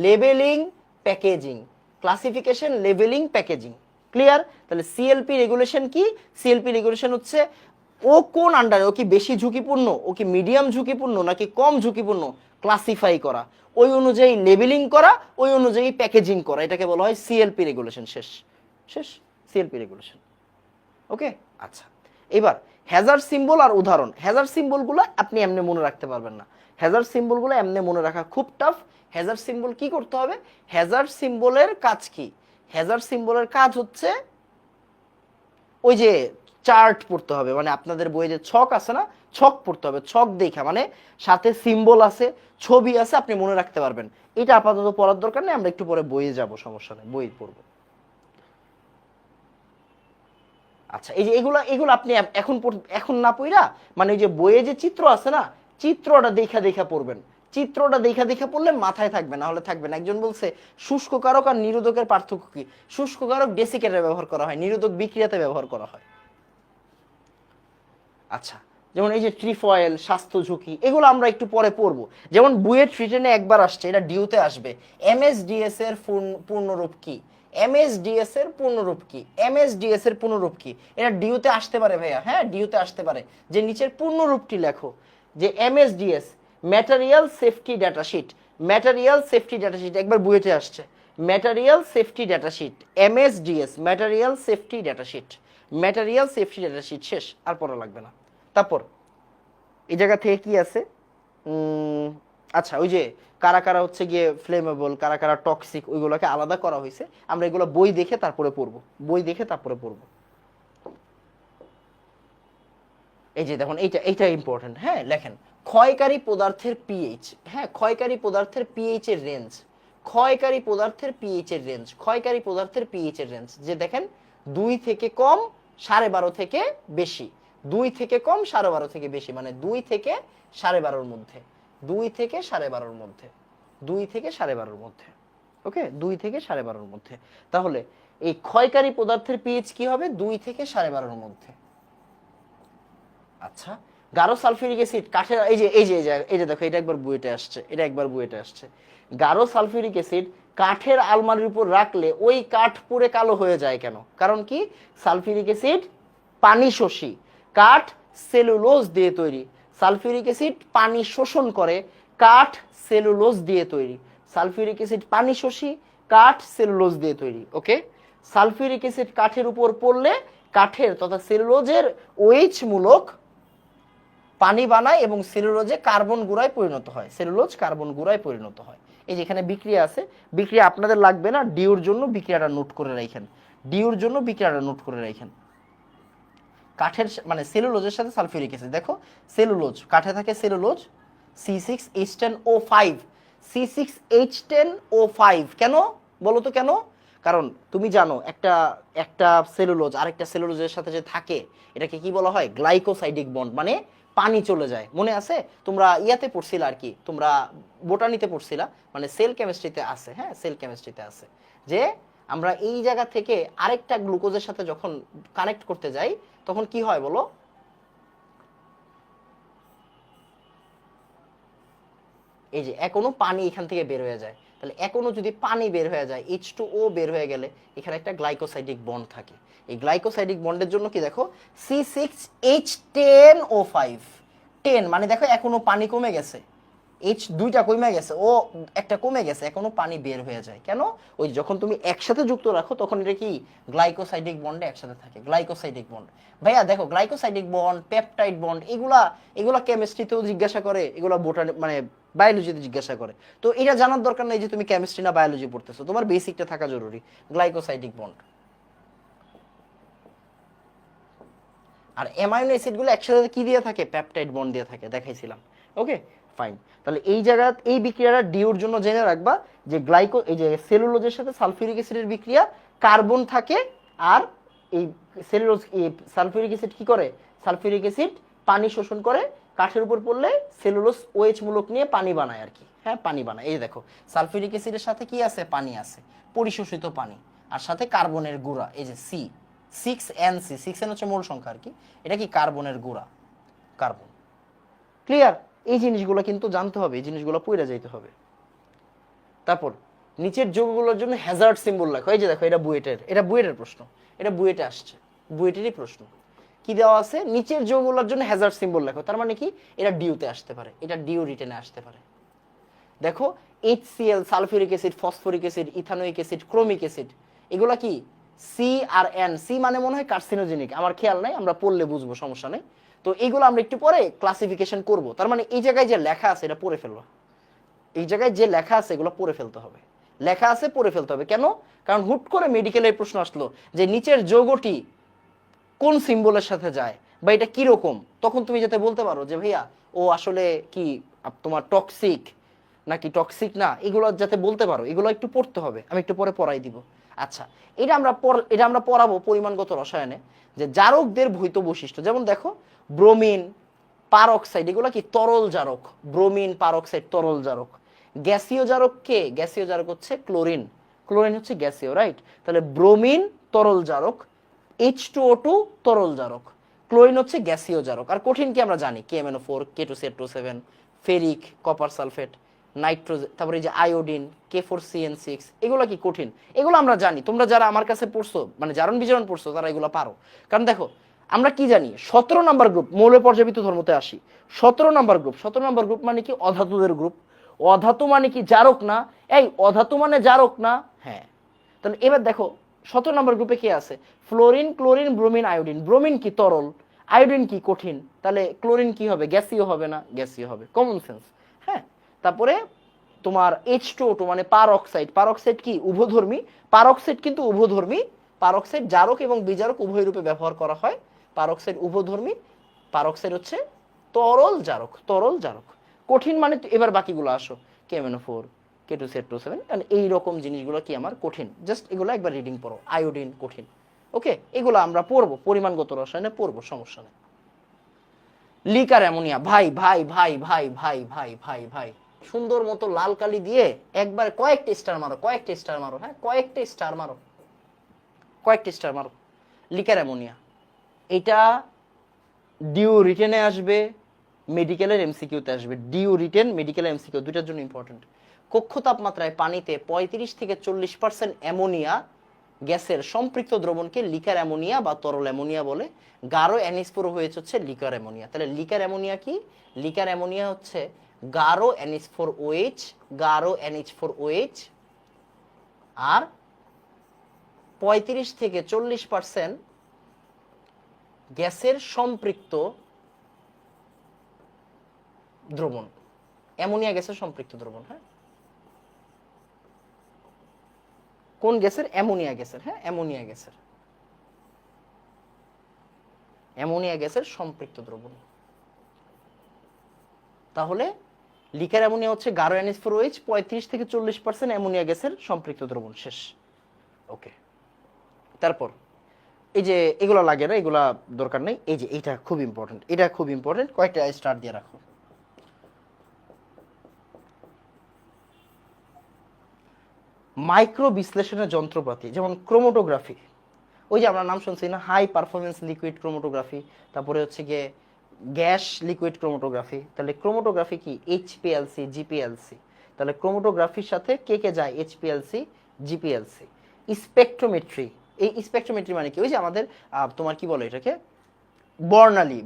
labelling, packaging, classification, labelling, packaging. Clear? তাহলে সিএলপি রেগুলেশন কি? সিএলপি রেগুলেশন হচ্ছে ও কোন আন্ডারে, ও কি বেশি ঝুঁকিপূর্ণ, ও কি মিডিয়াম ঝুঁকিপূর্ণ নাকি কম ঝুঁকিপূর্ণ, ক্লাসিফাই করা, ওই অনুযায়ী লেবেলিং করা, ওই অনুযায়ী প্যাকেজিং করা, এটাকে বলা হয় সিএলপি রেগুলেশন। শেষ সিএলপি রেগুলেশন। ওকে, আচ্ছা, এবার হ্যাজার্ড সিম্বল আর উদাহরণ। হ্যাজার্ড সিম্বলগুলো আপনি এমনি মনে রাখতে পারবেন না, হ্যাজার্ড সিম্বলগুলো এমনি মনে রাখা খুব টাফ। হ্যাজার্ড সিম্বল কি করতে হবে? হ্যাজার্ড সিম্বলের কাজ কি? হ্যাজার্ড সিম্বলের কাজ হচ্ছে ওই যে চার্ট পড়তে হবে, মানে আপনাদের বইয়ে যে ছক আছে না, ছক পড়তে হবে, ছক দেখা, মানে সাথে সিম্বল আছে, ছবি আছে, আপনি মনে রাখতে পারবেন। এটা আপাতত পড়ার দরকার নেই, আমরা একটু পরে বইয়ে যাব, সমস্যা নেই, বই পড়বো। আচ্ছা, এই যে এগুলো আপনি এখন না পড়া, মানে ওই যে বইয়ে যে চিত্র আছে না, চিত্রটা দেখা পড়বেন, চিত্রটা দেখা পড়লে মাথায় থাকবে, না হলে থাকবে না। একজন বলছে শুষ্ক কারক আর নিরোধকের পার্থক্য কি? শুষ্ক কারক ডেসিকেটে ব্যবহার করা হয়, নিরোধক বিক্রিয়াতে ব্যবহার করা হয়। আচ্ছা, যেমন এই যে ট্রিফয়েল, স্বাস্থ্য ঝুঁকি, এগুলো আমরা একটু পরে পড়বো। যেমন বুয়েট রিটেনে একবার আসছে, এটা ডিউতে আসবে। এমএসডিএস এর পূর্ণরূপ কি? এমএসডিএস এর পূর্ণরূপ কি? এমএসডিএস এর পূর্ণরূপ কি? এটা ডিউতে আসতে পারে ভাইয়া, হ্যাঁ ডিউতে আসতে পারে। যে নিচের পূর্ণরূপটি লেখো, যে MSDS, material safety data sheet, material safety data sheet, একবার বুয়েটে আসছে, material safety data sheet, MSDS, material safety data sheet, material safety data sheet. শেষ, আর পড়া লাগবে না। তারপর এই জায়গা থেকে কি আছে, আচ্ছা, ওই যে কারা কারা হচ্ছে গিয়ে ফ্লেমেবল, কারা কারা টক্সিক, ওইগুলোকে আলাদা করা হয়েছে। আমরা এগুলো বই দেখে তারপরে পড়বো, বই দেখে তারপরে পড়বো। এই যে দেখুন, এইটা ইম্পর্টেন্ট, হ্যাঁ লেখেন, ক্ষয়কারী পদার্থের পিএইচ। হ্যাঁ, ক্ষয়কারী পদার্থের পিএইচ এর রেঞ্জ, ক্ষয়কারী পদার্থের পিএইচ এর রেঞ্জ, ক্ষয়কারী পদার্থের পিএইচ এর রেঞ্জ, যে দেখেন 2 থেকে কম 12.5 থেকে বেশি, 2 থেকে কম 12.5 থেকে বেশি, মানে 2 থেকে 12.5 মধ্যে, 2 থেকে 12.5 মধ্যে, 2 থেকে 12.5 মধ্যে। ওকে, 2 থেকে 12.5 মধ্যে। তাহলে এই ক্ষয়কারী পদার্থের পিএইচ কি হবে? 2 থেকে 12.5 মধ্যে। আচ্ছা, গাঢ় সালফিউরিক অ্যাসিড কাঠের, এই যে দেখো, এটা একবার বুয়েটে আসছে, এটা একবার বুয়েটে আসছে। গাঢ় সালফিউরিক অ্যাসিড কাঠের আলমারির উপর রাখলে ওই কাঠ পুড়ে কালো হয়ে যায় কেন? কারণ কি? সালফিউরিক অ্যাসিড পানি শোষী, কাঠ সেলুলোজ দিয়ে তৈরি। সালফিউরিক অ্যাসিড পানি শোষণ করে, কাঠ সেলুলোজ দিয়ে তৈরি। সালফিউরিক অ্যাসিড পানি শোষী, কাঠ সেলুলোজ দিয়ে তৈরি। ওকে, সালফিউরিক অ্যাসিড কাঠের উপর পড়লে কাঠের তথা সেলুলোজের ওএইচ মূলক পানি বানায় এবং সেলুলোজে কার্বন গুঁড়ায় পরিণত হয়, সেলুলোজ কার্বন গুঁড়ায় পরিণত হয়। এই যে এখানে বিক্রিয়া আছে, বিক্রিয়া আপনাদের লাগবে না, ডিউর জন্য বিক্রিয়াটা নোট করে রাখেন, ডিউর জন্য বিক্রিয়াটা নোট করে রাখেন। কাঠের মানে সেলুলোজের সাথে সালফিউরিক অ্যাসিড, দেখো সেলুলোজ, কাঠে থাকে সেলুলোজ, C6H10O5, C6H10O5 কেন বলো তো কেন? কারণ তুমি জানো একটা সেলুলোজ আরেকটা সেলুলোজের সাথে যে থাকে, এটাকে কি বলা হয়? গ্লাইকোসাইডিক বন্ড, মানে পানি চলে যায়। মনে আছে? তোমরা ইয়াতে পড়ছিলা আর কি, তোমরা বোটানিতে পড়ছিলা, মানে সেল কেমিস্ট্রিতে আছে, হ্যাঁ সেল কেমিস্ট্রিতে আছে, যে আমরা এই জায়গা থেকে আরেকটা গ্লুকোজের সাথে যখন কানেক্ট করতে যাই, তখন কি হয় বলো? এই যে এখনো পানি এখান থেকে বের হয়ে যায়, তাহলে এখনো যদি পানি বের হয়ে যায়, H2O বের হয়ে গেলে এখানে একটা গ্লাইকোসাইডিক বন্ড থাকে। এই গ্লাইকোসাইডিক বন্ডের জন্য কি দেখো C6H10O5, 10 মানে দেখো এখনো পানি কমে গেছে, এইচ দুইটা কমে গেছে, ও একটা কমে গেছে, এখনো পানি বের হয়ে যায়। কেন? ওই যখন তুমি একসাথে যুক্ত রাখো তখন এটা কি গ্লাইকোসাইডিক বন্ডে একসাথে থাকে, গ্লাইকোসাইডিক বন্ড। ভাইয়া দেখো গ্লাইকোসাইডিক বন্ড, পেপটাইড বন্ড, এগুলা এগুলা কেমিস্ট্রিতেও জিজ্ঞাসা করে, এগুলা বোটানি মানে বায়োলজিতে জিজ্ঞাসা করে। তো এটা জানার দরকার নেই যে তুমি কেমিস্ট্রি না বায়োলজি পড়তেছো, তোমার বেসিকটা থাকা জরুরি, গ্লাইকোসাইডিক বন্ড। আর অ্যামাইনো অ্যাসিডগুলো একসাথে কি দিয়ে থাকে? পেপটাইড বন্ড দিয়ে থাকে, দেখাইছিলাম। Okay fine. তাহলে এই জায়গা এই বিক্রিয়াটা ডিওর জন্য জেনে রাখবা যে এই যে সেলুলোজের সাথে সালফিউরিক অ্যাসিডের বিক্রিয়া, কার্বন থাকে, আর এই সেলুলোজ সালফিউরিক অ্যাসিড কি করে? সালফিউরিক অ্যাসিড পানি শোষণ করে, কাঠের উপর পড়লে সেলুলোজ OH মূলক নিয়ে পানি বানায় আর কি। হ্যাঁ পানি বানায়। এই দেখো সালফিউরিক অ্যাসিডের সাথে কি আছে? পানি আছে, পরিশোষিত পানি, আর সাথে কার্বনের গুঁড়া, এই যে C6NC, 6N হচ্ছে মূল সংখ্যা আর কি, এটা কি কার্বনের গুঁড়া, কার্বন। ক্লিয়ার? এই জিনিসগুলো কিন্তু জানতে হবে, এই জিনিসগুলো পড়ে যাইতে হবে। তারপর নিচের যৌগগুলোর জন্য হ্যাজার্ড সিম্বল লেখো। এই যে দেখো এটা বুয়েটের প্রশ্ন, এটা বুয়েটে আসছে, বুয়েটেরই প্রশ্ন। কি দেওয়া আছে? নিচের যৌগগুলোর জন্য হ্যাজার্ড সিম্বল লেখো। তার মানে কি? এটা ডিউতে আসতে পারে, এটা ডিউ রিটেনে আসতে পারে। দেখো HCl, sulphuric acid, phosphoric acid, ethanoic acid, chromic acid, এগুলা কি C আর N। C মানে মনে হয় কার্সিনোজেনিক, আমার খেয়াল নাই, আমরা পড়লে বুঝবো, সমস্যা নেই। তো এইগুলো আমরা একটু পরে ক্লাসিফিকেশন করব। তার মানে এই জায়গায় যে লেখা আছে এটা পড়ে ফেলবা, এই জায়গায় যে লেখা আছে এগুলো পড়ে ফেলতে হবে, লেখা আছে পড়ে ফেলতে হবে। কেন? কারণ হুট করে মেডিকেলের প্রশ্ন আসলো যে নিচের যৌগটি কোন সিম্বলের সাথে যায় বা এটা কি রকম, তখন তুমি যাতে বলতে পারো যে ভাইয়া ও আসলে কি তোমার টক্সিক নাকি টক্সিক না, এগুলো যাতে বলতে পারো, এগুলো একটু পড়তে হবে, আমি একটু পরে পড়াই দিব। আচ্ছা, এটা আমরা পড়াবো পরিমাণগত রসায়নে, যে জারকদের ভৌত বৈশিষ্ট্য। যেমন দেখো ব্রোমিন, পারঅক্সাইড, এগুলো কি তরল জারক, ব্রোমিন পারঅক্সাইড তরল জারক। গ্যাসীয় জারক কে? গ্যাসীয় জারক হচ্ছে ক্লোরিন, ক্লোরিন হচ্ছে গ্যাসীয়, রাইট? তাহলে ব্রোমিন তরল জারক, H2O2 তরল জারক, ক্লোরিন হচ্ছে গ্যাসীয় জারক। আর কঠিন কি আমরা জানি? KMnO4, K2CO7, ferric, copper sulphate, nitrogen, তারপরে এই যে আয়োডিন, K4CN6, এগুলো কি কঠিন? এগুলো আমরা জানি, তোমরা যারা আমার কাছে পড়ছো মানে জারণ বিজারণ পড়ছো তারা এগুলো পারো। কারণ দেখো আমরা কি জানি, 17 নম্বর গ্রুপ, মৌল পর্যাবৃত্ত ধর্মতে আসি। 17 নম্বর গ্রুপ মানে কি? অধাতুদের গ্রুপ। অধাতু মানে কি? জারক না? এই অধাতু মানে জারক না? হ্যাঁ। তাহলে এবার দেখো 17 নম্বর গ্রুপে কি আছে? Fluorine, chlorine, bromine, iodine. Bromine কি? তরল। আয়োডিন কি? কঠিন। তাহলে ক্লোরিন কি হবে? গ্যাসীয় হবে না? গ্যাসীয় হবে, কমন সেন্স। হ্যাঁ। তারপরে তোমার H2O2 মানে পারঅক্সাইড, পারঅক্সাইড কি? উভধর্মী। পারঅক্সাইড কিন্তু উভধর্মী, পারঅক্সাইড জারক এবং বিজারক উভয় রূপে ব্যবহার করা হয়। পারঅক্সাইড উভধর্মী, পারঅক্সাইড হচ্ছে তরল জারক, তরল জারক। কঠিন মানে এবার বাকিগুলো আসো, KMnO4, K2CO7, এই রকম জিনিসগুলো কি আমার কঠিন, জাস্ট এগুলো একবার রিডিং পড়ো। আয়োডিন কঠিন, ওকে, এগুলো আমরা পড়বো, পরিমাণগত রসায়নে পড়বো, সমস্যা নেই। লিকার অ্যামোনিয়া, ভাই ভাই ভাই ভাই ভাই ভাই ভাই ভাই, সুন্দর মতো লাল কালি দিয়ে একবার কয়েকটা স্টার মারো, কয়েকটা স্টার মারো, হ্যাঁ কয়েকটা স্টার মারো, কয়েকটা স্টার মারো। লিকার অ্যামোনিয়া, এটা ডিউ রিটেনে আসবে, মেডিকেলের এমসিকিউতে আসবে। ডিউ রিটেন, মেডিকেলের এমসিকিউ দুইটার জন্য ইম্পর্টেন্ট। কক্ষ তাপমাত্রায় পানিতে 35 থেকে 40% অ্যামোনিয়া গ্যাসের সম্পৃক্ত দ্রবণকে লিকার অ্যামোনিয়া বা তরল অ্যামোনিয়া বলে। গাঢ় অ্যানিসফোর হয়েছে হচ্ছে লিকার অ্যামোনিয়া। তাহলে লিকার অ্যামোনিয়া কি? লিকার অ্যামোনিয়া হচ্ছে গাঢ় অ্যানিসফোর OH, গাঢ় অ্যানিসফোর OH আর 35 থেকে 40% গ্যাসের সম্পৃক্ত দ্রবণ, অ্যামোনিয়া গ্যাসের সম্পৃক্ত দ্রবণ। হ্যাঁ, কোন গ্যাসের? অ্যামোনিয়া গ্যাসের। হ্যাঁ, অ্যামোনিয়া গ্যাসের, অ্যামোনিয়া গ্যাসের সম্পৃক্ত দ্রবণ। তাহলে লিকার অ্যামোনিয়া হচ্ছে গাঢ় অ্যানিসফোর OH, 35 থেকে 40% অ্যামোনিয়া গ্যাসের সম্পৃক্ত দ্রবণ। শেষ, ওকে। তারপর এই যে এগুলো লাগে না, এগুলা দরকার নেই। এই যে এইটা খুব ইম্পর্টেন্ট, এটা খুব ইম্পর্টেন্ট, কয়েকটা স্টার দিয়ে রাখো। মাইক্রো বিশ্লেষণের যন্ত্রপাতি যেমন ক্রোমোটোগ্রাফি, ওই যে আমরা নাম শুনছি না, হাই পারফরমেন্স লিকুইড ক্রোমোটোগ্রাফি, তারপরে হচ্ছে গিয়ে গ্যাস লিকুইড ক্রোমোটোগ্রাফি। তাহলে ক্রোমোটোগ্রাফি কি? HPLC, GPLC। তাহলে ক্রোমাটোগ্রাফির সাথে কে কে যায়, এইচপিএলসি, জিপিএলসি। স্পেকট্রোমেট্রি, এই স্পেকট্রোমেট্রি মানে কি, ওই যে আমাদের তোমার কি বলে এটাকে,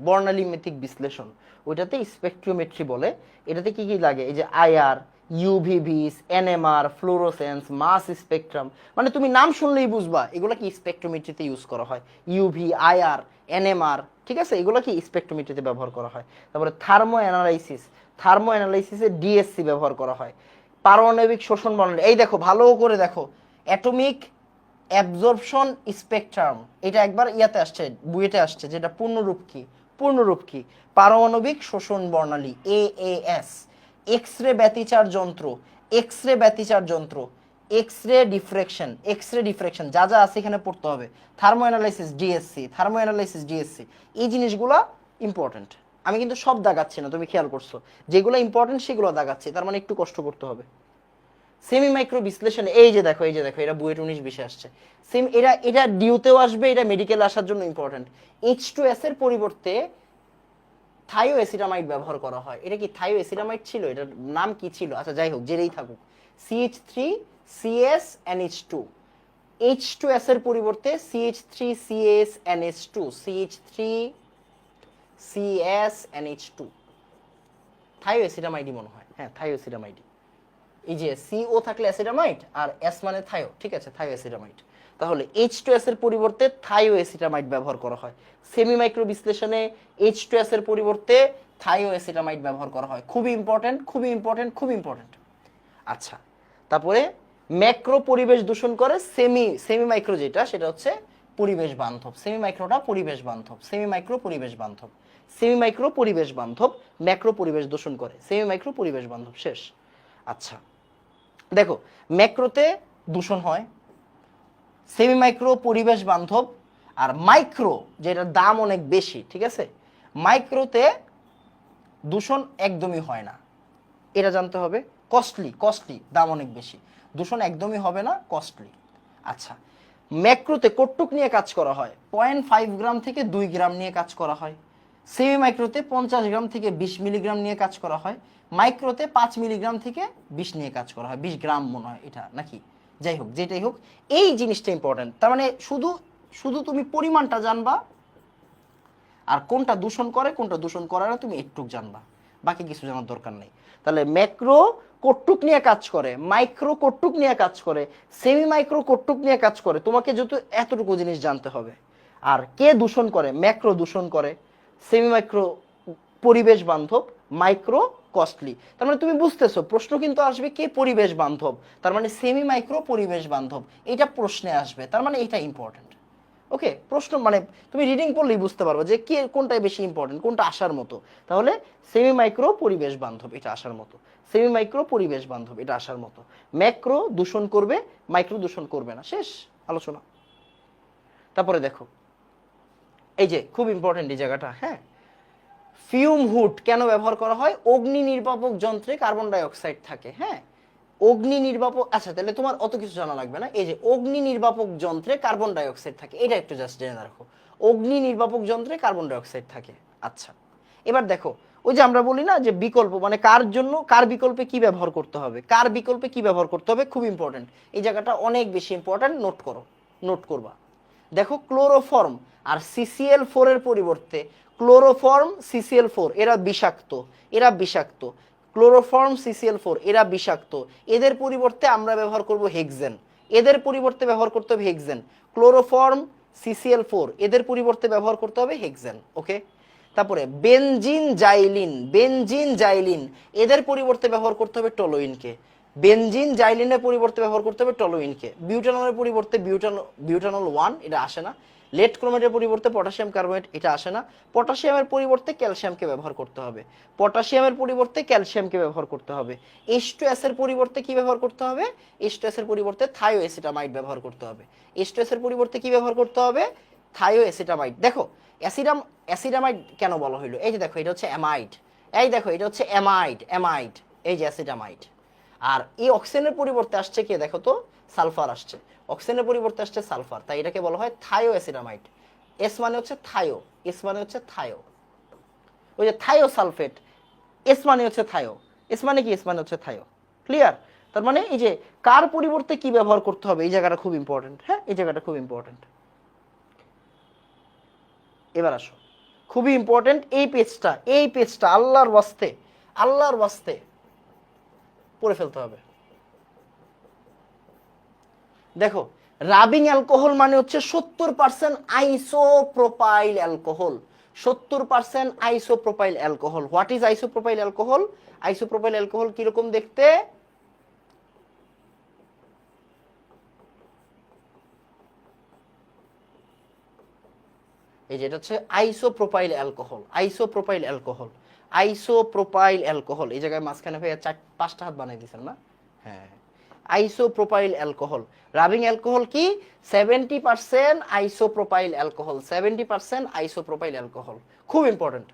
বর্ণালীমেত্রিক বিশ্লেষণ, ওইটাতে স্পেকট্রোমেট্রি বলে। এটাতে কি কি লাগে, এই যে আইআর, ইউভিভিস, এনএমআর, ফ্লোরোসেন্স, মাস স্পেকট্রাম, মানে তুমি নাম শুনলেই বুঝবা এগুলো কি স্পেকট্রোমেট্রিতে ইউজ করা হয়। ইউভি, আইআর, এনএমআর, ঠিক আছে, এগুলো কি স্পেকট্রোমেট্রিতে ব্যবহার করা হয়। তারপরে থার্মো অ্যানালাইসিস, থার্মো অ্যানালাইসিসে ডিএসসি ব্যবহার করা হয়। পারমাণবিক শোষণ বর্ণালী, এই দেখো ভালো করে দেখো, অ্যাটমিক অ্যাবজর্পশন স্পেকট্রাম, এটা একবার ইয়াতে আসছে, বুয়েটে আসছে, যেটা পূর্ণরূপ কি পারমাণবিক শোষণ বর্ণালী, এএএস। এক্স-রে ব্যতিচার যন্ত্র, এক্স-রে ব্যতিচার যন্ত্র, এক্স-রে ডিফ্রেকশন যা যা আছে এখানে পড়তে হবে। Thermo analysis DSC, thermo analysis DSC, এই জিনিসগুলো ইম্পর্টেন্ট। আমি কিন্তু সব দাগাচ্ছি না, তুমি খেয়াল করছো, যেগুলো ইম্পর্টেন্ট সেগুলো দাগাচ্ছি, তার মানে একটু কষ্ট করতে হবে। সেমি মাইক্রো বিশ্লেষণ, এই যে দেখো এটা বুয়েট 19-20 আসছে। এটা ডিউতেও আসবে, এটা মেডিকেল আসার জন্য ইম্পর্টেন্ট। H2S এর পরিবর্তে থায়োএসিটামাইড ব্যবহার করা হয়। এটা কি থায়োএসিটামাইড ছিল, এটার নাম কি ছিল, আচ্ছা যাই হোক, যেটাই থাকুক, CH3CSNH2, H2S এর পরিবর্তে CH3CSNH2, CH3CSNH2, থায়োএসিটামাইডই মনে হয়, হ্যাঁ থায়োএসিটামাইডই। এই যে সিও থাকলে অ্যাসিটামাইড আর এস মানে থায়ো, ঠিক আছে, থায়োএসিটামাইড। তাহলে H2S এর পরিবর্তে থায়োএসিটামাইড ব্যবহার করা হয়। সেমি মাইক্রো বিশ্লেষণে H2S এর পরিবর্তে থায়োএসিটামাইড ব্যবহার করা হয়। খুবই ইম্পর্টেন্ট। আচ্ছা, তারপরে ম্যাক্রো পরিবেশ দূষণ করে, সেমি মাইক্রো যেটা সেটা হচ্ছে পরিবেশ বান্ধব। সেমি মাইক্রো পরিবেশ বান্ধব, ম্যাক্রো পরিবেশ দূষণ করে, সেমি মাইক্রো পরিবেশ বান্ধব, শেষ। আচ্ছা দেখো, ম্যাক্রোতে দূষণ হয়, সেমি মাইক্রো পরিবেশ বান্ধব, আর মাইক্রো যেটার দাম অনেক বেশি, ঠিক আছে, মাইক্রোতে দূষণ একদমই হয় না, এটা জানতে হবে। কস্টলি, দাম অনেক বেশি, দূষণ একদমই হবে না, কস্টলি। আচ্ছা, ম্যাক্রোতে কটুক নিয়ে কাজ করা হয়, 0.5 গ্রাম থেকে 2 গ্রাম নিয়ে কাজ করা হয়। সেমি মাইক্রোতে 50 গ্রাম থেকে 20 মিলিগ্রাম নিয়ে কাজ করা হয়। মাইক্রোতে 5 মিলিগ্রাম থেকে 20 নিয়ে কাজ করা হয়, 20 গ্রাম মনে হয় এটা নাকি, যাই হোক যেটাই হোক, এই জিনিসটা ইম্পর্টেন্ট। তার মানে শুধু তুমি পরিমাণটা জানবা, আর কোনটা দূষণ করে কোনটা দূষণ করে না তুমি একটু জানবা, বাকি কিছু জানার দরকার নেই। তাহলে ম্যাক্রো কটুক নিয়ে কাজ করে, মাইক্রো কটুক নিয়ে কাজ করে, সেমি মাইক্রো কটুক নিয়ে কাজ করে, তোমাকে যত এতটুকু জিনিস জানতে হবে। আর কে দূষণ করে, ম্যাক্রো দূষণ করে, সেমি মাইক্রো পরিবেশ বান্ধব, মাইক্রো কস্টলি। তার মানে তুমি বুঝতেছো প্রশ্ন কিন্তু আসবে কে পরিবেশ বান্ধব, তার মানে সেমি মাইক্রো পরিবেশ বান্ধব, এটা প্রশ্নে আসবে, তার মানে এটা ইম্পর্টেন্ট। ওকে, প্রশ্ন মানে তুমি রিডিং পড়লেই বুঝতে পারবে যে কে কোনটাই বেশি ইম্পর্টেন্ট, কোনটা আসার মতো। তাহলে সেমি মাইক্রো পরিবেশ বান্ধব এটা আসার মতো, সেমি মাইক্রো পরিবেশ বান্ধব এটা আসার মতো। ম্যাক্রো দূষণ করবে, মাইক্রো দূষণ করবে না, শেষ আলোচনা। তারপরে দেখো, এই যে খুব ইম্পর্টেন্ট এই জায়গাটা, হ্যাঁ, ফিউম হুড কেন ব্যবহার করা হয়, অগ্নি নির্বাপক যন্ত্রে কার্বন ডাই অক্সাইড থাকে। হ্যাঁ, অগ্নি নির্বাপক, আচ্ছা তাহলে তোমার অত কিছু জানা লাগবে না, এই যে অগ্নি নির্বাপক যন্ত্রে কার্বন ডাই অক্সাইড থাকে, এটা একটু জাস্ট জেনে রাখো, অগ্নি নির্বাপক যন্ত্রে কার্বন ডাই অক্সাইড থাকে। আচ্ছা, এবার দেখো, ওই যে আমরা বলি না যে বিকল্প, মানে কার বিকল্পে কি ব্যবহার করতে হবে, খুব ইম্পর্টেন্ট এই জায়গাটা, অনেক বেশি ইম্পর্টেন্ট, নোট করবা। দেখো, ক্লোরোফর্ম আর CCl4 এর পরিবর্তে ক্লোরোফর্ম CCl4 এরা বিষাক্ত, ক্লোরোফর্ম CCl4 এরা বিষাক্ত, এদের পরিবর্তে আমরা ব্যবহার করব হেক্সেন, ক্লোরোফর্ম CCl4 এদের পরিবর্তে ব্যবহার করতে হবে হেক্সেন। ওকে, তারপরে বেনজিন জাইলিন এদের পরিবর্তে ব্যবহার করতে হবে টলোইনকে, জাইলিনের পরিবর্তে ব্যবহার করতে হবে টলোইনকে। বিউটানলের পরিবর্তে বিউটানল 1, এটা আসে না। লেড ক্রোমেটের পরিবর্তে পটাশিয়াম কার্বনেট, এটা আসে না। পটাশিয়ামের পরিবর্তে ক্যালসিয়ামকে ব্যবহার করতে হবে, H2S এর পরিবর্তে কি ব্যবহার করতে হবে, H2S এর পরিবর্তে থায়োএসিটামাইড ব্যবহার করতে হবে, H2S এর পরিবর্তে কি ব্যবহার করতে হবে, থায়োএসিটামাইড। দেখো, অ্যাসিডামাইড কেন বলা হইলো, এই যে দেখো এটা হচ্ছে অ্যামাইড, এই দেখো এটা হচ্ছে অ্যামাইড, এই যে অ্যাসিডামাইড। আর এই অক্সিজেনের পরিবর্তে আসছে কি, দেখো তো সালফার আসছে, অক্সিজেনের পরিবর্তে আসছে সালফার, তাই এটাকে বলা হয় থায়োএসিডামাইড। এস মানে হচ্ছে থায়ো, ওই যে থায়োসালফেট, এস মানে হচ্ছে থায়ো, এস মানে কি, এস মানে হচ্ছে থায়ো। ক্লিয়ার? তার মানে এই যে কার পরিবর্তে কি ব্যবহার করতে হবে এই জায়গাটা খুব ইম্পর্টেন্ট। হ্যাঁ, এই জায়গাটা খুব ইম্পর্টেন্ট। এবার আসো, খুবই ইম্পর্টেন্ট এই পেজটা আল্লাহর ওয়াস্তে পড়ে ফেলতে হবে। দেখো, রাবিং অ্যালকোহল মানে হচ্ছে 70% isopropyl alcohol. 70% isopropyl alcohol. What is isopropyl alcohol? Isopropyl alcohol কিরকম দেখতে? এই যে এটা হচ্ছে isopropyl alcohol. Isopropyl alcohol, isopropyl alcohol. এই জায়গায় মাঝখানে ভাইয়া 4-5টা হাত বানাই দিয়েছেন না? হ্যাঁ, আইসোপ্রোপাইল অ্যালকোহল। রাবিং অ্যালকোহল কি? 70% আইসোপ্রোপাইল অ্যালকোহল। 70% আইসোপ্রোপাইল অ্যালকোহল, খুব ইম্পর্টেন্ট।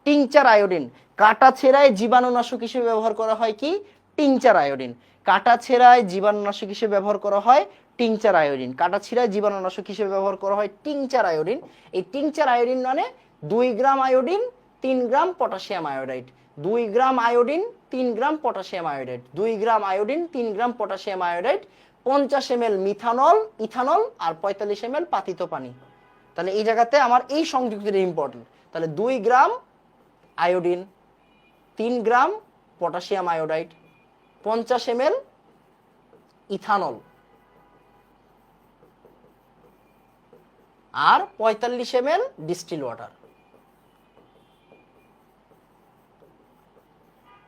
টিংচার আয়োডিন, কাটা ছেঁড়ায় জীবাণুনাশক হিসেবে ব্যবহার করা হয় কি? Tincture iodine. কাটা ছেঁড়ায় জীবাণুনাশক হিসেবে ব্যবহার করা হয় টিংচার আয়োডিন। কাটা ছিঁড়ায় জীবাণুনাশক হিসেবে ব্যবহার করা হয় টিংচার আয়োডিন। এই টিংচার আয়োডিন মানে 2 gram iodine 3 gram potassium iodide. 2 gram iodine 3 gram potassium iodide. 2 gram iodine 3 gram potassium iodide. 50 ml methanol, ethanol আর 45 ml পাতিত পানি। তাহলে এই জায়গাতে আমার এই সংযুক্তিটা ইম্পর্টেন্ট। তাহলে 2 gram iodine, 3 gram potassium iodide, 50 ml ethanol আর 45 ml distil water.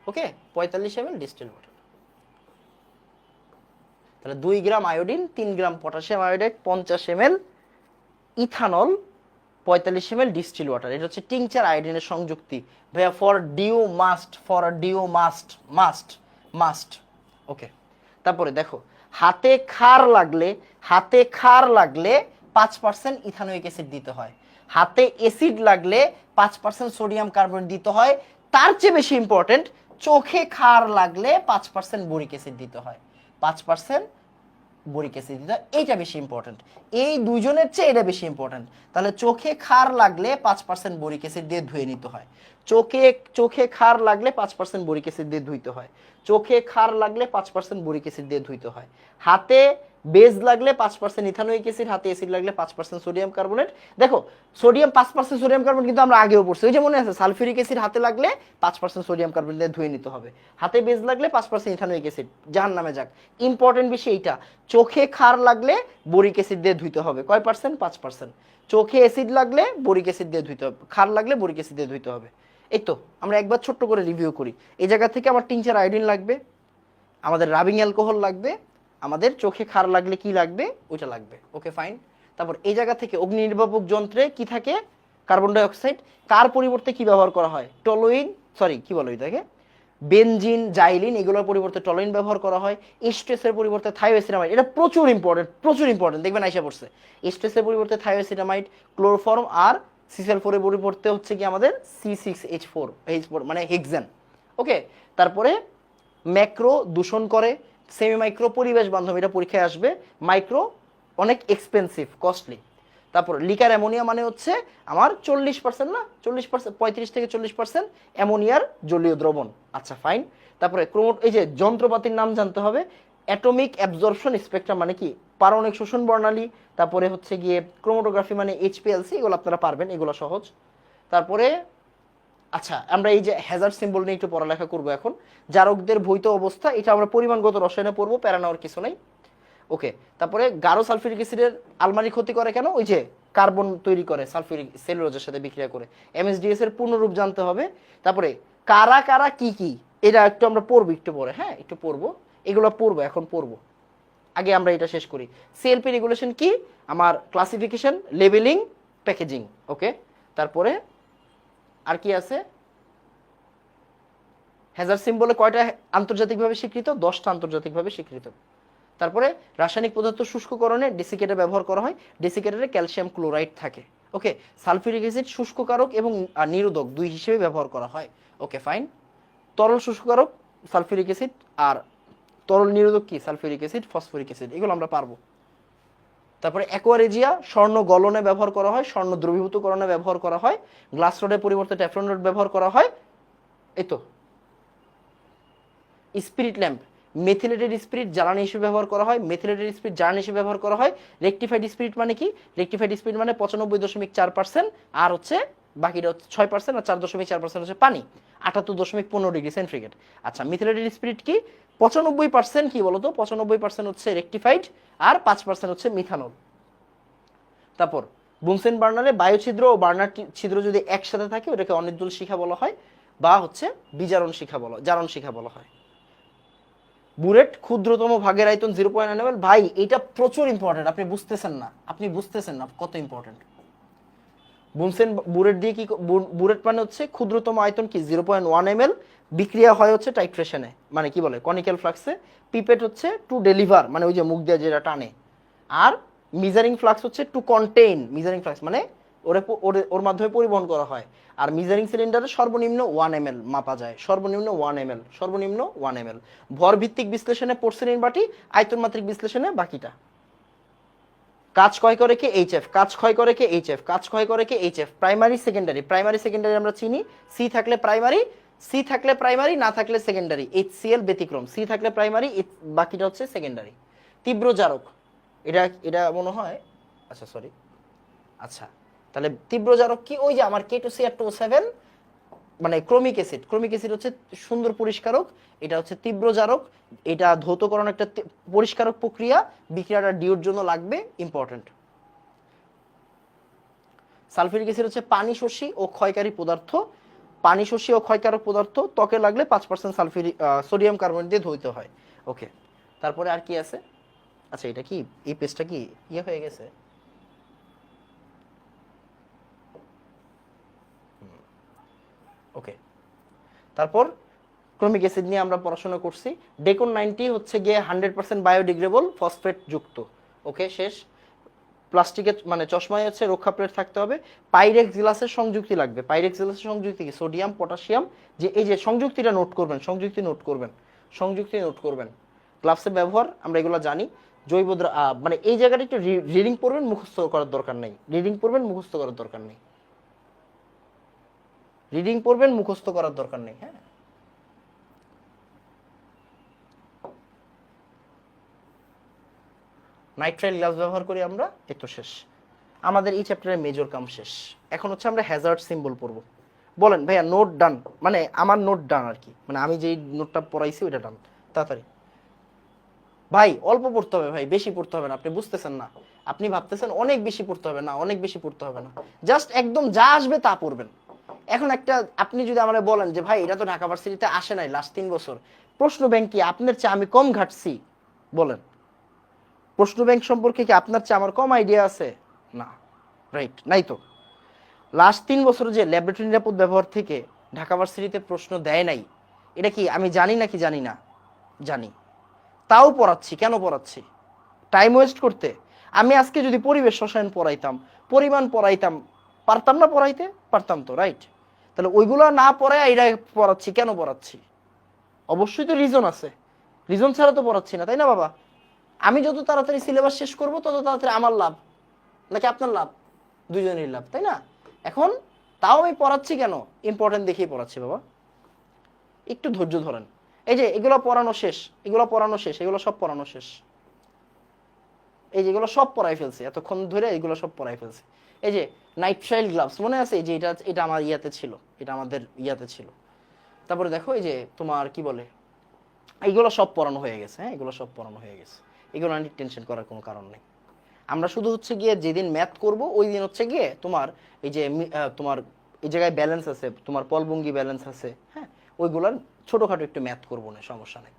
Okay, 45 ml distil water. তাহলে 2 gram iodine, 3 gram potassium iodide, 50 ml ethanol, 45 ml distil water. এটা হচ্ছে টিংচার আয়োডিনের সংযুক্তি। ভাইয়া ফর ডিউ মাস্ট। ওকে, তারপরে দেখো, হাতে খার লাগলে 5% ইথানোয়িক অ্যাসিড দিতে হয়। হাতে অ্যাসিড লাগলে 5% সোডিয়াম কার্বনেট দিতে হয়। তার চেয়ে বেশি ইম্পর্টেন্ট, চোখে খার লাগলে 5% বোরিক অ্যাসিড দিতে হয়। 5% বোরিক অ্যাসিড দিতে হয়, এইটা বেশি ইম্পর্টেন্ট। এই দুইজনের চেয়ে এটা বেশি ইম্পর্টেন্ট। তাহলে চোখে খার লাগলে 5% বোরিক অ্যাসিড দিয়ে ধুয়ে নিতে হয়। চোখে খার লাগলে 5% বোরিক অ্যাসিড দিয়ে ধুইতে হয়। চোখে খার লাগলে 5% বোরিক অ্যাসিড দিয়ে ধুইতে হয়। হাতে বেজ লাগলে 5% ইথানোয়িক অ্যাসিড, হাতে অ্যাসিড লাগলে 5% সোডিয়াম কার্বনেট। দেখো, 5% সোডিয়াম কার্বনেট কিন্তু আমরা আগেও পড়ছি, ওই যে মনে আছে, সালফিউরিক অ্যাসিড হাতে লাগলে 5% সোডিয়াম কার্বনেট দিয়ে ধুয়ে নিতে হবে। হাতে বেজ লাগলে 5% ইথানোয়িক অ্যাসিড, জাহান্নামে যাক। ইম্পর্টেন্ট বিষয় এইটা, চোখে খার লাগলে বোরিক অ্যাসিড দিয়ে ধুইতে হবে। কয় পার্সেন্ট? 5%। চোখে অ্যাসিড লাগলে বোরিক অ্যাসিড দিয়ে ধুইতে হবে, খার লাগলে বোরিক অ্যাসিড দিয়ে ধুইতে হবে। এই তো, আমরা একবার ছোট্ট করে রিভিউ করি। এই জায়গা থেকে আমার টিংচার আয়োডিন লাগবে, আমাদের রাবিং অ্যালকোহল লাগবে, আমাদের চোখে খার লাগলে কি লাগবে? ওইটা লাগবে। ওকে, ফাইন। তারপর এই জায়গা থেকে অগ্নি নির্বাপক যন্ত্রে কি থাকে? Carbon die oxide. কার পরিবর্তে কি ব্যবহার করা হয়? এটাকে বেনজিন, জাইলিন, এগুলোর পরিবর্তে টলোইন ব্যবহার করা হয়। স্ট্রেসের পরিবর্তে থায়োএসিনামাইড, এটা প্রচুর ইম্পর্টেন্ট, দেখবেন আইসা পড়ছে। স্ট্রেসের পরিবর্তে থায়োএসিনামাইড, ক্লোরোফর্ম আর সিসালফোরের পরিবর্তে হচ্ছে কি আমাদের C6H4 মানে হেক্সেন। ওকে, তারপরে ম্যাক্রো দূষণ করে, সেমি মাইক্রো পরিবেশ বান্ধব, এটা পরীক্ষায় আসবে। মাইক্রো অনেক এক্সপেন্সিভ, কস্টলি। তারপর লিকার অ্যামোনিয়া মানে হচ্ছে আমার 40% না 40%, 35 থেকে 40% অ্যামোনিয়ার জলীয় দ্রবণ। আচ্ছা, ফাইন। তারপরে এই যে যন্ত্রপাতির নাম জানতে হবে। অ্যাটমিক অ্যাবজর্পশন স্পেকট্রাম মানে কি? পারমাণবিক শোষণ বর্ণালী। তারপরে হচ্ছে গিয়ে ক্রোমাটোগ্রাফি মানে HPLC, এগুলো আপনারা পারবেন, এগুলো সহজ। তারপরে আচ্ছা, আমরা এই যে হ্যাজার্ড সিম্বল নিয়ে একটু পড়ালেখা করবো এখন। জারকদের ভৌত অবস্থা, এটা আমরা পরিমাণগত রসায়নে পড়বো, প্যারা নেওয়ার কিছু নাই। ওকে, তারপরে গাঢ় সালফিউরিক অ্যাসিডের আলমারি ক্ষতি করে কেন? ওই যে কার্বন তৈরি করে সালফিউরিক সেলুলোজের সাথে বিক্রিয়া করে। MSDS এর পূর্ণরূপ জানতে হবে। তারপরে কারা কারা কি কি, এটা একটু আমরা পড়বো একটু পরে। হ্যাঁ, একটু পড়বো, এগুলো পড়বো, এখন পড়বো। আগে আমরা এটা শেষ করি। সিএলপি রেগুলেশন কি? আমার ক্লাসিফিকেশন, লেবেলিং, প্যাকেজিং। ওকে, তারপরে আর কি আছে? হ্যাজার্ড সিম্বলে কয়টা আন্তর্জাতিকভাবে স্বীকৃত? 10টা আন্তর্জাতিকভাবে স্বীকৃত। তারপরে রাসায়নিক পদার্থ শুষ্ককরণে ডেসিকেটার ব্যবহার করা হয়। ডেসিকেটারে ক্যালসিয়াম ক্লোরাইড থাকে। ওকে, সালফিউরিক অ্যাসিড শুষ্ককারক এবং নিরোধক দুই হিসেবে ব্যবহার করা হয়। ওকে, ফাইন। তরল শুষ্ককারক সালফিউরিক অ্যাসিড, আর তরল নিরোধক কি? সালফিউরিক অ্যাসিড, ফসফরিক অ্যাসিড, এগুলো আমরা পারবো। তারপরে অ্যাকোয়ারেজিয়া স্বর্ণ গলনে ব্যবহার করা হয়, স্বর্ণ দ্রবীভূতকরণে ব্যবহার করা হয়। গ্লাস রডের পরিবর্তে ট্যাফলন রড ব্যবহার করা হয়। এই তো। স্পিরিট ল্যাম্প, মেথিলেটেড স্পিরিট জ্বালানি হিসেবে ব্যবহার করা হয়, মেথিলেটেড স্পিরিট জ্বালানি হিসেবে ব্যবহার করা হয়। রেকটিফাইড স্পিরিট মানে কি? রেকটিফাইড স্পিরিট মানে 95.4%, আর হচ্ছে বাকিটা হচ্ছে 6%, আর 4.4% হচ্ছে পানি, 78.15 ডিগ্রি সেন্টিগ্রেড। আচ্ছা, মিথিলেটেড স্পিরিট কি? 95% কি বলতো? 95% হচ্ছে রেকটিফাইড, আর 5% হচ্ছে মিথানল। তারপর বুনসেন বার্নারে বায়ু ছিদ্র ও বার্নার ছিদ্র যদি একসাথে থাকে ওটাকে অনির্দুল শিখা বলা হয়, বা হচ্ছে বিজারণ শিখা বলা, জারণ শিখা বলা হয়। বুরেট ক্ষুদ্রতম ভাগের আয়তন 0.9 ml। ভাই এটা প্রচুর ইম্পর্টেন্ট, আপনি বুঝতেছেন না কত ইম্পর্টেন্ট। বুনসেন বুরেট দিয়ে কি, বুরেট মানে হচ্ছে ক্ষুদ্রতম আয়তন কি 0.1 ml, বিক্রিয়া হয় হচ্ছে টাইট্রেশনে, মানে কি বলে কনিক্যাল ফ্লাক্সে। পিপেট হচ্ছে টু ডেলিভার, মানে ওই যে মুখ দিয়ে যেটা টানে। আর মিজারিং ফ্লাক্স হচ্ছে টু কন্টেইন, মিজারিং ফ্লাক্স মানে ওর মাধ্যমে পরিবহন করা হয়। আর মিজারিং সিলিন্ডারে সর্বনিম্ন 1 ml মাপা যায়, সর্বনিম্ন 1 ml, সর্বনিম্ন 1 ml। ভর ভিত্তিক বিশ্লেষণে পোর্সিলিন বাটি, আয়তন মাত্রিক বিশ্লেষণে বাকিটা। কাজ ক্ষয় করে কে? এইচএফ। কাজ ক্ষয় করে কে? এইচএফ। কাজ ক্ষয় করে কে? HF. Primary secondary, primary secondary আমরা চিনি, সি থাকলে প্রাইমারি, সি থাকলে প্রাইমারি, না থাকলে সেকেন্ডারি। এইচসিএল ব্যতিক্রম, সি থাকলে প্রাইমারি, বাকিটা হচ্ছে সেকেন্ডারি। তীব্র জারক, এটা এটা মনে হয়, আচ্ছা সরি, আচ্ছা তাহলে তীব্র জারক কি? ওই যে আমার K2CR2O7, মানে ক্রোমিক অ্যাসিড। ক্রোমিক অ্যাসিড হচ্ছে সুন্দর পরিষ্কারক, এটা হচ্ছে তীব্র জারক। এটা ধৌতকরণ একটা পরিষ্কারক প্রক্রিয়া, বিক্রিয়াটা ডিওর জন্য লাগবে, ইম্পর্টেন্ট। সালফিউরিক অ্যাসিড হচ্ছে পানি শোষী ও ক্ষয়কারী পদার্থ, পানি শোষী ও ক্ষয়কারক পদার্থ, ত্বকে লাগলে 5% সালফিউরিক সোডিয়াম কার্বনেট দিয়ে ধুইতে হয়। ওকে, তারপরে আর কি আছে? আচ্ছা এটা কি, এই পেজটা কি ইয়ে হয়ে গেছে? ওকে, তারপর ক্রোমিক অ্যাসিড নিয়ে আমরা পড়াশোনা করছি। ডেকন 90 হচ্ছে গিয়ে 100% বায়োডিগ্রেডেবল ফসফেট যুক্ত। ওকে, শেষ। প্লাস্টিকের মানে চশমায় হচ্ছে রক্ষা প্লেট থাকতে হবে। পাইরেক্স গ্লাসের সংযুক্তি লাগবে। পাইরেক্স গ্লাসের সংযুক্তি কি? Sodium, potassium. যে এই যে সংযুক্তিটা নোট করবেন, সংযুক্তি নোট করবেন, সংযুক্তি নোট করবেন। গ্লাভসের ব্যবহার আমরা এগুলো জানি। জৈব মানে এই জায়গাটা একটু রিডিং পড়বেন, মুখস্থ করার দরকার নেই। রিডিং পড়বেন, মুখস্থ করার দরকার নেই। রিডিং পড়বেন, মুখস্থ করার দরকার নেই। হ্যাঁ, নাইট্রাইল গ্লাস ব্যবহার করি আমরা, এই তো শেষ। আমাদের এই চ্যাপ্টারের মেজর কাম শেষ। এখন হচ্ছে আমরা হ্যাজার্ড সিম্বল পড়বো। বলেন ভাইয়া, নোট ডান? মানে আমার নোট ডান আর কি, মানে আমি যেই নোটটা পড়াইছি ওইটা ডান। তাড়াতাড়ি ভাই, অল্প পড়তে হবে ভাই, বেশি পড়তে হবে না। আপনি বুঝতেছেন না, আপনি ভাবতেছেন অনেক বেশি পড়তে হবে না, অনেক বেশি পড়তে হবে না। জাস্ট একদম যা আসবে তা পড়বেন। এখন একটা, আপনি যদি আমরা বলেন যে ভাই এটা তো ঢাকা ভার্সিটিতে আসে নাই লাস্ট 3 বছর, প্রশ্ন ব্যাংক কি আপনার চেয়ে আমি কম ঘাটছি? বলেন, প্রশ্ন ব্যাংক সম্পর্কে কি আপনার চেয়ে আমার কম আইডিয়া আছে? না, রাইট, নাই তো। লাস্ট 3 বছর যে ল্যাবরেটরি নিরাপদ ব্যবহার থেকে ঢাকা ভার্সিটিতে প্রশ্ন দেয় নাই, এটা কি আমি জানি নাকি জানি না? জানি, তাও পড়াচ্ছি। কেন পড়াচ্ছি? টাইম ওয়েস্ট করতে? আমি আজকে যদি পরিবেশ রসায়ন পড়াইতাম, পরিমাণ পড়াইতাম, পারতাম না পড়াইতে? পারতাম তো, রাইট? তাহলে ওইগুলো না পড়ায় এটা পড়াচ্ছি। কেন পড়াচ্ছি? অবশ্যই তো রিজন আছে, রিজন ছাড়া তো পড়াচ্ছি না, তাই না বাবা? আমি যত তাড়াতাড়ি সিলেবাস শেষ করব তত তাড়াতাড়ি আমার লাভ, নাকি আপনার লাভ? দুইজনেরই লাভ, তাই না? এখন তাও আমি পড়াচ্ছি কেন? ইম্পর্টেন্ট দেখেই পড়াচ্ছি বাবা, একটু ধৈর্য ধরেন। এই যে এগুলো পড়ানো শেষ, এগুলো পড়ানো শেষ, এগুলো সব পড়ানো শেষ। এই যেগুলো সব পড়াই ফেলছি এতক্ষণ ধরে, এগুলো সব পড়াই ফেলছি। এই যে নাইট্রাইল গ্লাভস মনে আছে? এই যে এটা এটা আমার ইয়াতে ছিল, এটা আমাদের ইয়াতে ছিল। তারপরে দেখো এই যে তোমার কি বলে, এইগুলো সব পড়ানো হয়ে গেছে। হ্যাঁ, এগুলো সব পড়ানো হয়ে গেছে, এগুলো নিয়ে টেনশন করার কোনো কারণ নেই। আমরা শুধু হচ্ছে গিয়ে যেদিন ম্যাথ করব ওই দিন হচ্ছে গিয়ে তোমার এই যে তোমার এই জায়গায় ব্যালেন্স আছে, তোমার পলভঙ্গি ব্যালেন্স আছে, হ্যাঁ, ওইগুলোর ছোটখাটো একটু ম্যাথ করবো না, সমস্যা নেই।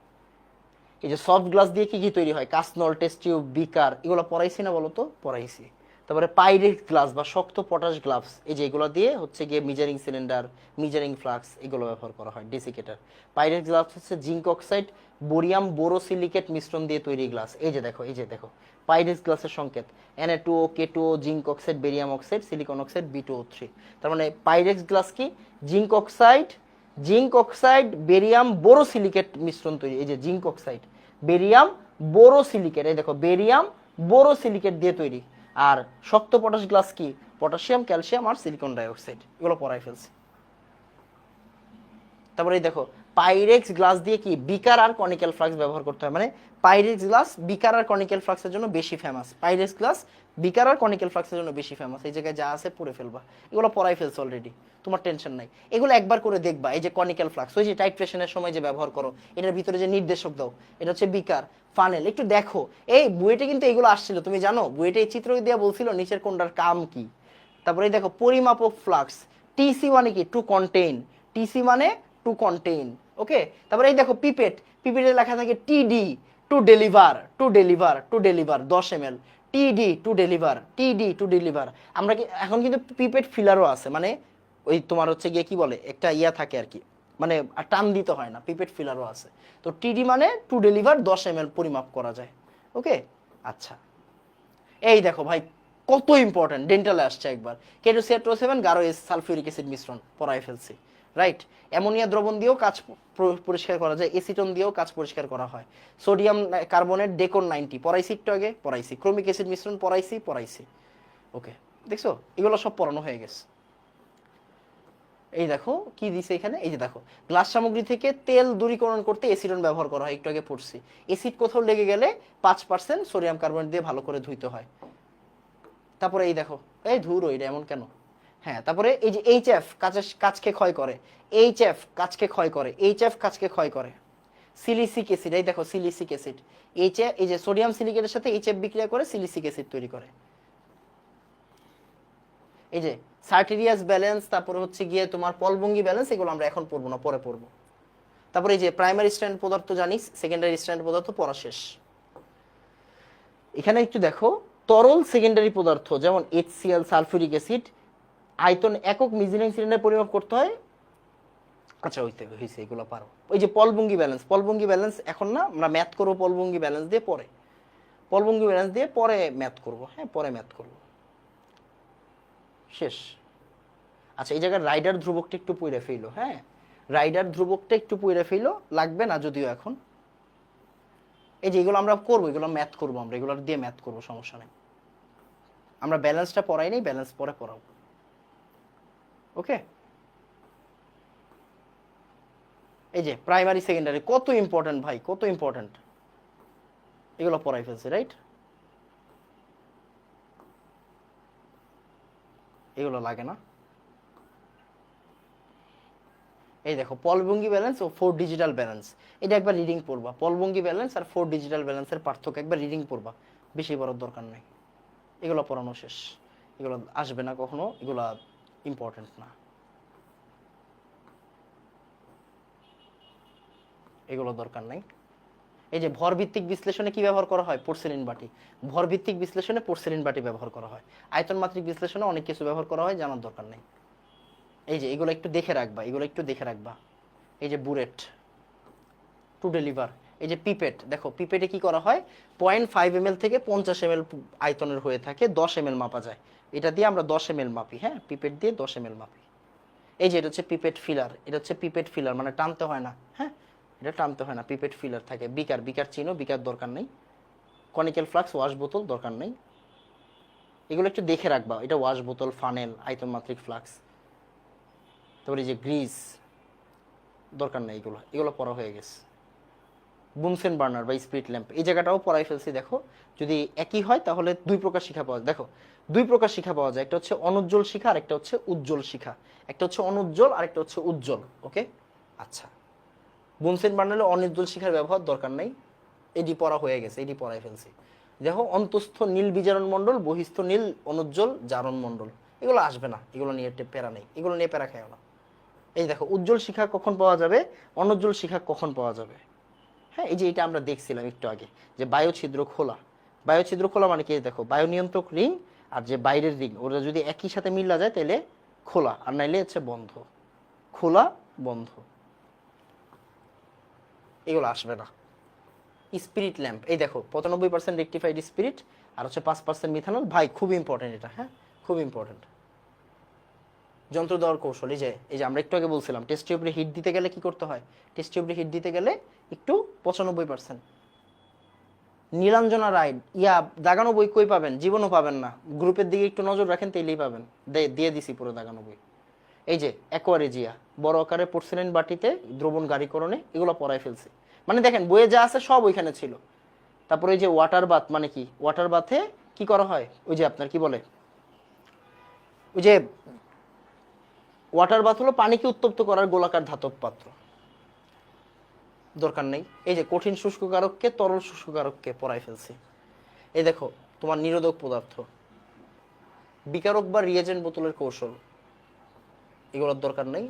এই যে সফট গ্লাস দিয়ে কি কি তৈরি হয়? কাসনল, টেস্ট টিউব, বিকার, এগুলো পড়াইছি না বলো তো? পড়াইছি। তারপরে পাইরেক্স গ্লাস বা শক্ত পটাশ গ্লাভস, এই যে এগুলো দিয়ে হচ্ছে গিয়ে মিজারিং সিলিন্ডার, মিজারিং ফ্লাক্স এগুলো ব্যবহার করা হয়, ডেসিকেটার। পাইরেক্স গ্লাভস হচ্ছে জিঙ্ক অক্সাইড, বোরিয়াম, বোরোসিলিকেট মিশ্রণ দিয়ে তৈরি গ্লাস। এই যে দেখো, এই যে দেখো পাইরেক্স গ্লাসের সংকেত Na2O, K2O, zinc oxide, barium oxide, silicon oxide, B2O3। তার মানে পাইরেক্স গ্লাস কি? Zinc oxide, zinc oxide, barium, borosilicate মিশ্রণ তৈরি। এই যে জিঙ্ক অক্সাইড, বেরিয়াম, বোরোসিলিকেট, এই দেখো বেরিয়াম, বোরোসিলিকেট দিয়ে তৈরি। আর শক্ত পটাশ গ্লাস কি? পটাশিয়াম, ক্যালসিয়াম আর সিলিকন ডাইঅক্সাইড। এগুলো পড়াই ফেলছি। তারপরে এই দেখো পাইরেক্স গ্লাস দিয়ে কি বিকার আর কনিক্যাল ফ্লাক্স ব্যবহার করতে হয়, মানে পাইরেক্স গ্লাস বিকার আর কনিক্যাল ফ্লাক্সের জন্য বেশি ফেমাস। পাইরেক্স গ্লাস বিকার আর কনিক্যাল ফ্লাক্সের জন্য বেশি ফেমাস। এই জায়গায় যা আছে পড়ে ফেলবা, এগুলো পড়াই ফেলছে অলরেডি, তোমার টেনশন নাই। এগুলো একবার করে দেখবা। এই যে কনিক্যাল ফ্লাক্স, ওই যে টাইট্রেশনের সময় যে ব্যবহার করো, এটার ভিতরে যে নির্দেশক দাও, এটা হচ্ছে বিকার ফানেল, একটু দেখো। এই বুয়েটে কিন্তু এগুলো আসছিল, তুমি জানো বুয়েটে এই চিত্র দিয়ে বলছিল নিচের কোনটার কাম কি। তারপরে এই দেখো পরিমাপক ফ্লাক্স, টিসি মানে কি টু কন্টেইন, টিসি মানে টু কন্টেইন, ওকে। তারপরে এই দেখো পিপেট, পিপেটে লেখা থাকে টিডি to deliver, to deliver, to deliver 10 ml, টিডি টু ডেলিভার, টিডি টু ডেলিভার। আমরা কি এখন কিন্তু পিপেট ফিলারও আছে, মানে ওই তোমার হচ্ছে গিয়ে কি বলে একটা ইয়া থাকে আর কি, মানে টান দিতে হয় না, পিপেট ফিলারও আছে। তো টিডি মানে টু ডেলিভার 10 ml পরিমাপ করা যায়, ওকে। আচ্ছা এই দেখো ভাই কত ইম্পর্টেন্ট, ডেন্টালে আসছে একবার, K2CR2O7 গাঢ় এস সালফিউরিক অ্যাসিড মিশ্রণ পড়াই ফেলছি, রাইট। অ্যামোনিয়া দ্রবণ দিয়েও কাজ পরিষ্কার করা যায়, এসিটন দিয়েও কাজ পরিষ্কার করা হয়। সোডিয়াম কার্বনেট ডেকন 90 পড়াইছি, একটু আগে পড়াইছি। ক্রোমিক অ্যাসিড মিশ্রণ পড়াইছি, ওকে। দেখছো এগুলো সব পড়ানো হয়ে গেছে। এই দেখো কি দিছে এখানে, এই যে দেখো গ্লাস সামগ্রী থেকে তেল দূরীকরণ করতে এসিটন ব্যবহার করা হয়, একটু আগে পড়ছি। এসিড কোথাও লেগে গেলে 5% সোডিয়াম কার্বনেট দিয়ে ভালো করে ধুইতে হয়। তারপরে এই দেখো, এই ধুর এটা এমন কেন, হ্যাঁ। তারপরে এই যে এইচএফ কাচকে ক্ষয় করে, এইচএফ কাচকে ক্ষয় করে, এইচএফ কাচকে ক্ষয় করে। সিলিসিক অ্যাসিড, এই দেখো সিলিসিক অ্যাসিড, এইচএফ এই যে সোডিয়াম সিলিকেটের সাথে এইচএফ বিক্রিয়া করে সিলিসিক অ্যাসিড তৈরি করে। এই যে সার্টেরিয়াস ব্যালেন্স, তারপরে হচ্ছে গিয়ে তোমার পলবঙ্গি ব্যালেন্স, এগুলো আমরা এখন পড়বো না, পরে পড়বো। তারপরে এই যে প্রাইমারি স্ট্যান্ড পদার্থ জানিস, সেকেন্ডারি স্ট্যান্ড পদার্থ পড়া শেষ। এখানে একটু দেখো তরল সেকেন্ডারি পদার্থ যেমন HCl সালফিউরিক অ্যাসিড আয়তন একক মেজারিং সিলিন্ডার পরিমাপ করতে হয়। আচ্ছা হইছে এগুলো পারো। ওই যে পলবঙ্গি ব্যালেন্স এখন না আমরা ম্যাথ করবো, পলবঙ্গি ব্যালেন্স দিয়ে পরে, পলবঙ্গি ব্যালেন্স দিয়ে পরে ম্যাথ করবো, হ্যাঁ পরে ম্যাথ করবো, শেষ। আচ্ছা এই জায়গায় রাইডার ধ্রুবকটা একটু পড়ে ফেলো, হ্যাঁ রাইডার ধ্রুবকটা একটু পড়ে ফেলো, লাগবে না যদিও এখন। এই যে এগুলো আমরা করবো, এগুলো ম্যাথ করবো, আমরা এগুলো দিয়ে ম্যাথ করবো, সমস্যা নেই। আমরা ব্যালেন্সটা পড়াই নেই, ব্যালেন্স পরে পড়াবো, ওকে। এই যে প্রাইমারি সেকেন্ডারি কত ইম্পর্টেন্ট ভাই, কত ইম্পর্টেন্ট, এগুলো পড়াই ফেলছে, রাইট। এগুলো লাগে না। এই দেখো পলবঙ্গি ব্যালেন্স ও 4 ডিজিটাল ব্যালেন্স, এটা একবার রিডিং পড়বা। পলবঙ্গি ব্যালেন্স আর 4 ডিজিটাল ব্যালেন্সের পার্থক্য একবার রিডিং পড়বা, বেশি পড়ার দরকার নেই। এগুলো পড়ানো শেষ, এগুলো আসবে না কখনো, এগুলো ইম্পর্টেন্ট না, এগুলো দরকার নাই। এই যে ভরভিত্তিক বিশ্লেষণে কি ব্যবহার করা হয়, পোর্সেলিন বাটি। ভরভিত্তিক বিশ্লেষণে পোর্সেলিন বাটি ব্যবহার করা হয়। আয়তন মাত্রিক বিশ্লেষণে অনেক কিছু ব্যবহার করা হয়, জানার দরকার নেই। এই যে এগুলো একটু দেখে রাখবা, এগুলো একটু দেখে রাখবা। এই যে বুরেট টু ডেলিভার, এই যে পিপেট, দেখো পিপেটে কি করা হয় 0.5 ml থেকে 50 ml আয়তনের হয়ে থাকে, 10 ml মাপা যায়, এটা দিয়ে আমরা 10 ml মাপি, হ্যাঁ পিপেট দিয়ে 10 ml মাপি। এই যে এটা হচ্ছে পিপেট ফিলার, এটা হচ্ছে পিপেট ফিলার, মানে টানতে হয় না, হ্যাঁ এটা টানতে হয় না, পিপেট ফিলার থাকে। বিকার চিনো, বিকার দরকার নেই। কনিক্যাল ফ্লাক্স ওয়াশ বোতল দরকার নেই, এগুলো একটু দেখে রাখবা। এটা ওয়াশ বোতল, ফানেল, আয়তন মাত্রিক ফ্লাক্স। তারপরে এই যে গ্রিজ দরকার নেই, এগুলো পড়া হয়ে গেছে। বুনসেন বার্নার বা স্পিরিট ল্যাম্প, এই জায়গাটাও পড়াই ফেলছি। দেখো যদি একই হয় তাহলে দুই প্রকার শিখা পাওয়া যায়। দেখো দুই প্রকার শিখা পাওয়া যায়, একটা হচ্ছে অনুজ্জ্বল শিখা আর একটা হচ্ছে উজ্জ্বল শিখা। একটা হচ্ছে অনুজ্জ্বল আর একটা হচ্ছে উজ্জ্বল, ওকে। আচ্ছা বুনসেন বার্নারে অনুজ্জ্বল শিখার ব্যবহার দরকার নেই, এডি পড়া হয়ে গেছে, এডি পড়াই ফেলছি। দেখো অন্তস্থ নীল বিজারণ মণ্ডল, বহিস্থ নীল অনুজ্জ্বল জারণ মণ্ডল, এগুলো আসবে না, এগুলো নিয়ে প্যারা নেই, এগুলো নিয়ে প্যারা খায় না। এই দেখো উজ্জ্বল শিখা কখন পাওয়া যাবে, অনুজ্জ্বল শিখা কখন পাওয়া যাবে। হ্যাঁ এই যে এটা আমরা দেখছিলাম একটু আগে, যে বায়ু ছিদ্র খোলা। বায়ু ছিদ্র খোলা মানে কি, দেখো বায়ু নিয়ন্ত্রক রিং আর যে বাইরের রিং ওরা যদি একই সাথে মিলা যায় তাহলে খোলা, আর নাইলে হচ্ছে বন্ধ, খোলা বন্ধ, এগুলো আসবে না। স্পিরিট ল্যাম্প, এই দেখো 95% রেকটিফাইড স্পিরিট আর হচ্ছে 5% মিথানল, ভাই খুব ইম্পর্টেন্ট এটা, হ্যাঁ খুব ইম্পর্টেন্ট। যন্ত্র দেওয়ার কৌশল, এই যে আমরা একটু আগে বলছিলাম টেস্ট টিউবে হিট দিতে গেলে কি করতে হয়, টেস্ট টিউবে হিট দিতে গেলে একটু 95%। নীলাঞ্জনা রায় দাগানো বই কই পাবেন, জীবনও পাবেন না, গ্রুপের দিকে একটু নজর রাখেন তাইলেই পাবেন, দিয়ে দিছি পুরো দাগানো বই। এই যে অ্যাকোয়ারেজিয়া, বড় আকারে পোর্সেলেন বাটিতে দ্রবণ গাড়িকরণে, এগুলো পড়ায় ফেলছি। মানে দেখেন বইয়ে যা আছে সব ওইখানে ছিল। তারপরে এই যে ওয়াটার বাথ মানে কি, ওয়াটার বাথে কি করা হয়, ওই যে আপনার কি বলে, ওই যে ওয়াটার বাথ হলো পানিকে উত্তপ্ত করার গোলাকার ধাতব পাত্র, দরকার নেই। এই যে কঠিন শুষ্ককারককে তরল শুষ্ককারককে পড়ায় ফেলছি। এই দেখো তোমার নিরোধক পদার্থ, বিকারক বা রিয়েজেন্ট বোতলের কৌশল, এগুলোর দরকার নেই।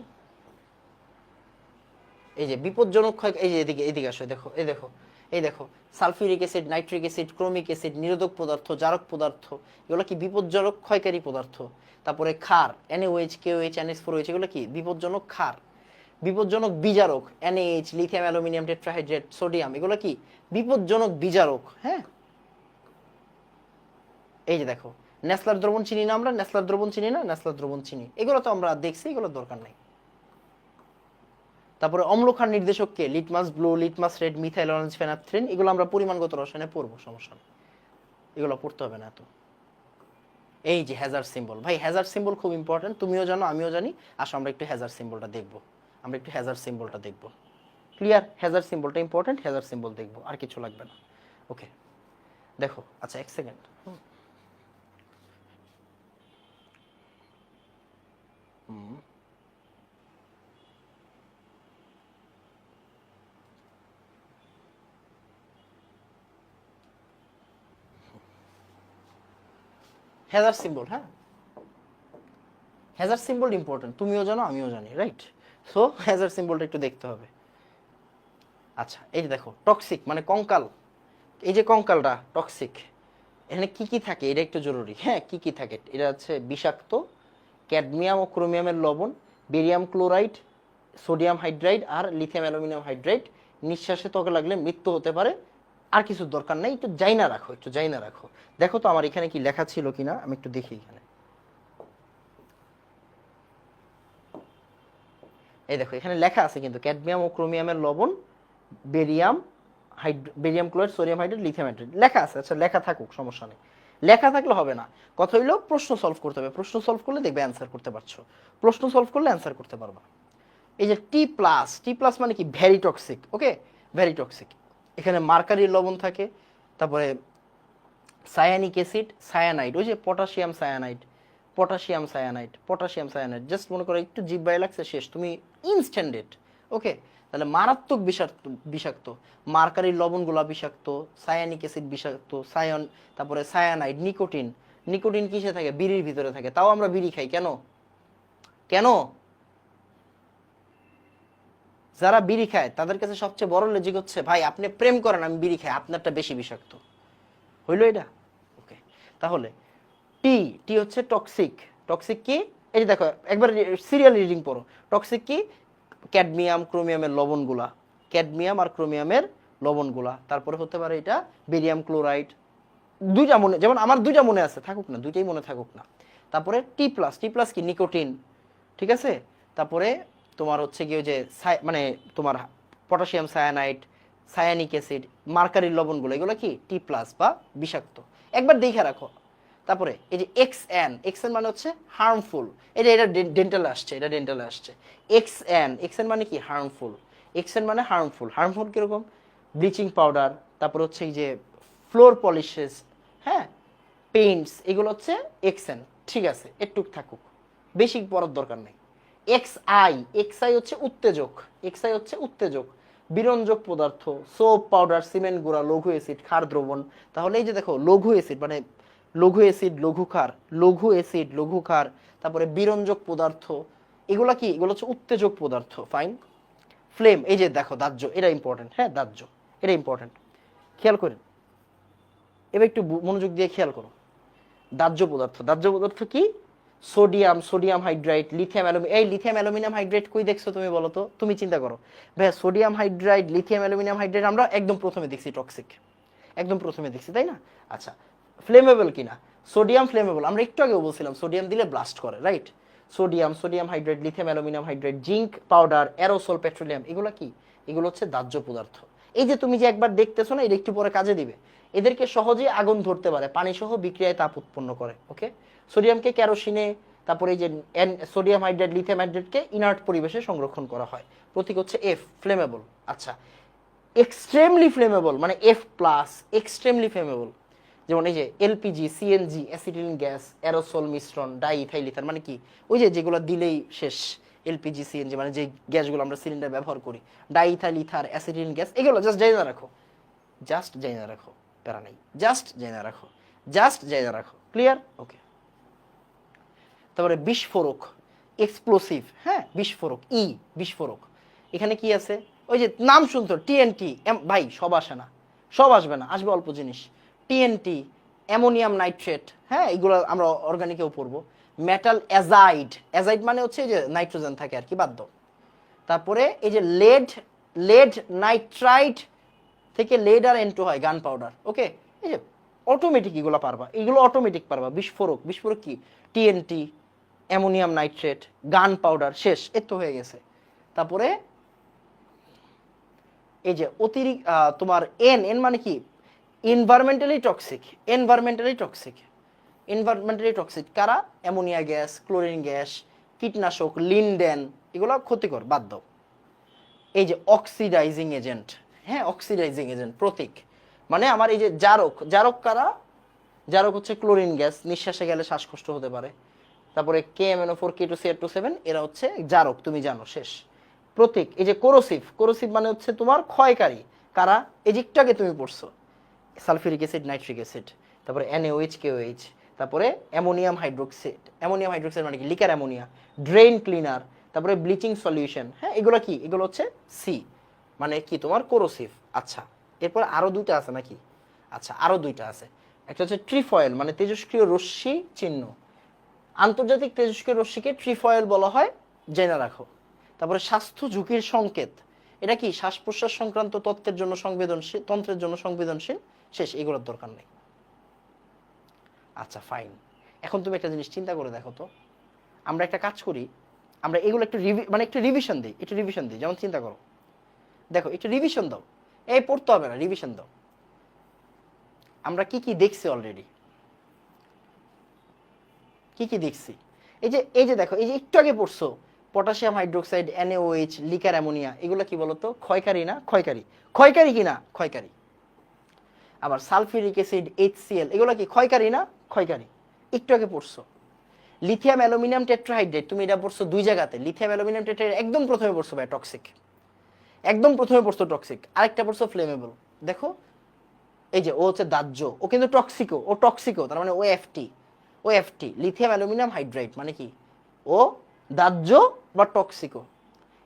এই যে বিপজ্জনক ক্ষয়, এই যে এদিকে এদিকে আসো, দেখো এই দেখো, এই দেখো sulphuric acid, nitric acid, chromic acid, নিরোধক পদার্থ, জারক পদার্থ, এগুলো কি বিপজ্জনক ক্ষয়কারী পদার্থ। তারপরে ক্ষার, NaOH, KOH, NH4OH, এগুলো কি বিপজ্জনক ক্ষার। বিপজ্জনক বিজারক, NaH, লিথিয়াম অ্যালুমিনিয়াম টেট্রাহাইড্রেট, সোডিয়াম, এগুলো কি বিপজ্জনক বিজারক। হ্যাঁ, এই যে দেখো নেসলার দ্রবণ চিনি না আমরা, নেসলার দ্রবণ চিনি না, নেসলার দ্রবণ চিনি, এগুলো তো আমরা দেখছি, এগুলোর দরকার নাই। তারপরে অম্লক্ষার নির্দেশককে litmus blue, litmus red, methyl orange, phenolphthalein, এগুলো আমরা পরিমাণগত রসায়নে পড়বো, সমস্যা নেই, এগুলো পড়তে হবে না এত। এই যে হ্যাজার্ড সিম্বল, ভাই হ্যাজার্ড সিম্বল খুব ইম্পর্টেন্ট, তুমিও জানো আমিও জানি। আসো আমরা একটু হ্যাজার্ড সিম্বলটা দেখবো, আমরা একটু হ্যাজার্ড সিম্বলটা দেখবো। ক্লিয়ার? হ্যাজার্ড সিম্বলটা ইম্পর্টেন্ট, হ্যাজার্ড সিম্বল দেখবো, আর কিছু লাগবে না। ওকে দেখো, আচ্ছা এক সেকেন্ড। হ্যাজার্ড সিম্বল, হ্যাঁ হ্যাজার্ড সিম্বল ইম্পর্টেন্ট, তুমিও জানো আমিও জানি, রাইট? সো হ্যাজার্ড সিম্বলটা একটু দেখতে হবে। আচ্ছা এই যে দেখো টক্সিক মানে কঙ্কাল, এই যে কঙ্কালটা টক্সিক, এখানে কি কি থাকে এটা একটু জরুরি। হ্যাঁ, কি কি থাকে, এটা হচ্ছে বিষাক্ত ক্যাডমিয়াম ও ক্রোমিয়ামের লবণ, বেরিয়াম ক্লোরাইড, সোডিয়াম হাইড্রাইড আর লিথিয়াম অ্যালুমিনিয়াম হাইড্রাইড, নিঃশ্বাসে ত্বকে লাগলে মৃত্যু হতে পারে। আর কিছু দরকার নাই, একটু জাইনা রাখো, একটু জাইনা রাখো। দেখো তো আমার এখানে কি লেখা ছিল কিনা, আমি একটু দেখি এখানে। এই দেখো এখানে লেখা আছে কিন্তু ক্যাডমিয়াম ও ক্রোমিয়ামের লবণ, barium barium chloride, sodium hydride, lithium hydride লেখা আছে। আচ্ছা লেখা থাকুক, সমস্যা নেই, লেখা থাকলে হবে না। কথা হইলো প্রশ্ন সলভ করতে হবে, প্রশ্ন সলভ করলে দেখবে অ্যান্সার করতে পারছো, প্রশ্ন সলভ করলে অ্যান্সার করতে পারবা। এই যে টি প্লাস, টি প্লাস মানে কি ভ্যারি টক্সিক, ওকে ভ্যারি টক্সিক। এখানে মার্কারির লবণ থাকে, তারপরে সায়ানিক অ্যাসিড, সায়ানাইড, ওই যে potassium cyanide, potassium cyanide, potassium cyanide, just মনে করো একটু জিহ্বায় লাগছে শেষ, তুমি ইনস্ট্যান্ট ডেট। ওকে, তাহলে মারাত্মক বিষাক্ত, বিষাক্ত মার্কারির লবণগুলা বিষাক্ত, সায়ানিক অ্যাসিড বিষাক্ত, সায়ন, তারপরে সায়ানাইড, নিকোটিন, নিকোটিন কিসে থাকে, বিড়ির ভিতরে থাকে, তাও আমরা বিড়ি খাই কেন? কেন? যারা বিড়ি খায় তাদের কাছে সবচেয়ে বড় লজিক হচ্ছে, ভাই আপনি প্রেম করেন আমি বিড়ি খাই, আপনারটা বেশি বিষাক্ত। হইলো এটা? ওকে, তাহলে টি, টি হচ্ছে টক্সিক। টক্সিক কি? এই যে দেখো একবার সিরিয়াল রিডিং পড়ো। টক্সিক কি? ক্যাডমিয়াম ক্রোমিয়ামের লবণগুলা, ক্যাডমিয়াম আর ক্রোমিয়ামের লবণগুলা। তারপরে হতে পারে এটা বেরিয়াম ক্লোরাইড, দুইটা মনে, যেমন আমার দুইটা মনে আছে, থাকুক না, দুইটাই মনে থাকুক না। তারপরে টি প্লাস, টি প্লাস কি? নিকোটিন, ঠিক আছে। তারপরে তোমার হচ্ছে কি ওই যে মানে তোমার পটাশিয়াম সায়ানাইড, সায়ানিক অ্যাসিড, মার্কারির লবণগুলো, এগুলো কি টি প্লাস বা বিষাক্ত, একবার দেখে রাখো। তারপরে এই যে এক্সএন, এক্সএন মানে হচ্ছে হার্মফুল, এটা ডেন্টালে আসছে, এটা ডেন্টালে আসছে। এক্সএন, এক্সএন মানে কি? হার্মফুল, এক্সএন মানে হার্মফুল। হার্মফুল কিরকম? ব্লিচিং পাউডার, তারপর হচ্ছে এই যে ফ্লোর পলিশেস, হ্যাঁ পেইন্টস, এগুলো হচ্ছে এক্সএন। ঠিক আছে, একটু থাকুক, বেশি পড়ার দরকার নেই। এক্সআই, এক্সআই হচ্ছে উত্তেজক, এক্সআই হচ্ছে উত্তেজক, বিরঞ্জক পদার্থ, সোপ পাউডার, সিমেন্ট গুঁড়া, লঘু অ্যাসিড, ক্ষার দ্রবণ। তাহলে এই যে দেখো লঘু অ্যাসিড মানে লঘু অ্যাসিড, লঘু ক্ষার, লঘু অ্যাসিড, লঘু ক্ষার, তারপরে বিরঞ্জক পদার্থ, এগুলা কি? এগুলো হচ্ছে উত্তেজক পদার্থ। ফাইন। ফ্লেম, এই যে দেখো দাহ্য, এটা ইম্পর্টেন্ট, হ্যাঁ দাহ্য, এটা ইম্পর্টেন্ট, খেয়াল করেন, এবার একটু মনোযোগ দিয়ে খেয়াল করো। দাহ্য পদার্থ, দাহ্য পদার্থ কি? Sodium, sodium hydride, lithium aluminium. এই লিথিয়াম অ্যালুমিনিয়াম হাইড্রাইড কই দেখছো তুমি বলো তো? তুমি চিন্তা করো ভাই, sodium hydride, lithium aluminium hydride আমরা একদম প্রথমে দেখছি টক্সিক, একদম প্রথমে দেখছি, তাই না? আচ্ছা, ফ্লেমেবল কিনা? সোডিয়াম ফ্লেমেবল, আমরা একটু আগেও বলছিলাম সোডিয়াম দিলে ব্লাস্ট করে, right? Sodium, sodium hydride, lithium aluminium hydride, zinc powder, aerosol, petroleum, এগুলো কি? এগুলো হচ্ছে দাহ্য পদার্থ। এই যে তুমি যে একবার দেখতেছো না, এটা একটু পরে কাজে দিবে। এদেরকে সহজে আগুন ধরতে পারে, পানি সহ বিক্রিয়ায় তাপ উৎপন্ন করে। ওকে, সোডিয়ামকে কেরোসিনে, তারপরে এই যে সোডিয়াম হাইড্রাইড লিথিয়াম হাইড্রাইডকে ইনার্ট পরিবেশে সংরক্ষণ করা হয়। প্রতীক হচ্ছে এফ, ফ্লেমেবল। আচ্ছা, এক্সট্রিমলি ফ্লেমেবল মানে এফ প্লাস, এক্সট্রিমলি ফ্লেমেবল যেমন এই যে LPG, CNG, acetylene gas, aerosol মিশ্রণ, ডাইইথাইল ইথার, মানে কি ওই যে যেগুলো দিলেই শেষ, এলপিজি সিএনজি মানে যে গ্যাসগুলো আমরা সিলিন্ডার ব্যবহার করি, ডাইইথাইল ইথার, অ্যাসিটিলিন গ্যাস, এগুলো জাস্ট জানা রাখো, জাস্ট জানা রাখো, প্যারা নাই, জাস্ট জানা রাখো, জাস্ট জানা রাখো। ক্লিয়ার? ওকে। তারপরে বিস্ফোরক, এক্সপ্লোসিভ, হ্যাঁ বিস্ফোরক, বিস্ফোরক, এখানে কি আছে? ওই যে নাম শুনতো টিএনটি, ভাই সব আসে না, সব আসবে না, আসবে অল্প জিনিস। টিএনটি, অ্যামোনিয়াম নাইট্রেট, হ্যাঁ এগুলো আমরা অর্গানিকেও পড়বো। মেটাল অ্যাজাইড, অ্যাজাইড মানে হচ্ছে যে নাইট্রোজেন থাকে আর কি, বাদ দাও। তারপরে এই যে লেড নাইট্রাইট থেকে লেড আর এন্টো হয়, গান পাউডার। ওকে, এই যে অটোমেটিক এগুলো পারবা, এগুলো অটোমেটিক পারবা। বিস্ফোরক, বিস্ফোরক কি? টিএনটি, অ্যামোনিয়াম নাইট্রেট, গান পাউডার, শেষ, এর তো হয়ে গেছে। তারপরে এই যে অতিরিক্ত তোমার এন মানে কি? Environmentally toxic, environmentally toxic, environmentally toxic কারা? অ্যামোনিয়া গ্যাস, ক্লোরিন গ্যাস, কীটনাশক, লিনডেন, এগুলো ক্ষতিকর, বাদ দাও। এই যে অক্সিডাইজিং এজেন্ট, হ্যাঁ অক্সিডাইজিং এজেন্ট, প্রতীক মানে আমার এই যে জারক, জারক কারা? জারক হচ্ছে ক্লোরিন গ্যাস, নিঃশ্বাসে গেলে শ্বাসকষ্ট হতে পারে। তারপরে KMnO4, K2CR27, এরা হচ্ছে জারক, তুমি জানো, শেষ। প্রতীক এই যে কোরোসিভ, কোরোসিভ মানে হচ্ছে তোমার ক্ষয়কারী, কারা? এই যে একটু আগে তুমি পড়ছো, সালফিউরিক অ্যাসিড, নাইট্রিক অ্যাসিড, তারপরে NaOH, KOH, তারপরে অ্যামোনিয়াম হাইড্রোক্সাইড, অ্যামোনিয়াম হাইড্রোক্সাইড মানে কি? লিকার অ্যামোনিয়া, ড্রেন ক্লিনার, তারপরে ব্লিচিং সলিউশন, হ্যাঁ এগুলো কি? এগুলো হচ্ছে সি, মানে কি তোমার কোরোসিভ। আচ্ছা, এরপর আরো দুইটা আছে নাকি? আচ্ছা, আরো দুইটা আছে। একটা হচ্ছে ট্রিফয়েল মানে তেজস্ক্রিয় রশ্মি চিহ্ন, আন্তর্জাতিক তেজস্ক্রিয় রশ্মিকে ট্রিফয়েল বলা হয়, জেনে রাখো। তারপরে স্বাস্থ্য ঝুঁকির সংকেত, এটা কি? শ্বাস প্রশ্বাস সংক্রান্ত তত্ত্বের জন্য সংবেদনশীল, তন্ত্রের জন্য সংবেদনশীল, শেষ, এগুলোর দরকার নেই। আচ্ছা ফাইন, এখন তুমি একটা জিনিস চিন্তা করে দেখো তো, আমরা একটা কাজ করি, আমরা এগুলো একটু মানে একটু রিভিশন দিই, একটু রিভিশন দিই। যেমন চিন্তা করো, দেখো একটু রিভিশন দাও, এই পড়তে হবে না, রিভিশন দাও। আমরা কি কি দেখছি অলরেডি, কি কি দেখছি? এই যে দেখো, এই যে একটু আগে পড়ছো, potassium hydroxide, NaOH, liquor ammonia, এগুলো কি বলতো? ক্ষয়কারী না ক্ষয়কারী? ক্ষয়কারী কি না? ক্ষয়কারী। আবার সালফিউরিক অ্যাসিড, HCl, এগুলো কি ক্ষয়কারী না ক্ষয়কারী? একটু আগে পড়ছো। লিথিয়াম অ্যালুমিনিয়াম টেট্রাহাইড্রেট, তুমি এটা পড়ছো দুই জায়গাতে। লিথিয়াম অ্যালুমিনিয়াম টেট্রাহাইড্রেট একদম প্রথমে পড়ছো ভাই, টক্সিক, একদম প্রথমে পড়ছো টক্সিক। আরেকটা পড়ছো ফ্লেমেবল, দেখো এই যে ও হচ্ছে দাহ্য, ও কিন্তু টক্সিকো, ও টক্সিকো, তার মানে ও এফটি, লিথিয়াম অ্যালুমিনিয়াম হাইড্রাইড মানে কি? ও দাহ্য বা টক্সিকো।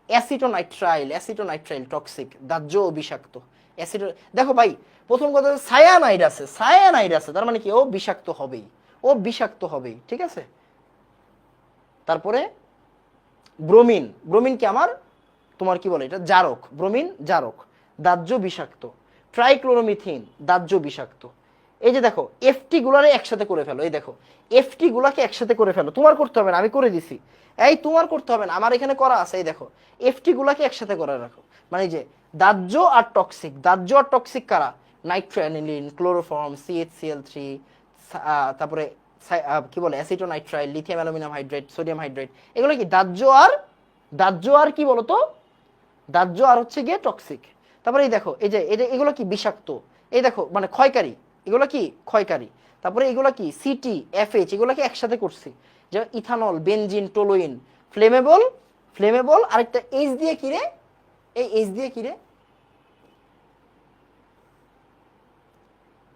অ্যাসিটোনাইট্রাইল টক্সিক, দাহ্য ও বিষাক্ত। অ্যাসিটো, দেখো ভাই প্রথম কথা সায়ানাইড আছে, সায়ানাইড আছে, তার মানে কি? ও বিষাক্ত হবেই, ও বিষাক্ত হবেই, ঠিক আছে। তারপরে ব্রোমিন, ব্রোমিন কি আমার তোমার কি বলে এটা? জারক, ব্রোমিন জারক, দাহ্য বিষাক্ত। ট্রাইক্লোরোমিথিন, দাহ্য বিষাক্ত। এই যে দেখো এফটি গুলারে একসাথে করে ফেলো, এই দেখো এফটি গুলাকে একসাথে করে ফেলো, তোমার করতে হবে না, আমি করে দিছি। এই তোমার করতে হবে না, আমার এখানে করা আছে, এই দেখো এফটি গুলাকে একসাথে করে রাখো, মানে যে দাহ্য আর টক্সিক, দাহ্য আর টক্সিক কারা? নাইট্রোঅ্যানিলিন, ক্লোরোফর্ম, CHCl3, তারপরে কি বলে acetonitrile, lithium aluminium hydride, sodium hydride, এগুলো কি? দাহ্য আর কি বলতো? দাহ্য আর হচ্ছে গিয়ে টক্সিক। তারপরে এই দেখো এই যে এগুলো কি? বিষাক্ত। এই দেখো মানে ক্ষয়কারী, এগুলো কি? ক্ষয়কারী। তারপরে এগুলো কি? সিটি, FH, এগুলোকে একসাথে করছি, যে ethanol, benzene, toluene. Flammable, flammable, আরেকটা এইচ দিয়ে কি রে? এই এইচ দিয়ে কি রে?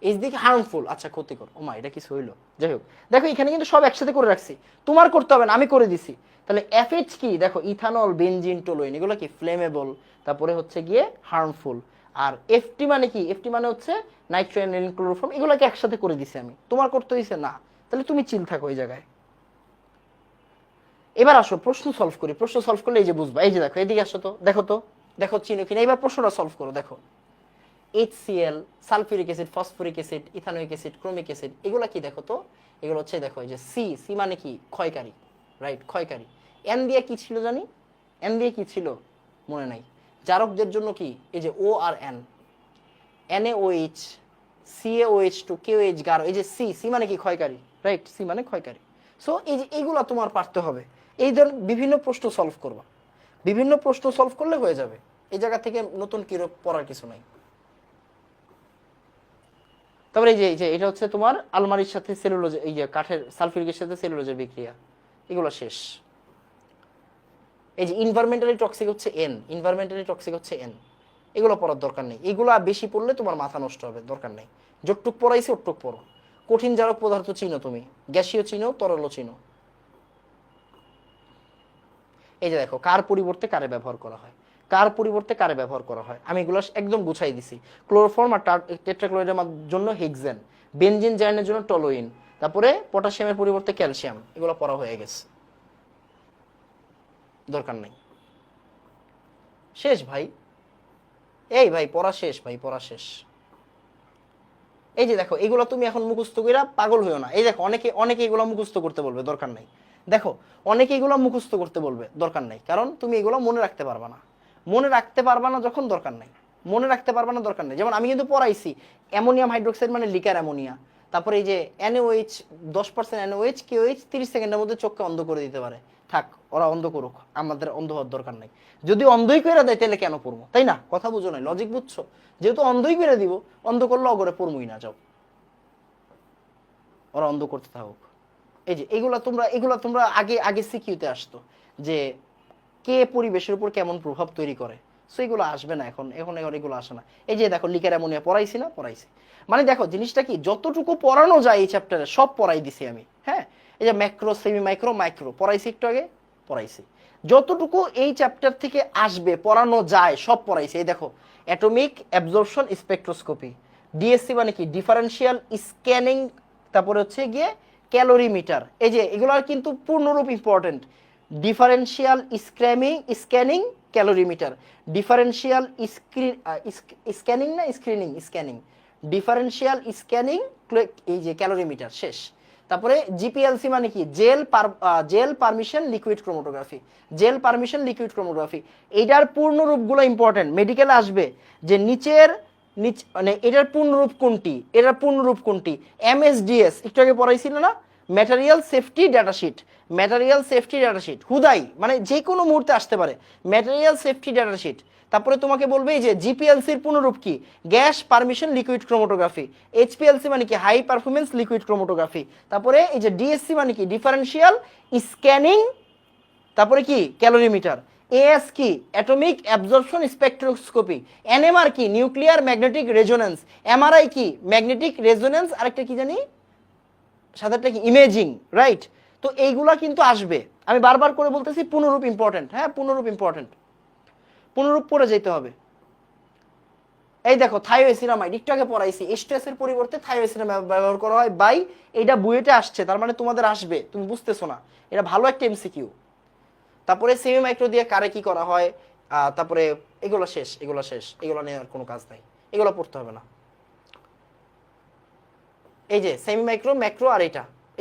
এইচ দিয়ে কি? হার্মফুল, আচ্ছা ক্ষতিকর। ও মা, এটা কিছু হইলো, যাই হোক। দেখো এখানে কিন্তু সব একসাথে করে রাখছি, তোমার করতে হবে না, আমি করে দিছি। তাহলে FH কি? দেখো ইথানল, বেনজিন, টোলুইন, এগুলো কি? ফ্লেমেবল, তারপরে হচ্ছে গিয়ে হার্মফুল। আর FT মানে কি? FT মানে হচ্ছে নাইট্রোঅ্যানিলিন, ক্লোরোফর্ম, এগুলোকে একসাথে করে দিছি আমি, তোমার করতে দিছে না। তাহলে তুমি চিল থাকো ওই জায়গায়। এবার আসো প্রশ্ন সলভ করি, প্রশ্ন সলভ করলে এই যে বুঝবা। এই যে দেখো এদিকে আসো তো, দেখো চিনো কিনা, এবার প্রশ্নটা সলভ করো। দেখো HCl, sulphuric acid, phosphoric acid, ethanoic acid, chromic acid, এগুলো কি? দেখো তো, এগুলো হচ্ছে দেখো এই যে সি মানে কি? ক্ষয়কারী, রাইট, ক্ষয়কারী। এন দিয়ে কি ছিল জানি? এন দিয়ে কি ছিল মনে নাই। জারকদের জন্য কি? এই যে O আর N, NaOH, CaOH2, KOH গাঢ়, এই যে সি মানে কি? ক্ষয়কারী, রাইট, সি মানে ক্ষয়কারী। সো এই যে এইগুলা তোমার পারতে হবে, এই ধর বিভিন্ন প্রশ্ন সলভ করবা, বিভিন্ন প্রশ্ন সলভ করলে হয়ে যাবে, এই জায়গা থেকে নতুন কি পড়ার কিছু নাই। তারপরে এই যে এটা হচ্ছে তোমার আলমারির সাথে সেলুলোজ, এই যে কাঠের সালফিউরিকের সাথে সেলুলোজের বিক্রিয়া, এগুলো শেষ। এই যে ইনভায়রনমেন্টালি টক্সিক হচ্ছে এন, ইনভায়রনমেন্টালি টক্সিক হচ্ছে এন, এগুলো পড়ার দরকার নেই, এগুলো বেশি পড়লে তোমার মাথা নষ্ট হবে, দরকার নেই। যতটুক পড়াইছি ওটুক পড়ো। কঠিন জারক পদার্থ চিনো তুমি, গ্যাসীয় চিনো, তরলও চিনো। এই যে দেখো কার পরিবর্তে কারে ব্যবহার করা হয়, কার পরিবর্তে কারে ব্যবহার করা হয়, আমি এগুলো একদম গুছাই দিছি। ক্লোরোফর্ম আর টেট্রাক্লোরাইডের জন্য হেক্সেন, বেনজিন জার্নের জন্য টলোইন, তারপরে পটাশিয়ামের পরিবর্তে ক্যালসিয়াম, এগুলো পড়া হয়ে গেছে, দরকার নাই। শেষ ভাই, এই ভাই পড়া শেষ, ভাই পড়া শেষ। এই যে দেখো এগুলো তুমি এখন মুখস্থ কইরা পাগল হইও না। এই দেখো অনেকে অনেকে এগুলো মুখস্থ করতে বলবে, দরকার নাই। দেখো অনেকে এগুলো মুখস্থ করতে বলবে, দরকার নাই, কারণ তুমি এগুলো মনে রাখতে পারবা না। মনে রাখতে পারবা না যখন, দরকার নাই, মনে রাখতে পারবা না, দরকার নেই। যেমন আমি কিন্তু পড়াইছি অ্যামোনিয়াম হাইড্রোক্সাইড মানে লিকার অ্যামোনিয়া, তারপরে এই যে NaOH 10% NaOH KOH 30 সেকেন্ডের মধ্যে চোখকে অন্ধ করে দিতে পারে। থাক, ওরা অন্ধ করুক, আমাদের অন্ধ হওয়ার দরকার নাই। যদি অন্ধই করে দেয় তাহলে কেন পড়বো, তাই না? কথা বুঝো নাই, লজিক বুঝছো? যেহেতু অন্ধই করে দিব, অন্ধ করলে অগরে পড়বই না, যাও, ওরা অন্ধ করতে থাকুক। এই যে এগুলা তোমরা আগে আগে সিকিউতে আসতো যে কে পরিবেশের উপর কেমন প্রভাব তৈরি করে, সো এগুলো আসবে না এখন, এখন এগুলো আসে না। এই যে দেখো লিকার অ্যামোনিয়া পড়াইছি না, পড়াইছি। মানে দেখো জিনিসটা কি, যতটুকু পড়ানো যায় এই চ্যাপ্টারে সব পড়াই দিছি আমি। হ্যাঁ, এই যে ম্যাক্রো, সেমি মাইক্রো, মাইক্রো পড়াইছি, একটু আগে পড়াইছি। যতটুকু এই চ্যাপ্টার থেকে আসবে পড়ানো যায় সব পড়াইছি। এই দেখো অ্যাটমিক অ্যাবজর্পশন স্পেকট্রোস্কোপি, ডিএসসি মানে কি, ডিফারেন্সিয়াল স্ক্যানিং, তারপরে হচ্ছে গিয়ে ক্যালোরিমিটার। এই যে এগুলো কিন্তু পূর্ণরূপ important. Differential scanning calorimeter, differential scanning না স্ক্রিনিং, স্ক্যানিং, ডিফারেন্সিয়াল স্ক্যানিং, এই যে ক্যালোরিমিটার শেষ। তারপরে জিপিএলসি মানে কি, gel permeation liquid chromatography, gel permeation liquid chromatography. এইটার পূর্ণ রূপগুলো ইম্পর্টেন্ট, মেডিকেলে আসবে যে নিচের মানে এটার পূর্ণরূপ কোনটি, এটার পূর্ণরূপ কোনটি। MSDS একটু আগে পড়াইছিল না, material safety data sheet, material safety data sheet হুদাই মানে যে কোনো মুহূর্তে আসতে পারে, ম্যাটেরিয়াল সেফটি ডাটা শিট। তারপরে তোমাকে বলবে যে জিপিএলসির পূর্ণরূপ কি, gas permission liquid chromatography. HPLC মানে কি, হাই পারফরমেন্স লিকুইড ক্রোমাটোগ্রাফি। তারপরে এই যে ডিএসসি মানে কি, ডিফারেন্সিয়াল স্ক্যানিং, তারপরে কি ক্যালোরিমিটার। AS কি, অ্যাটমিক অ্যাবজর্পশন স্পেকট্রোস্কোপি। NMR কি, নিউক্লিয়ার ম্যাগনেটিক রেজোনেন্স। MRI কি, ম্যাগনেটিক রেজোনেন্স, আরেকটা কি জানি সাথেটা কি, ইমেজিং, রাইট? তো এইগুলা কিন্তু আসবে, আমি বারবার করে বলতেছি পুনরূপ ইম্পর্টেন্ট। হ্যাঁ পুনরূপ ইম্পর্টেন্ট, পুনরূপ পড়ে যেতে হবে। এই দেখো থায়োএসিনামাইড একটু আগে পড়াইছি, এস্টেসের পরিবর্তে থায়োএসিনামাইড ব্যবহার করা হয় বাই, এটা বুয়েটে আসছে, তার মানে তোমাদের আসবে, তুমি বুঝতেছো না, এটা ভালো একটা MCQ। তারপরে সেমি মাইক্রো দিয়ে কারে কি করা হয়, তারপরে এগুলো শেষ, এগুলো শেষ, এগুলো নিয়ে আর কোনো কাজ নাই, এগুলো পড়তে হবে না। এই যে সেমি মাইক্রো, ম্যাক্রো আর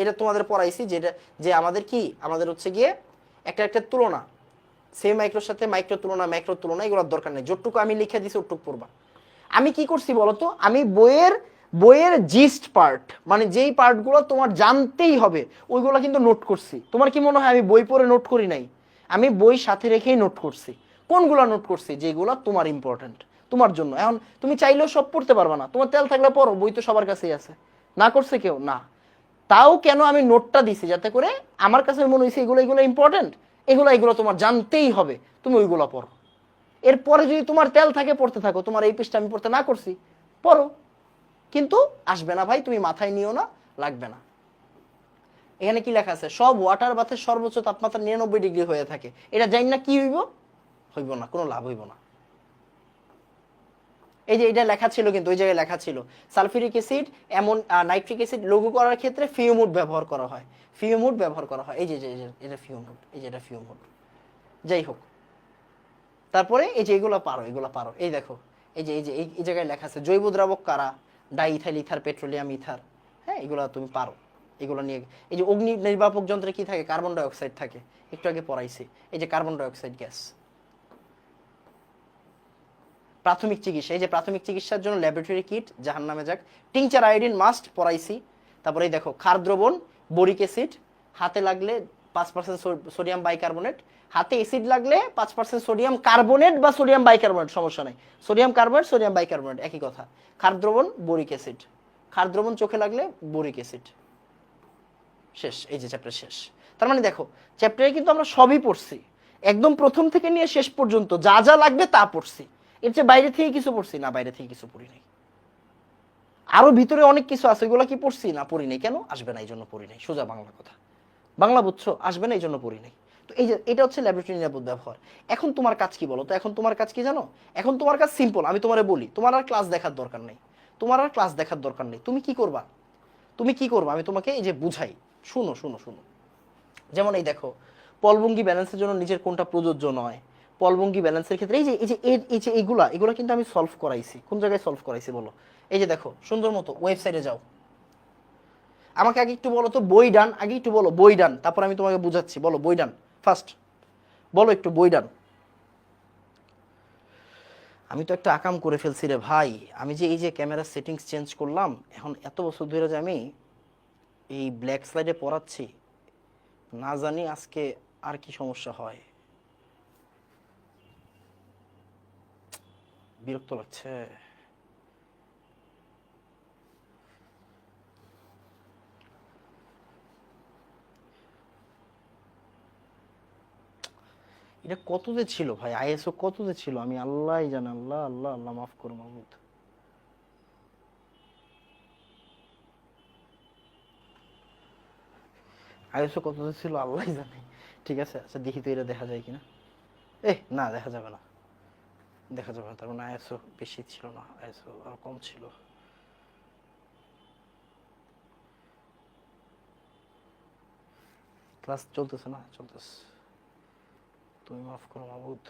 এটা তোমাদের পড়াইছি, যেটা যে আমাদের কি, আমাদের হচ্ছে গিয়ে একটা একটা তুলনা, সেমি মাইক্রোর সাথে মাইক্রো তুলনা, ম্যাক্রো তুলনা, এগুলোর দরকার নেই, যতটুকু আমি লিখে দিছি ওটুকু পড়বা। আমি কি করছি বলতো, আমি বইয়ের জিস্ট পার্ট, মানে যেই পার্টগুলো তোমার জানতেই হবে ওইগুলো কিন্তু নোট করছি। তোমার কি মনে হয় আমি বই পড়ে নোট করি নাই? আমি বই সাথে রেখেই নোট করছি। কোনগুলো নোট করছি, যেগুলো তোমার ইম্পর্টেন্ট তোমার জন্য। এখন তুমি চাইলেও সব পড়তে পারবা না, তোমার তেল থাকলে পড়ো, বই তো সবার কাছেই আছে, না করছে কেউ না। তাও কেন আমি নোটটা দিছি, যাতে করে আমার কাছে মনে হয়েছে এগুলো এগুলো ইম্পর্টেন্ট, এগুলো তোমার জানতেই হবে, তুমি ওইগুলো পড়ো। এরপরে যদি তোমার তেল থাকে পড়তে থাকো, তোমার এই পৃষ্ঠা আমি পড়তে না করছি, পড়ো, কিন্তু আসবে না ভাই, তুমি মাথায় নিও না, লাগবে না। এখানে কি লেখা আছে, সব ওয়াটার বাথের সর্বোচ্চ তাপমাত্রা 99 ডিগ্রি হয়ে থাকে, এটা জানি না কি হইব না, কোনো লাভ হইব না। এই যে এটা লেখা ছিল, কিন্তু ওই জায়গায় লেখা ছিল সালফিউরিক অ্যাসিড, এমন নাইট্রিক অ্যাসিড লঘু করার ক্ষেত্রে ফিউমুড ব্যবহার করা হয়, ফিউমুড ব্যবহার করা হয়। এই যে এটা ফিউমুড, এই যে এটা ফিউমুড, যাই হোক। তারপরে এই যে এগুলো পারো, এগুলো পারো। এই দেখো এই যে এই জায়গায় লেখা আছে জৈব দ্রাবক কারা, ডাইইথাইল ইথার, পেট্রোলিয়াম ইথার। হ্যাঁ এগুলো তুমি পারো, এগুলো নিয়ে। এই যে অগ্নি নির্বাপক যন্ত্রে কি থাকে, কার্বন ডাই অক্সাইড থাকে, একটু আগে পড়াইছি। এই যে কার্বন ডাই অক্সাইড গ্যাস। প্রাথমিক চিকিৎসা, এই যে প্রাথমিক চিকিৎসার জন্য ল্যাবরেটরি কিট, জাহান্নামে যাক। টিংচার আয়োডিন মাস্ট, পড়াইছি। তারপরে এই দেখো ক্ষার দ্রবণ, বোরিক অ্যাসিড, হাতে লাগলে 5% সোডিয়াম বাইকার্বনেট, হাতে অ্যাসিড লাগলে 5% সোডিয়াম কার্বনেট বা সোডিয়াম বাইকার্বনেট, সমস্যা নাই। সোডিয়াম কার্বনেট, সোডিয়াম বাইকার্বনেট একই কথা। ক্ষার দ্রবণ বোরিক অ্যাসিড, ক্ষার দ্রবণ চোখে লাগলে বোরিক অ্যাসিড। শেষ, এই যে চ্যাপ্টার শেষ। তার মানে দেখো চ্যাপ্টারে কিন্তু আমরা সবই পড়ছি, একদম প্রথম থেকে নিয়ে শেষ পর্যন্ত যা যা লাগবে তা পড়ছি। এর চেয়ে বাইরে থেকে কিছু পড়ছি না? বাইরে থেকে কিছু পড়ি নাই। আরো ভিতরে অনেক কিছু আছে, ওইগুলো কি পড়ছি না? পড়ি নাই। কেন? আসবে না এই জন্য পড়ি নাই। সোজা বাংলা কথা, বাংলা বুঝছো? আসবে না এই জন্য পড়ি নাই। তো এই যে এটা হচ্ছে ল্যাবরেটরি নিরাপদ ব্যবহার। এখন তোমার কাজ কি বলো তো? এখন তোমার কাজ কি জানো? এখন তোমার কাজ সিম্পল, আমি তোমারে বলি, তোমার আর ক্লাস দেখার দরকার নেই, তোমার আর ক্লাস দেখার দরকার নেই। তুমি কি করবা? তুমি কি করবা আমি তোমাকে এই যে বুঝাই, শুনো শুনো শুনো। যেমন এই দেখো, পলভঙ্গি ব্যালেন্সের জন্য নিজের কোনটা প্রযোজ্য নয়, পলভঙ্গি ব্যালেন্সের ক্ষেত্রে এই যে এগুলা কিন্তু আমি সলভ করাইছি। কোন জায়গায় সলভ করাইছি বলো? এই যে দেখো, সুন্দর মতো ওয়েবসাইটে যাও। আমাকে আগে একটু বলো তো বই ডান, আগে একটু বলো বই ডান, তারপর আমি তোমাকে বুঝাচ্ছি। বলো বই ডান ফার্স্ট, বলো একটু বই ডান। আমি তো একটা আকাম করে ফেলছি রে ভাই। আমি যে এই যে ক্যামেরার সেটিংস চেঞ্জ করলাম, এখন এত বছর ধরে যে আমি এই ব্ল্যাক স্লাইডে পড়াচ্ছি, না জানি আজকে আর কি সমস্যা হয়। বিরক্ত লাগছে। এটা কত যে ছিল ভাই, আইএসও কত যে ছিল, আমি আল্লাহই জানে। আল্লাহ আল্লাহ আল্লাহ, মাফ করো মাহমুদ। আইএসও কত যে ছিল আল্লাহই জানে। ঠিক আছে, আচ্ছা দেখি তো এটা দেখা যায় কিনা। না, দেখা যাবে না, দেখা যাবে না। তার মানে আইএসও বেশি ছিল না, আইএসও আরো কম ছিল। ক্লাস চলতেছে না? চলতেছে। তুমি মাফ করো মাহমুদ।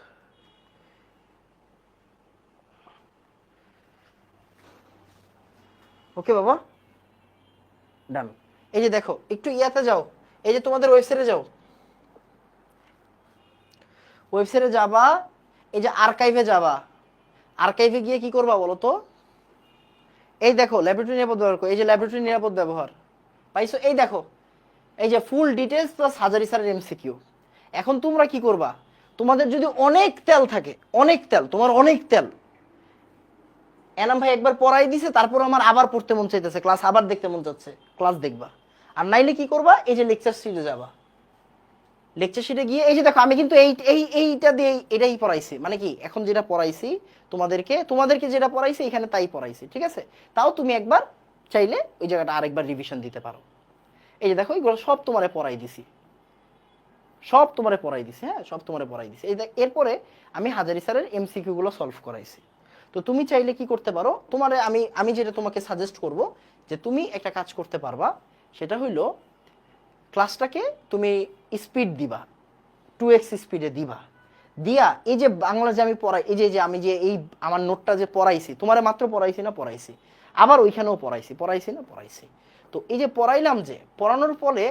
ওকে বাবা, ডান। এই যে দেখো, একটু ইয়াতে যাও, এই যে তোমাদের ওয়েবসাইটে যাও, ওয়েবসাইটে যাবা, এই যে আর্কাইভে যাবা। আর্কাইভে গিয়ে কি করবা বলো তো? এই দেখো ল্যাবরেটরি নিরাপদ ব্যবহার করো, এই যে ল্যাবরেটরি নিরাপদ ব্যবহার পাইছো? এই দেখো, এই যে ফুল ডিটেলস প্লাস হাজারি স্যারের এমসিকিউ। এখন তোমরা কি করবা? তোমাদের যদি অনেক তেল থাকে, অনেক তেল, তোমার অনেক তেল, এনাম ভাই একবার পড়াই দিছে, তারপর আমার আবার পড়তে মন চাইতেছে, ক্লাস আবার দেখতে মন চাচ্ছে, ক্লাস দেখবা। আর নাইলে কি করবা? এই যে লেকচার শিটে যাবা। লেকচার শিটে গিয়ে এই যে দেখো, আমি কিন্তু এইটা দিয়ে এটাই পড়াইছি। মানে কি, এখন যেটা পড়াইছি তোমাদেরকে যেটা পড়াইছি এখানে তাই পড়াইছি, ঠিক আছে? তাও তুমি একবার চাইলে ওই জায়গাটা আরেকবার রিভিশন দিতে পারো। এই যে দেখো, এগুলো সব তোমারে পড়াই দিছি, সব তোমারে পড়াই দিছি। হ্যাঁ, সব তোমারে পড়াই দিছি। এরপরে আমি হাজারি স্যারের এমসিকিউ গুলো সলভ করাইছি। তো তুমি চাইলে কি করতে পারো, তোমারে আমি যেটা তোমাকে সাজেস্ট করব, যে তুমি একটা কাজ করতে পারবা। সেটা হইলো, ক্লাসটাকে তুমি স্পিড দিবা, 2x স্পিডে দিবা। দিয়া এই যে বাংলা যে আমি পড়াই, এই যে আমি যে এই আমার নোটটা যে পড়াইছি, তোমারে মাত্র পড়াইছি না? পড়াইছি। আবার ওইখানেও পড়াইছি না? পড়াইছি। তো এই যে পড়াইলাম, যে পড়ানোর ফলে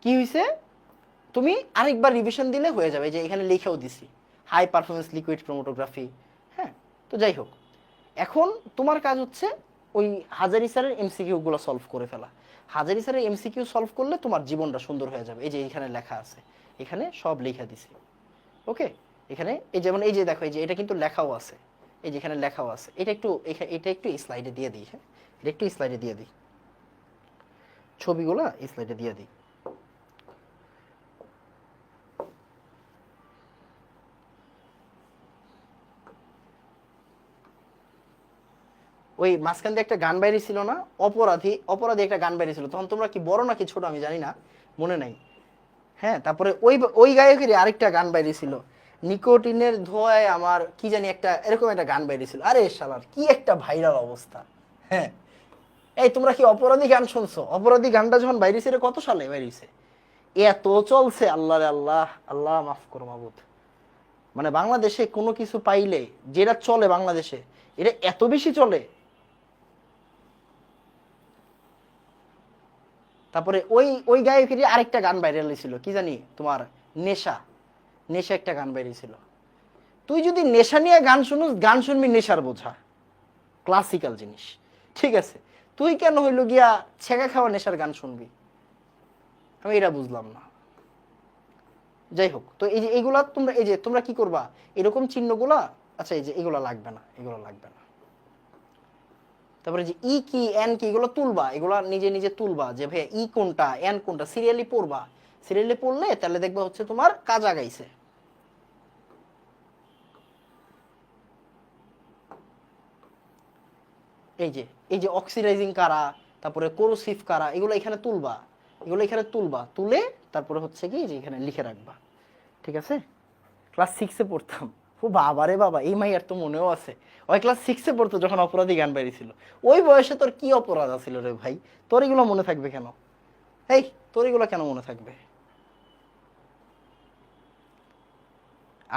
কি হয়েছে, তুমি আরেকবার রিভিশন দিলে হয়ে যাবে। যে এখানে লিখেও দিছি হাই পারফরমেন্স লিকুইড ক্রোমাটোগ্রাফি। হ্যাঁ, তো যাই হোক, এখন তোমার কাজ হচ্ছে ওই হাজারি স্যারের এমসিকিউ গুলো সলভ করে ফেলা। হাজারি স্যারের এমসিকিউ সলভ করলে তোমার জীবনটা সুন্দর হয়ে যাবে। এই যে এখানে লেখা আছে, এখানে সব লেখা দিছি। ওকে, এখানে এই যেমন এই যে দেখো, এই যে এটা কিন্তু লেখাও আছে, এই যে এখানে লেখাও আছে। এটা একটু স্লাইডে দিয়ে দিই। হ্যাঁ, এটা একটু স্লাইডে দিয়ে দিই, ছবিগুলো স্লাইডে দিয়ে দিই। ওই মাঝখান দিয়ে একটা গান বাইরে ছিল না, অপরাধী, অপরাধী একটা গান বাইরে ছিল। তখন তোমরা কি বড় নাকি ছোট আমি জানি না, মনে নাই। হ্যাঁ, তারপরে ওই গায়কেরই আরেকটা গান বাইরে ছিল, নিকোটিনের ধোঁয়ায় আমার কি জানি একটা এরকম একটা গান বাইরে ছিল। আরে শালার, কি একটা ভাইরাল অবস্থা। হ্যাঁ, এই তোমরা কি অপরাধী গান শুনছো? অপরাধী গানটা যখন বাইরেছে, এটা কত সালে বাইরেছে? এত চলছে, আল্লাহ রে আল্লাহ, আল্লাহ মাফ করো মাবুদ। মানে বাংলাদেশে কোনো কিছু পাইলে যেটা চলে বাংলাদেশে, এটা এত বেশি চলে। তারপরে ওই গায়কেরই আরেকটা গান ভাইরাল ছিল, কি জানি তোমার, নেশা, নেশা একটা গান বাইরে ছিল। তুই যদি নেশা নিয়ে গান শুনুস, গান শুনবি নেশার বোঝা, ক্লাসিক্যাল জিনিস, ঠিক আছে? তুই কেন হইল গিয়া ছেঁকা খাওয়া নেশার গান শুনবি? আমি এটা বুঝলাম না। যাই হোক, তো এই যে এইগুলা তোমরা এই যে তোমরা কি করবা, এরকম চিহ্নগুলা, আচ্ছা এই যে এগুলা লাগবে না, এগুলো লাগবে না। তারপরে যে ই কি এন কি এগুলো তুলবা, এগুলা নিজে নিজে তুলবা যে ভাই ই কোনটা এন কোনটা, সিরিয়ালি পড়বা। সিরিয়ালি পড়লে তাহলে দেখবা হচ্ছে তোমার কাজ আগাইছে। এই যে অক্সিডাইজিং কারা, তারপরে কোরোসিভ কারা, এগুলো এখানে তুলবা, এগুলো এখানে তুলবা, তুলে তারপরে হচ্ছে কি যে এখানে লিখে রাখবা। ঠিক আছে? ক্লাস 6-এ পড়তাম। ও বাবা রে বাবা, এই মাইয়ার তো মনেও আছে, ওই ক্লাস 6-এ পড়তো যখন অপরাধী গান বেরিয়েছিল। ওই বয়সে তোর কি অপরাধ আছিল রে ভাই, তোর এগুলো মনে থাকবে কেন? এই তোর এগুলো কেন মনে থাকবে?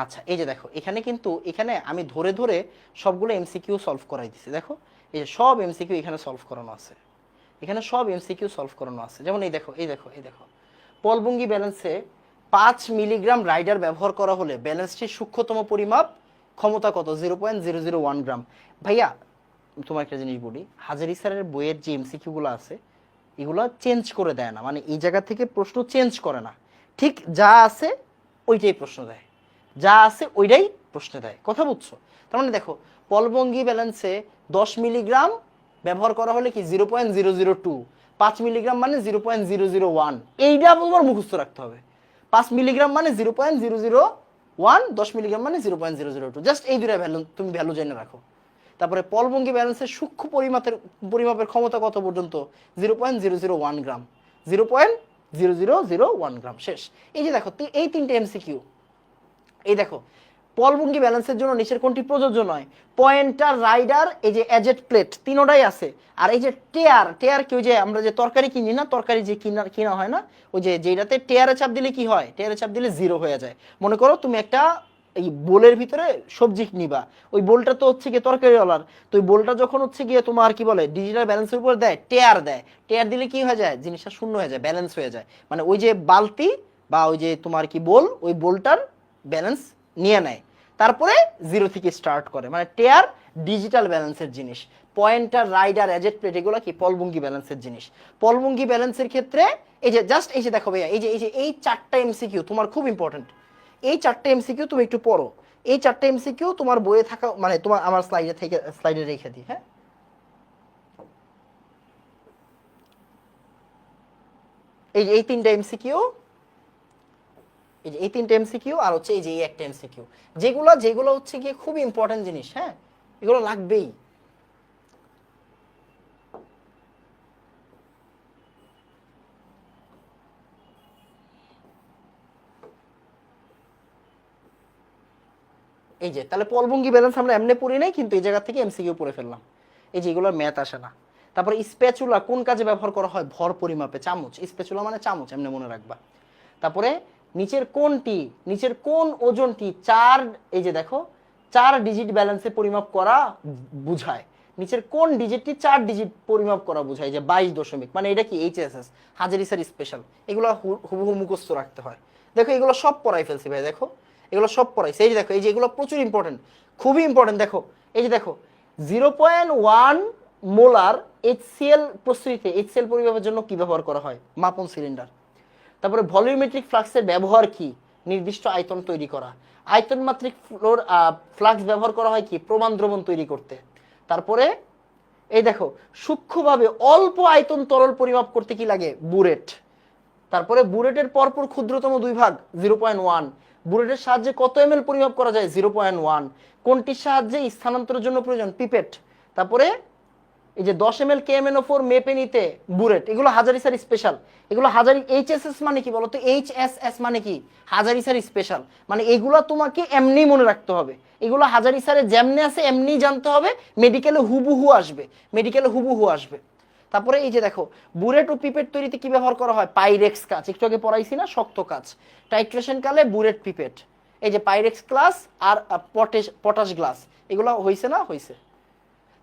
আচ্ছা এই যে দেখো এখানে কিন্তু এখানে আমি ধরে ধরে সবগুলো এমসিকিউ সলভ করাই দিছি। দেখো এই যে সব এমসিকিউ এখানে সলভ করানো আছে, এখানে সব এমসিকিউ সলভ করানো আছে। যেমন এই দেখো এই দেখো এই দেখো, পলভঙ্গি ব্যালেন্সে 5 মিলিগ্রাম রাইডার ব্যবহার করা হলে ব্যালেন্সটির সূক্ষ্মতম পরিমাপ ক্ষমতা কত? 0.001 গ্রাম। ভাইয়া তোমার একটা জিনিস বলি, হাজারি স্যারের বইয়ের যে এমসিকিউ গুলো আছে এগুলো চেঞ্জ করে দেয় না, মানে এই জায়গা থেকে প্রশ্ন চেঞ্জ করে না, ঠিক যা আছে ওইটাই প্রশ্ন দেয়, যা আছে ওইটাই প্রশ্ন দেয়। কথা বুঝছো? তার মানে দেখো পলভঙ্গি ব্যালেন্সে 10 মিলিগ্রাম ব্যবহার করা হলে কি 0.002, 5 মিলিগ্রাম মানে 0.001, এইটা তোমার মুখস্থ রাখতে হবে। 5 মিলিগ্রাম মানে 0.001, 10 মিলিগ্রাম মানে 0.002, জাস্ট এই দুটা ভ্যালু তুমি ভ্যালু জেনে রাখো। তারপরে পলভঙ্গি ব্যালেন্সের সূক্ষ্ম পরিমাপের ক্ষমতা কত পর্যন্ত? 0.001 গ্রাম, 0.0001 গ্রাম, শেষ। এই যে দেখো এই তিনটে এমসিকিউ। এই দেখো পলভঙ্গি ব্যালেন্সের জন্য নিচের কোনটি প্রযোজ্য নয়? পয়েন্টার, রাইডার, এই যে এজেট প্লেট, তিনোটাই আছে। আর এই যে টেয়ার, টেয়ার কি ওই যে আমরা যে তরকারি কিনি না, তরকারি যে কিনা হয় না, ওই যে যেটাতে টেয়ারে চাপ দিলে কি হয়? টেয়ারে চাপ দিলে 0 হয়ে যায়। মনে করো তুমি একটা এই বোলের ভিতরে সবজি নিবা, ওই বোলটা তো হচ্ছে গিয়ে তরকারিওয়ালার, তো ওই বোলটা যখন হচ্ছে গিয়ে তোমার কি বলে ডিজিটাল ব্যালেন্সের উপর দেয়, টেয়ার দেয়, টেয়ার দিলে কি হয়ে যায়? জিনিসটা শূন্য হয়ে যায়, ব্যালেন্স হয়ে যায়। মানে ওই যে বালতি বা ওই যে তোমার কি বোল, ওই বোলটার ব্যালেন্স নিয়ে নেয়, তারপরে 0 থেকে স্টার্ট করে। মানে টেয়ার ডিজিটাল ব্যালেন্সের জিনিস, পয়েন্টার, রাইডার, এজেট প্লেট এগুলো কি পলভঙ্গি ব্যালেন্সের জিনিস। পলভঙ্গি ব্যালেন্সের ক্ষেত্রে এই যে জাস্ট এই যে দেখো ভাইয়া, এই 4টা এমসিকিউ তোমার খুব ইম্পর্টেন্ট। এই 4টা এমসিকিউ তুমি একটু পড়ো, এই 4টা এমসিকিউ তোমার বইয়ে থাকা, মানে তোমার আমার স্লাইডে রেখে দিই। হ্যাঁ, এই 3টা এমসিকিউ, এই 3টা এমসিকিউ, আর হচ্ছে এই যে এই একটা এমসিকিউ, যেগুলো হচ্ছে গিয়ে খুব ইম্পর্টেন্ট জিনিস। হ্যাঁ, এগুলো লাগবেই। এই যে তাহলে পলভঙ্গি ব্যালেন্স আমরা এমনি পড়ি নাই, কিন্তু এই জায়গা থেকে এমসিকিউ পড়ে ফেললাম। এই যে এগুলোর ম্যাথ আসে না। তারপরে স্প্যাচুলা কোন কাজে ব্যবহার করা হয়? ভর পরিমাপে। চামচ, স্প্যাচুলা মানে চামচ, এমনি মনে রাখবা। তারপরে নিচের কোন ওজনটি 4, এই যে দেখো 4 ডিজিট ব্যালেন্সে পরিমাপ করা বুঝায়? নিচের কোন ডিজিটটি 4 ডিজিট পরিমাপ করা বুঝায়? যে 22 দশমিক, মানে এটা কি এইচএসএস, হাজারি স্যার স্পেশাল, এগুলো হুবহু মুখস্থ রাখতে হয়। দেখো এগুলো সব পড়াই ফেলছি ভাই, দেখো এগুলো সব পড়াইছে। এই যে দেখো এই যে এগুলো প্রচুর ইম্পর্টেন্ট, খুবই ইম্পর্টেন্ট। দেখো এই যে দেখো 0.1 মোলার এইচসিএল প্রস্তুতিতে এইচসিএল পরিমাপের জন্য কি ব্যবহার করা হয়? মাপন সিলিন্ডার। তারপরে ভলিউমেট্রিক ফ্লাক্সের ব্যবহার কি? নির্দিষ্ট আয়তন তৈরি করা। আয়তন মাত্রিক ফ্লাক্স ব্যবহার করা হয় কি? প্রমাণ দ্রবণ তৈরি করতে। তারপরে এই দেখো সূক্ষ্মভাবে অল্প আয়তন তরল পরিমাপ করতে কি লাগে? বুরেট। তারপরে বুরেটের পরপর ক্ষুদ্রতম 2 ভাগ 0.1। বুলেটের সাহায্যে কত এমএল পরিমাপ করা যায়? 0.1। কোনটির সাহায্যে স্থানান্তরের জন্য প্রয়োজন? পিপেট। তারপরে এই যে 10 ml KMnO4 মেপে নিতে বুলেট, এগুলো হাজারি স্যার স্পেশাল। এগুলো হাজারি এইচএসএস মানে কি বলতো? এইচএসএস মানে কি? হাজারি স্যার স্পেশাল। মানে এগুলো তোমাকে এমনি মনে রাখতে হবে, এগুলো হাজারি স্যারে যেমনি আছে এমনি জানতে হবে, মেডিকেলে হুবহু আসবে, মেডিকেলে হুবহু আসবে। তারপরে এই যে দেখো বুরেট ও পিপেট তৈরিতে কি ব্যবহার করা হয়? পাইরেক্স কাঁচ, একটু আগে পড়াইছি না, শক্ত কাঁচ। টাইট্রেশন কালে বুরেট পিপেট, এই যে পাইরেক্স গ্লাস আর পটাশ গ্লাস, এগুলো হইছে না? হইছে।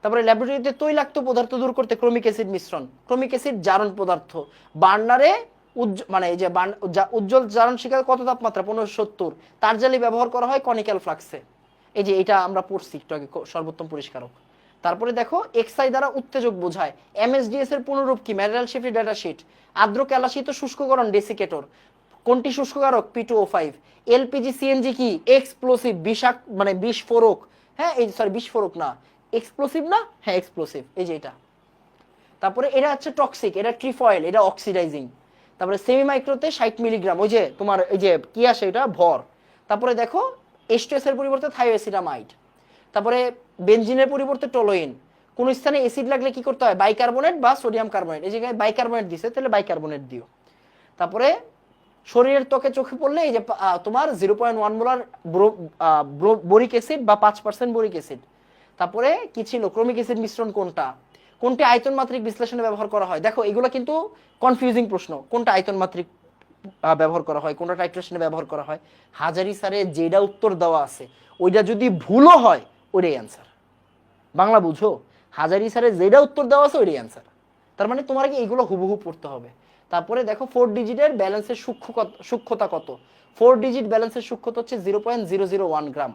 তারপরে ল্যাবরেটরিতে তৈলাক্ত পদার্থ দূর করতে ক্রমিক অ্যাসিড মিশ্রণ। ক্রমিক অ্যাসিড জারণ পদার্থ, বার্নারে মানে এই যে উজ্জ্বল জারণ শিখার কত তাপমাত্রা? 1570। তার জালি ব্যবহার করা হয় কনিক্যাল ফ্লাক্সে। এই যে এটা আমরা পড়ছি একটু আগে, সর্বোত্তম পরিষ্কারক। তারপরে দেখো এক্সআই দ্বারা উত্তেজক বোঝায়। এমএসডিএস এর পুনরূপ কি? Material shift data sheet. আর্দ্র ক্যালাসিত শুষ্ককরণ ডেসিকেটর। কোনটি শুষ্ককারক? P2O5। এলপিজি সিএনজি কি? এক্সপ্লোসিভ, মানে বিস্ফোরক। হ্যাঁ এই সরি বিস্ফোরক না, এক্সপ্লোসিভ না, হ্যাঁ এক্সপ্লোসিভ, এই যে এটা। তারপরে এটা হচ্ছে টক্সিক, এটা ট্রিফয়েল, এটা অক্সিডাইজিং। তারপরে সেমি মাইক্রোতে 60 মিলিগ্রাম, ওই যে তোমার এই যে কি আসে এটা ভর। তারপরে দেখো H2S এর পরিবর্তে থায়োএসিটামাইড। তারপরে বেনজিনের পরিবর্তে টলোইন। কোন স্থানে অ্যাসিড লাগলে কি করতে হয়? বাইকার্বনেট বা সোডিয়াম কার্বনেট। এই জায়গায় বাইকার্বনেট দিছে, তাহলে বাইকার্বনেট দিও। তারপরে শরীরের ত্বকে চোখে পড়লে এই যে তোমার 0.1 মোলার বোরিক অ্যাসিড বা 5% বোরিক অ্যাসিড। তারপরে কি ছিল? ক্রোমিক অ্যাসিড মিশ্রণ কোনটা? কোনটি আয়তন মাত্রিক বিশ্লেষণে ব্যবহার করা হয়? দেখো এগুলো কিন্তু কনফিউজিং প্রশ্ন। কোনটা আয়তন মাত্রিক ব্যবহার করা হয়, কোনটা টাইট্রেশনে ব্যবহার করা হয়? হাজারি স্যারে যেটা উত্তর দেওয়া আছে ওইটা যদি ভুলও হয় ওইটাই অ্যান্সার। বাংলা বুঝো? হাজারি স্যারে যেটা উত্তর দেওয়া আছে ওইটাই অ্যান্সার। তার মানে তোমার কি এইগুলো হুবহু পড়তে হবে। তারপরে দেখো 4 ডিজিটের ব্যালেন্সের সূক্ষ্মতা কত? 4 ডিজিট ব্যালেন্সের সূক্ষ্মতা হচ্ছে 0.001 গ্রাম।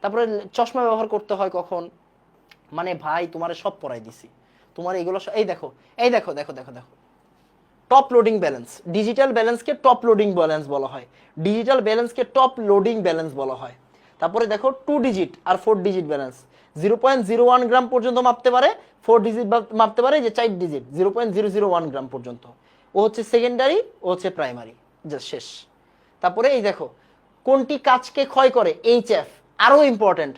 তারপরে চশমা ব্যবহার করতে হয় কখন? মানে ভাই তোমারে সব পড়াই দিছি, তোমার এগুলো এই দেখো, এই দেখো দেখো দেখো দেখো টপ লোডিং ব্যালেন্স। ডিজিটাল ব্যালেন্সকে টপ লোডিং ব্যালেন্স বলা হয়। ডিজিটাল ব্যালেন্সকে টপ লোডিং ব্যালেন্স বলা হয়। তারপরে দেখো 2 ডিজিট আর 4 ডিজিট ব্যালেন্স 0.01 গ্রাম পর্যন্ত মাপতে পারে, 4 ডিজিট মাপতে পারে যে 4 ডিজিট 0.001 গ্রাম পর্যন্ত। ও হচ্ছে সেকেন্ডারি, ও হচ্ছে প্রাইমারি, জাস্ট শেষ। তারপরে এই দেখো কোনটি কাচকে ক্ষয় করে? HF। আরো ইম্পর্টেন্ট,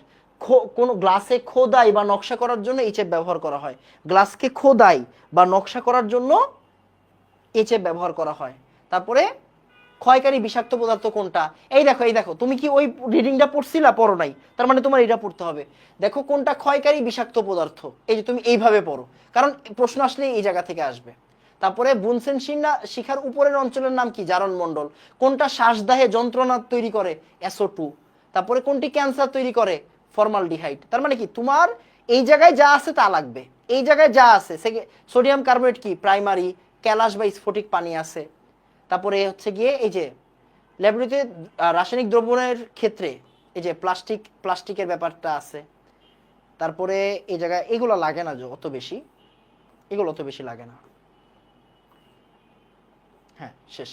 কোন গ্লাসে খোদাই বা নকশা করার জন্য HF ব্যবহার করা হয়। গ্লাসকে খোদাই বা নকশা করার জন্য HF ব্যবহার করা হয়। তারপরে ক্ষয়কারী বিষাক্ত পদার্থ কোনটা? এই দেখো এই দেখো, তুমি কি ওই রিডিংটা পড়ছিলা? পড়ো নাই, তার মানে তোমার এটা পড়তে হবে। দেখো কোনটা ক্ষয়কারী বিষাক্ত পদার্থ, এই যে তুমি এইভাবে পড়ো, কারণ প্রশ্ন আসলে এই জায়গা থেকে আসবে। তারপরে বুনসেন শিখার উপরের অঞ্চলের নাম কি? জারণ মণ্ডল। কোনটা শ্বাসদাহে যন্ত্রণা তৈরি করে? SO2। তারপরে কোনটি ক্যান্সার তৈরি করে? ফর্মালডিহাইড। তার মানে কি তোমার এই জায়গায় যা আছে তা লাগবে, এই জায়গায় যা আছে। সোডিয়াম কার্বনেট কি? প্রাইমারি। ক্যালাস বা স্ফটিক পানি আছে। তারপরে হচ্ছে গিয়ে এই যে ল্যাবরেটরিতে রাসায়নিক দ্রবণের ক্ষেত্রে এই যে প্লাস্টিকের ব্যাপারটা আছে। তারপরে এই জায়গায় এগুলো লাগে না অত বেশি, এগুলো অত বেশি লাগে না। হ্যাঁ শেষ।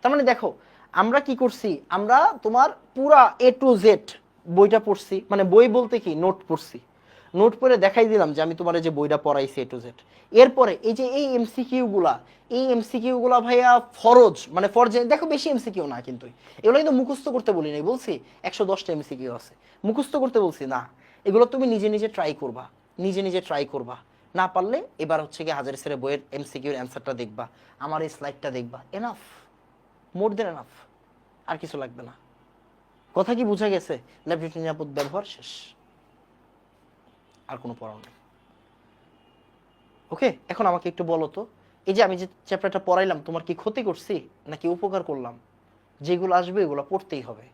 তার মানে দেখো আমরা কি করছি, আমরা তোমার পুরা A to Z বইটা পড়ছি, মানে বই বলতে কি নোট পড়ছি। নোট পড়ে দেখাই দিলাম যে আমি তোমার যে বইটা পড়াইছি A to Z। এরপরে এই যে এই MCQ গুলা, এই MCQ গুলা ভাইয়া ফরজ, মানে ফরজে দেখো বেশি MCQ না কিন্তু, এগুলো কিন্তু মুখস্থ করতে বলি নাই, বলছি 110টা MCQ আছে, মুখস্থ করতে বলছি না। এগুলো তুমি নিজে নিজে ট্রাই করবা, নিজে নিজে ট্রাই করবা। না পারলে এবার হচ্ছে কি হাজারি স্যারের বইয়ের MCQ এর অ্যান্সারটা দেখবা, আমার এই স্লাইডটা দেখবা, এনাফ, মোর দেন এনাফ, আর কিছু লাগবে না। কথা কি বোঝা গেছে? ল্যাবরেটরি নিরাপদ ব্যবহার শেষ, আর কোনো পড়ানো নেই। ওকে, এখন আমাকে একটু বলো তো, এই যে আমি যে চ্যাপ্টারটা পড়াইলাম তোমার কি ক্ষতি করছি নাকি উপকার করলাম? যেগুলো আসবে এগুলো পড়তেই হবে,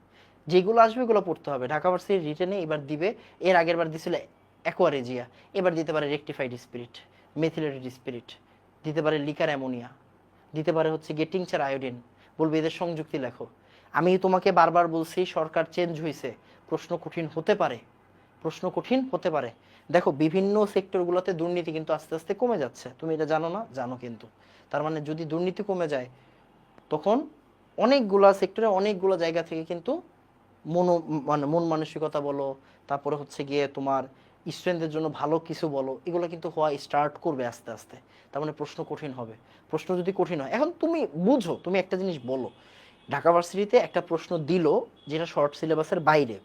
যেগুলো আসবে এগুলো পড়তে হবে। ঢাকা ভার্সিটি রিটেনে এবার দিবে, এর আগের বার দিছিল অ্যাকোয়ারেজিয়া, এবার দিতে পারে রেকটিফাইড স্পিরিট, মেথিলেটেড স্পিরিট, দিতে পারে লিকার অ্যামোনিয়া, দিতে পারে হচ্ছে গিয়ে টিংচার আয়োডিন, বলবে এদের সংযুক্তি লেখো। আমি তোমাকে বারবার বলছি সরকার চেঞ্জ হয়েছে, প্রশ্ন কঠিন হতে পারে, প্রশ্ন কঠিন হতে পারে। দেখো বিভিন্ন সেক্টরগুলোতে দুর্নীতি কিন্তু আস্তে আস্তে কমে যাচ্ছে, তুমি এটা জানো না? জানো কিন্তু। তার মানে যদি দুর্নীতি কমে যায় তখন অনেকগুলা সেক্টরে অনেকগুলো জায়গা থেকে কিন্তু মন মানসিকতা বলো, তারপরে হচ্ছে গিয়ে তোমার স্টুডেন্টদের জন্য ভালো কিছু বলো, এগুলো কিন্তু হওয়া স্টার্ট করবে আস্তে আস্তে। তার মানে প্রশ্ন কঠিন হবে। প্রশ্ন যদি কঠিন হয়, এখন তুমি বুঝো, তুমি একটা জিনিস বলো, ঢাকা ভার্সিটিতে একটা প্রশ্ন দিল যেটা শর্ট সিলেবাসের বাইরে,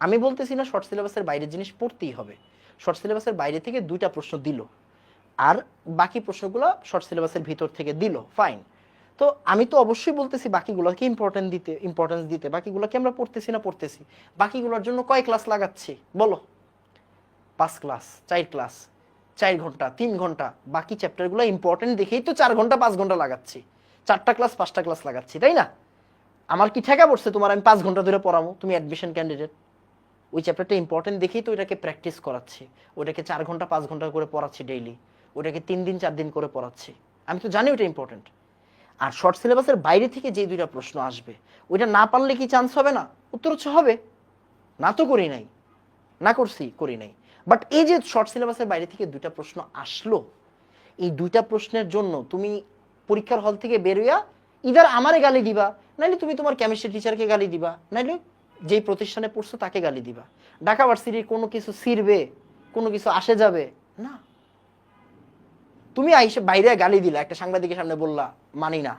আমি বলতেছি না শর্ট সিলেবাসের বাইরের জিনিস পড়তেই হবে, শর্ট সিলেবাসের বাইরে থেকে 2টা প্রশ্ন দিল আর বাকি প্রশ্নগুলো শর্ট সিলেবাসের ভিতর থেকে দিল, ফাইন। তো আমি তো অবশ্যই বলতেছি বাকিগুলোকে ইম্পর্টেন্স দিতে, বাকিগুলোকে আমরা পড়তেছি না? পড়তেছি। বাকিগুলোর জন্য কয় ক্লাস লাগাচ্ছি বলো? 5 ক্লাস, 4 ক্লাস, 4 ঘন্টা, 3 ঘন্টা। বাকি চ্যাপ্টারগুলো ইম্পর্টেন্ট দেখেই তো 4 ঘন্টা 5 ঘন্টা লাগাচ্ছি, 4টা ক্লাস 5টা ক্লাস লাগাচ্ছি, তাই না? আমার কি ঠেকা পড়ছে তোমার আমি 5 ঘন্টা ধরে পড়াবো? তুমি অ্যাডমিশন ক্যান্ডিডেট, ওই চ্যাপ্টারটা ইম্পর্টেন্ট দেখেই তো ওইটাকে প্র্যাকটিস করাচ্ছি, ওইটাকে 4 ঘন্টা 5 ঘন্টা করে পড়াচ্ছি ডেইলি, ওইটাকে 3 দিন 4 দিন করে পড়াচ্ছি। আমি তো জানি ওইটা ইম্পর্টেন্ট। আর শর্ট সিলেবাসের বাইরে থেকে যে 2টা প্রশ্ন আসবে ওইটা না পারলে কি চান্স হবে না? উত্তর হচ্ছে হবে। না তো করি নাই, না করছি করি নাই। বাট এই যে শর্ট সিলেবাসের বাইরে থেকে দুইটা প্রশ্ন আসলো, এই দুইটা প্রশ্নের জন্য তুমি পরীক্ষার হল থেকে বেরোয়া ইদার আমারে গালি দিবা, নাইলে তুমি তোমার কেমিস্ট্রি টিচারকে গালি দিবা, নাইলে যেই প্রতিষ্ঠানে পড়ছো তাকে গালি দিবা। ঢাকা ভার্সিটির কোনো কিছু ছিড়বে, কোনো কিছু আসে যাবে না। তুমি আইসে বাইরে গালি দিলা, একটা সাংবাদিকের সামনে বললা মানি না,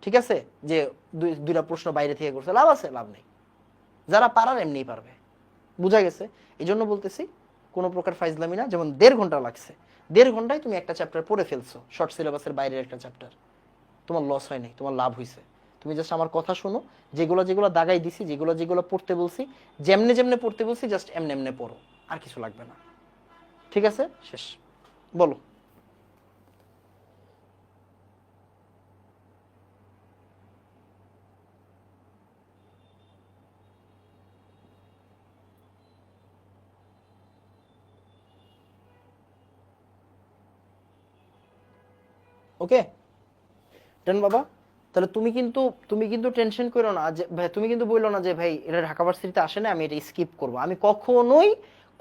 ঠিক আছে, যে দুইটা প্রশ্ন বাইরে থেকে করছে, লাভ আছে? লাভ নেই। যারা পারার এমনিই পারবে, বুঝা গেছে? এই জন্য বলতেছি কোনো প্রকার ফাইজলামি না। যেমন 1.5 ঘন্টা লাগছে, 1.5 ঘন্টায় তুমি একটা চ্যাপ্টার পড়ে ফেলছো, শর্ট সিলেবাসের বাইরের একটা চ্যাপ্টার, তোমার লস হয় নাই, তোমার লাভ হয়েছে। তুমি জাস্ট আমার কথা শোনো, যেগুলো যেগুলো দাগাই দিছি, যেগুলো যেগুলো পড়তে বলছি, যেমনে যেমনে পড়তে বলছি জাস্ট এমনি এমনি পড়ো, আর কিছু লাগবে না। ঠিক আছে, শেষ। বলো। ওকে ডান বাবা। তাহলে তুমি কিন্তু টেনশন করো না যে ভাই, তুমি কিন্তু বললো না যে ভাই এটা ঢাকা ভার্সিটিতে আসে না, আমি এটা স্কিপ করবো। আমি কখনোই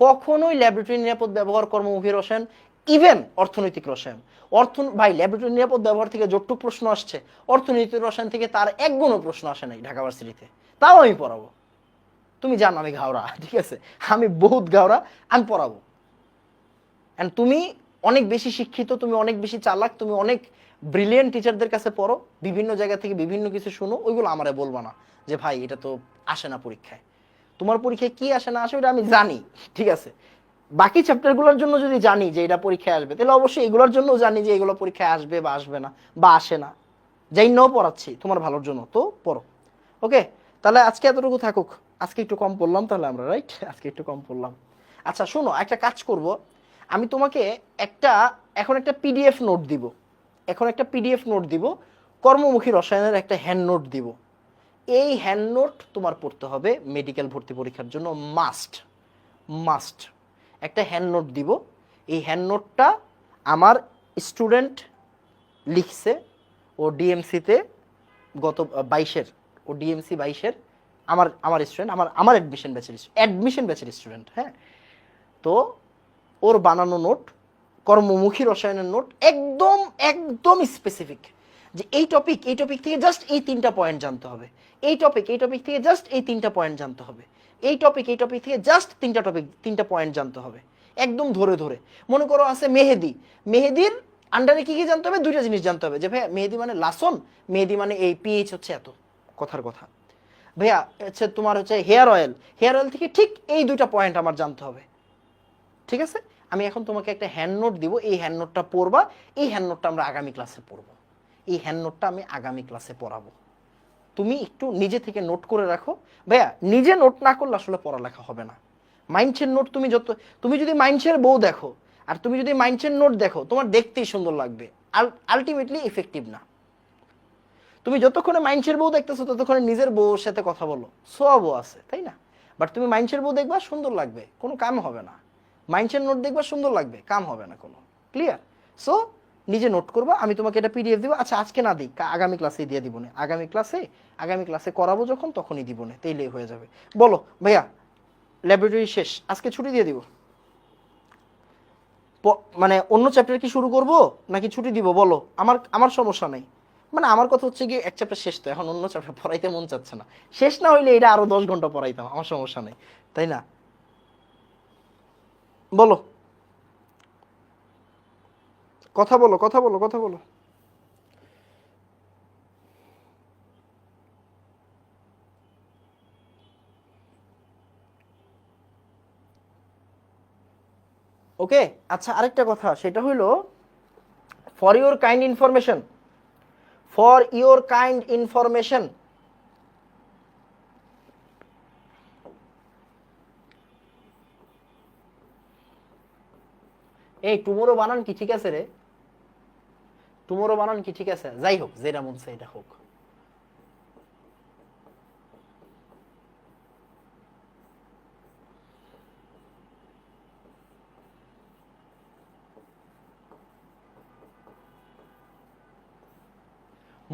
কখনোই ল্যাবরেটরি নিরাপদ ব্যবহার কর্মমুখী রসায়ন, ইভেন অর্থনৈতিক রসায়ন, ভাই ল্যাবরেটরি নিরাপদ ব্যবহার থেকে যতটুক প্রশ্ন আসছে, অর্থনৈতিক রসায়ন থেকে তার এক গুণও প্রশ্ন আসে নাই ঢাকা ভার্সিটিতে, তাও আমি পড়াবো। তুমি জানো আমি ঘাওড়া, ঠিক আছে, আমি বহুত ঘাওড়া, আমি পড়াবো। এন্ড তুমি অনেক বেশি শিক্ষিত, তুমি অনেক বেশি চালাক, তুমি অনেক ব্রিলিয়েন্ট টিচারদের কাছে পড়ো, বিভিন্ন জায়গা থেকে বিভিন্ন কিছু শুনো, ওইগুলো আমারে বলবা না যে ভাই এটা তো আসে না পরীক্ষায়। তোমার পরীক্ষায় কি আসে না আসে ওটা আমি জানি, ঠিক আছে। বাকি চ্যাপ্টারগুলোর জন্য যদি জানি যে এটা পরীক্ষায় আসবে, তাহলে অবশ্যই এগুলোর জন্য জানি যে এগুলো পরীক্ষায় আসবে বা আসবে না বা আসে না। যাই নাও পড়াচ্ছি তোমার ভালোর জন্য, তো পড়ো। ওকে, তাহলে আজকে এতটুকু থাকুক। আজকে একটু কম পড়লাম তাহলে আমরা, রাইট? আজকে একটু কম পড়লাম। আচ্ছা শোনো, একটা কাজ করব, আমি তোমাকে এখন একটা পিডিএফ নোট দিব, কর্মমুখী রসায়নের একটা হ্যান্ড নোট দিব। এই হ্যান্ড নোট তোমার পড়তে হবে মেডিকেল ভর্তি পরীক্ষার জন্য, মাস্ট মাস্ট। একটা হ্যান্ড নোট দিব, এই হ্যান্ড নোটটা আমার স্টুডেন্ট লিখছে, ও ডিএমসিতে গত 22-এর, ও ডিএমসি 22-এর আমার স্টুডেন্ট, আমার অ্যাডমিশন ব্যাচের স্টুডেন্ট, হ্যাঁ। তো ওর বানানো নোট, কর্মমুখী রসায়নের নোট, একদম একদম স্পেসিফিক, যে এই টপিক থেকে জাস্ট এই 3টা পয়েন্ট জানতে হবে, এই টপিক থেকে জাস্ট এই 3টা পয়েন্ট জানতে হবে, এই টপিক থেকে জাস্ট 3টা পয়েন্ট জানতে হবে, একদম ধরে ধরে। মনে করো আছে মেহেদির আন্ডারে কি কি জানতে হবে, 2টা জিনিস জানতে হবে, যে ভাইয়া মেহেদি মানে লাসন, মেহেদি মানে এই পিএইচ হচ্ছে এত, কথার কথা। ভাইয়া হচ্ছে তোমার হচ্ছে হেয়ার অয়েল থেকে ঠিক এই 2টা পয়েন্ট আমার জানতে হবে, ঠিক আছে। আমি এখন তোমাকে একটা হ্যান্ড নোট দিব, এই হ্যান্ড নোটটা পড়বা, এই হ্যান্ড নোটটা আমরা আগামী ক্লাসে পড়বো, এই হ্যান্ড নোটটা আমি আগামী ক্লাসে পড়াবো। তুমি একটু নিজে থেকে নোট করে রাখো। ভাইয়া নিজে নোট না করলে আসলে পড়ালেখা হবে না। মাইন্ডসের নোট তুমি যদি মাইন্ডসের বউ দেখো আর তুমি যদি মাইন্ডসের নোট দেখো, তোমার দেখতেই সুন্দর লাগবে, আলটিমেটলি ইফেক্টিভ না। তুমি যতক্ষণে মাইন্ডসের বউ দেখতেছো ততক্ষণে নিজের বউর সাথে কথা বলো, সোয়াবও আছে, তাই না? বাট তুমি মাইন্ডসের বউ দেখবা, সুন্দর লাগবে, কোনো কাম হবে না। মাইন্ডসের নোট দেখবা, সুন্দর লাগবে, কাম হবে না কোনো। ক্লিয়ার? সো নিজে নোট করবা, আমি তোমাকে এটা পিডিএফ দিব। আচ্ছা আজকে না দিই, আগামী ক্লাসে দিয়ে দিব না, আগামী ক্লাসে করাবো যখন তখনই দিব না, তাইলেই হয়ে যাবে। বলো ভাইয়া, ল্যাবরেটরি শেষ, আজকে ছুটি দিয়ে দিব? মানে অন্য চ্যাপ্টার কি শুরু করব নাকি ছুটি দিব? বলো, আমার সমস্যা নাই। মানে আমার কথা হচ্ছে কি, এক চ্যাপ্টার শেষ, তো এখন অন্য চ্যাপ্টার পড়াইতে মন চাচ্ছে না। শেষ না হইলে এটা আরো 10 ঘন্টা পড়াইতাম, আমার সমস্যা নেই, তাই না? বলো, কথা বলো, কথা বলো, কথা বলো। ওকে, আচ্ছা আরেকটা কথা, সেটা হইলো ফর ইওর কাইন্ড ইনফরমেশন, এই টুমোরো বানান কি ঠিক আছে রে? টুমোরো বানান কি ঠিক আছে? যাই হোক, যেটা মন চায় এটা হোক।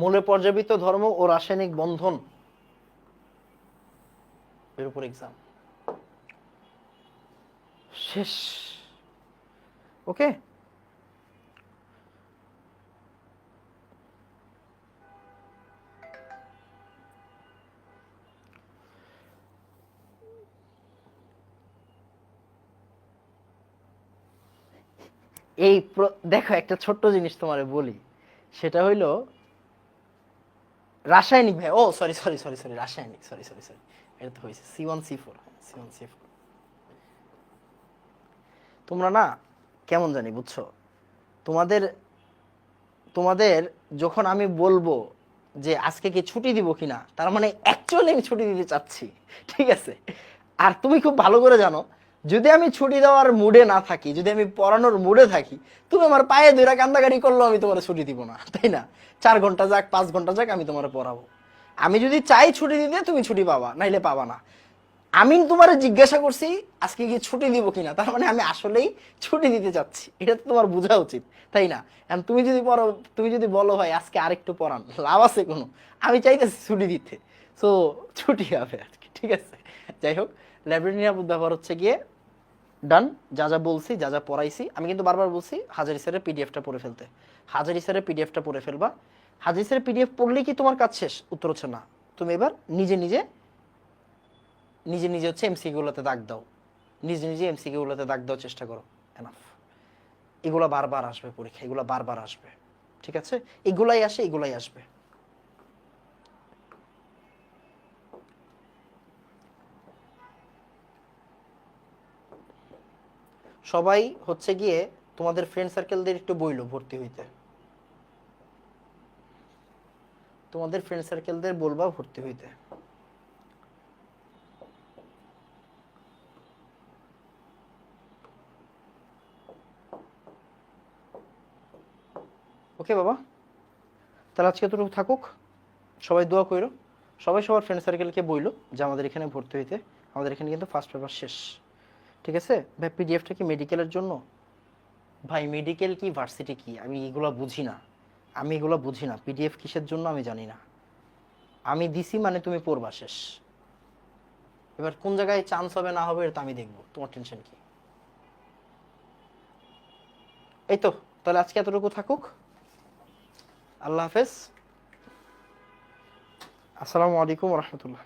মূলে পর্যাবৃত্ত ধর্ম ও রাসায়নিক বন্ধন এর উপর এক্সাম। শেষ। ওকে, দেখো একটা ছোট্ট জিনিস তোমারে বলি, সেটা হইলো রাসায়নিক ভাই, ও সরি সরি সরি সরি রাসায়নিক, সরি সরি সরি, এটা তো হয়েছে C1C4, C1C4। তোমরা না কেমন জানি বুঝছো, তোমাদের তোমাদের যখন আমি বলবো যে আজকে কি ছুটি দিব কিনা, তার মানে অ্যাকচুয়ালি আমি ছুটি দিতে চাচ্ছি, ঠিক আছে? আর তুমি খুব ভালো করে জানো, যদি আমি ছুটি দেওয়ার মুডে না থাকি, যদি আমি পড়ানোর মুডে থাকি, তুমি আমার পায়ে ধরে কান্দাকাটি করলেও আমি তোমার ছুটি দিব না, তাই না? 4 ঘন্টা যাক 5 ঘন্টা যাক আমি তোমার পড়াবো। আমি যদি চাই ছুটি দিতে, তুমি ছুটি পাবা, নাইলে পাবা না। আমি তোমার জিজ্ঞাসা করছি আজকে কি ছুটি দিব কিনা, তার মানে আমি আসলেই ছুটি দিতে চাচ্ছি, এটা তো তোমার বোঝা উচিত, তাই না? এখন তুমি যদি বলো ভাই আজকে আরেকটু পড়ান, লাভ আছে কোনো? আমি চাইতেছি ছুটি দিতে, সো ছুটি হবে আজকে, ঠিক আছে? যাই হোক, লাইব্রেরি নিরাপদ ব্যবহার হচ্ছে গিয়ে ডান। যা যা বলছি, যা যা পড়াইছি, আমি কিন্তু বারবার বলছি হাজারি স্যারের পিডিএফটা পড়ে ফেলতে। হাজারি স্যারের পিডিএফটা পড়ে ফেলবা। হাজারি স্যারের পিডিএফ পড়লেই কি তোমার কাজ শেষ? উত্তর হচ্ছে না। তুমি এবার নিজে নিজে নিজে নিজে হচ্ছে এমসিকিউগুলোতে দাগ দাও, নিজে নিজে এমসিকিউগুলোতে দাগ দেওয়ার চেষ্টা করো। এনাফ। এগুলো বারবার আসবে পরীক্ষা, এগুলো বারবার আসবে, ঠিক আছে? এগুলাই আসে, এগুলাই আসবে। সবাই হচ্ছে গিয়ে তোমাদের ফ্রেন্ড সার্কেলদের একটু বইলো ভর্তি হইতে, তোমাদের ফ্রেন্ড সার্কেলদের বলবা ভর্তি হইতে। ওকে বাবা, তাহলে আজকে এতটুকু থাকুক। সবাই দোয়া কইরো, সবাই সবার ফ্রেন্ড সার্কেলকে বইলো যে আমাদের এখানে ভর্তি হইতে। আমাদের এখানে কিন্তু ফার্স্ট পেপার শেষ, ঠিক আছে? ভাই পিডিএফটা কি মেডিকেলের জন্য? ভাই মেডিকেল কি ভার্সিটি কি আমি এগুলো বুঝি না, আমি এগুলো বুঝি না। পিডিএফ কিসের জন্য আমি জানি না, আমি দিছি মানে তুমি পড়বা, শেষ। এবার কোন জায়গায় চান্স হবে না হবে এটা আমি দেখবো, তোমার টেনশন কি? এই তো, তাহলে আজকে এতটুকু থাকুক। আল্লাহ হাফেজ, আসসালামু আলাইকুম রহমতুল্লাহ।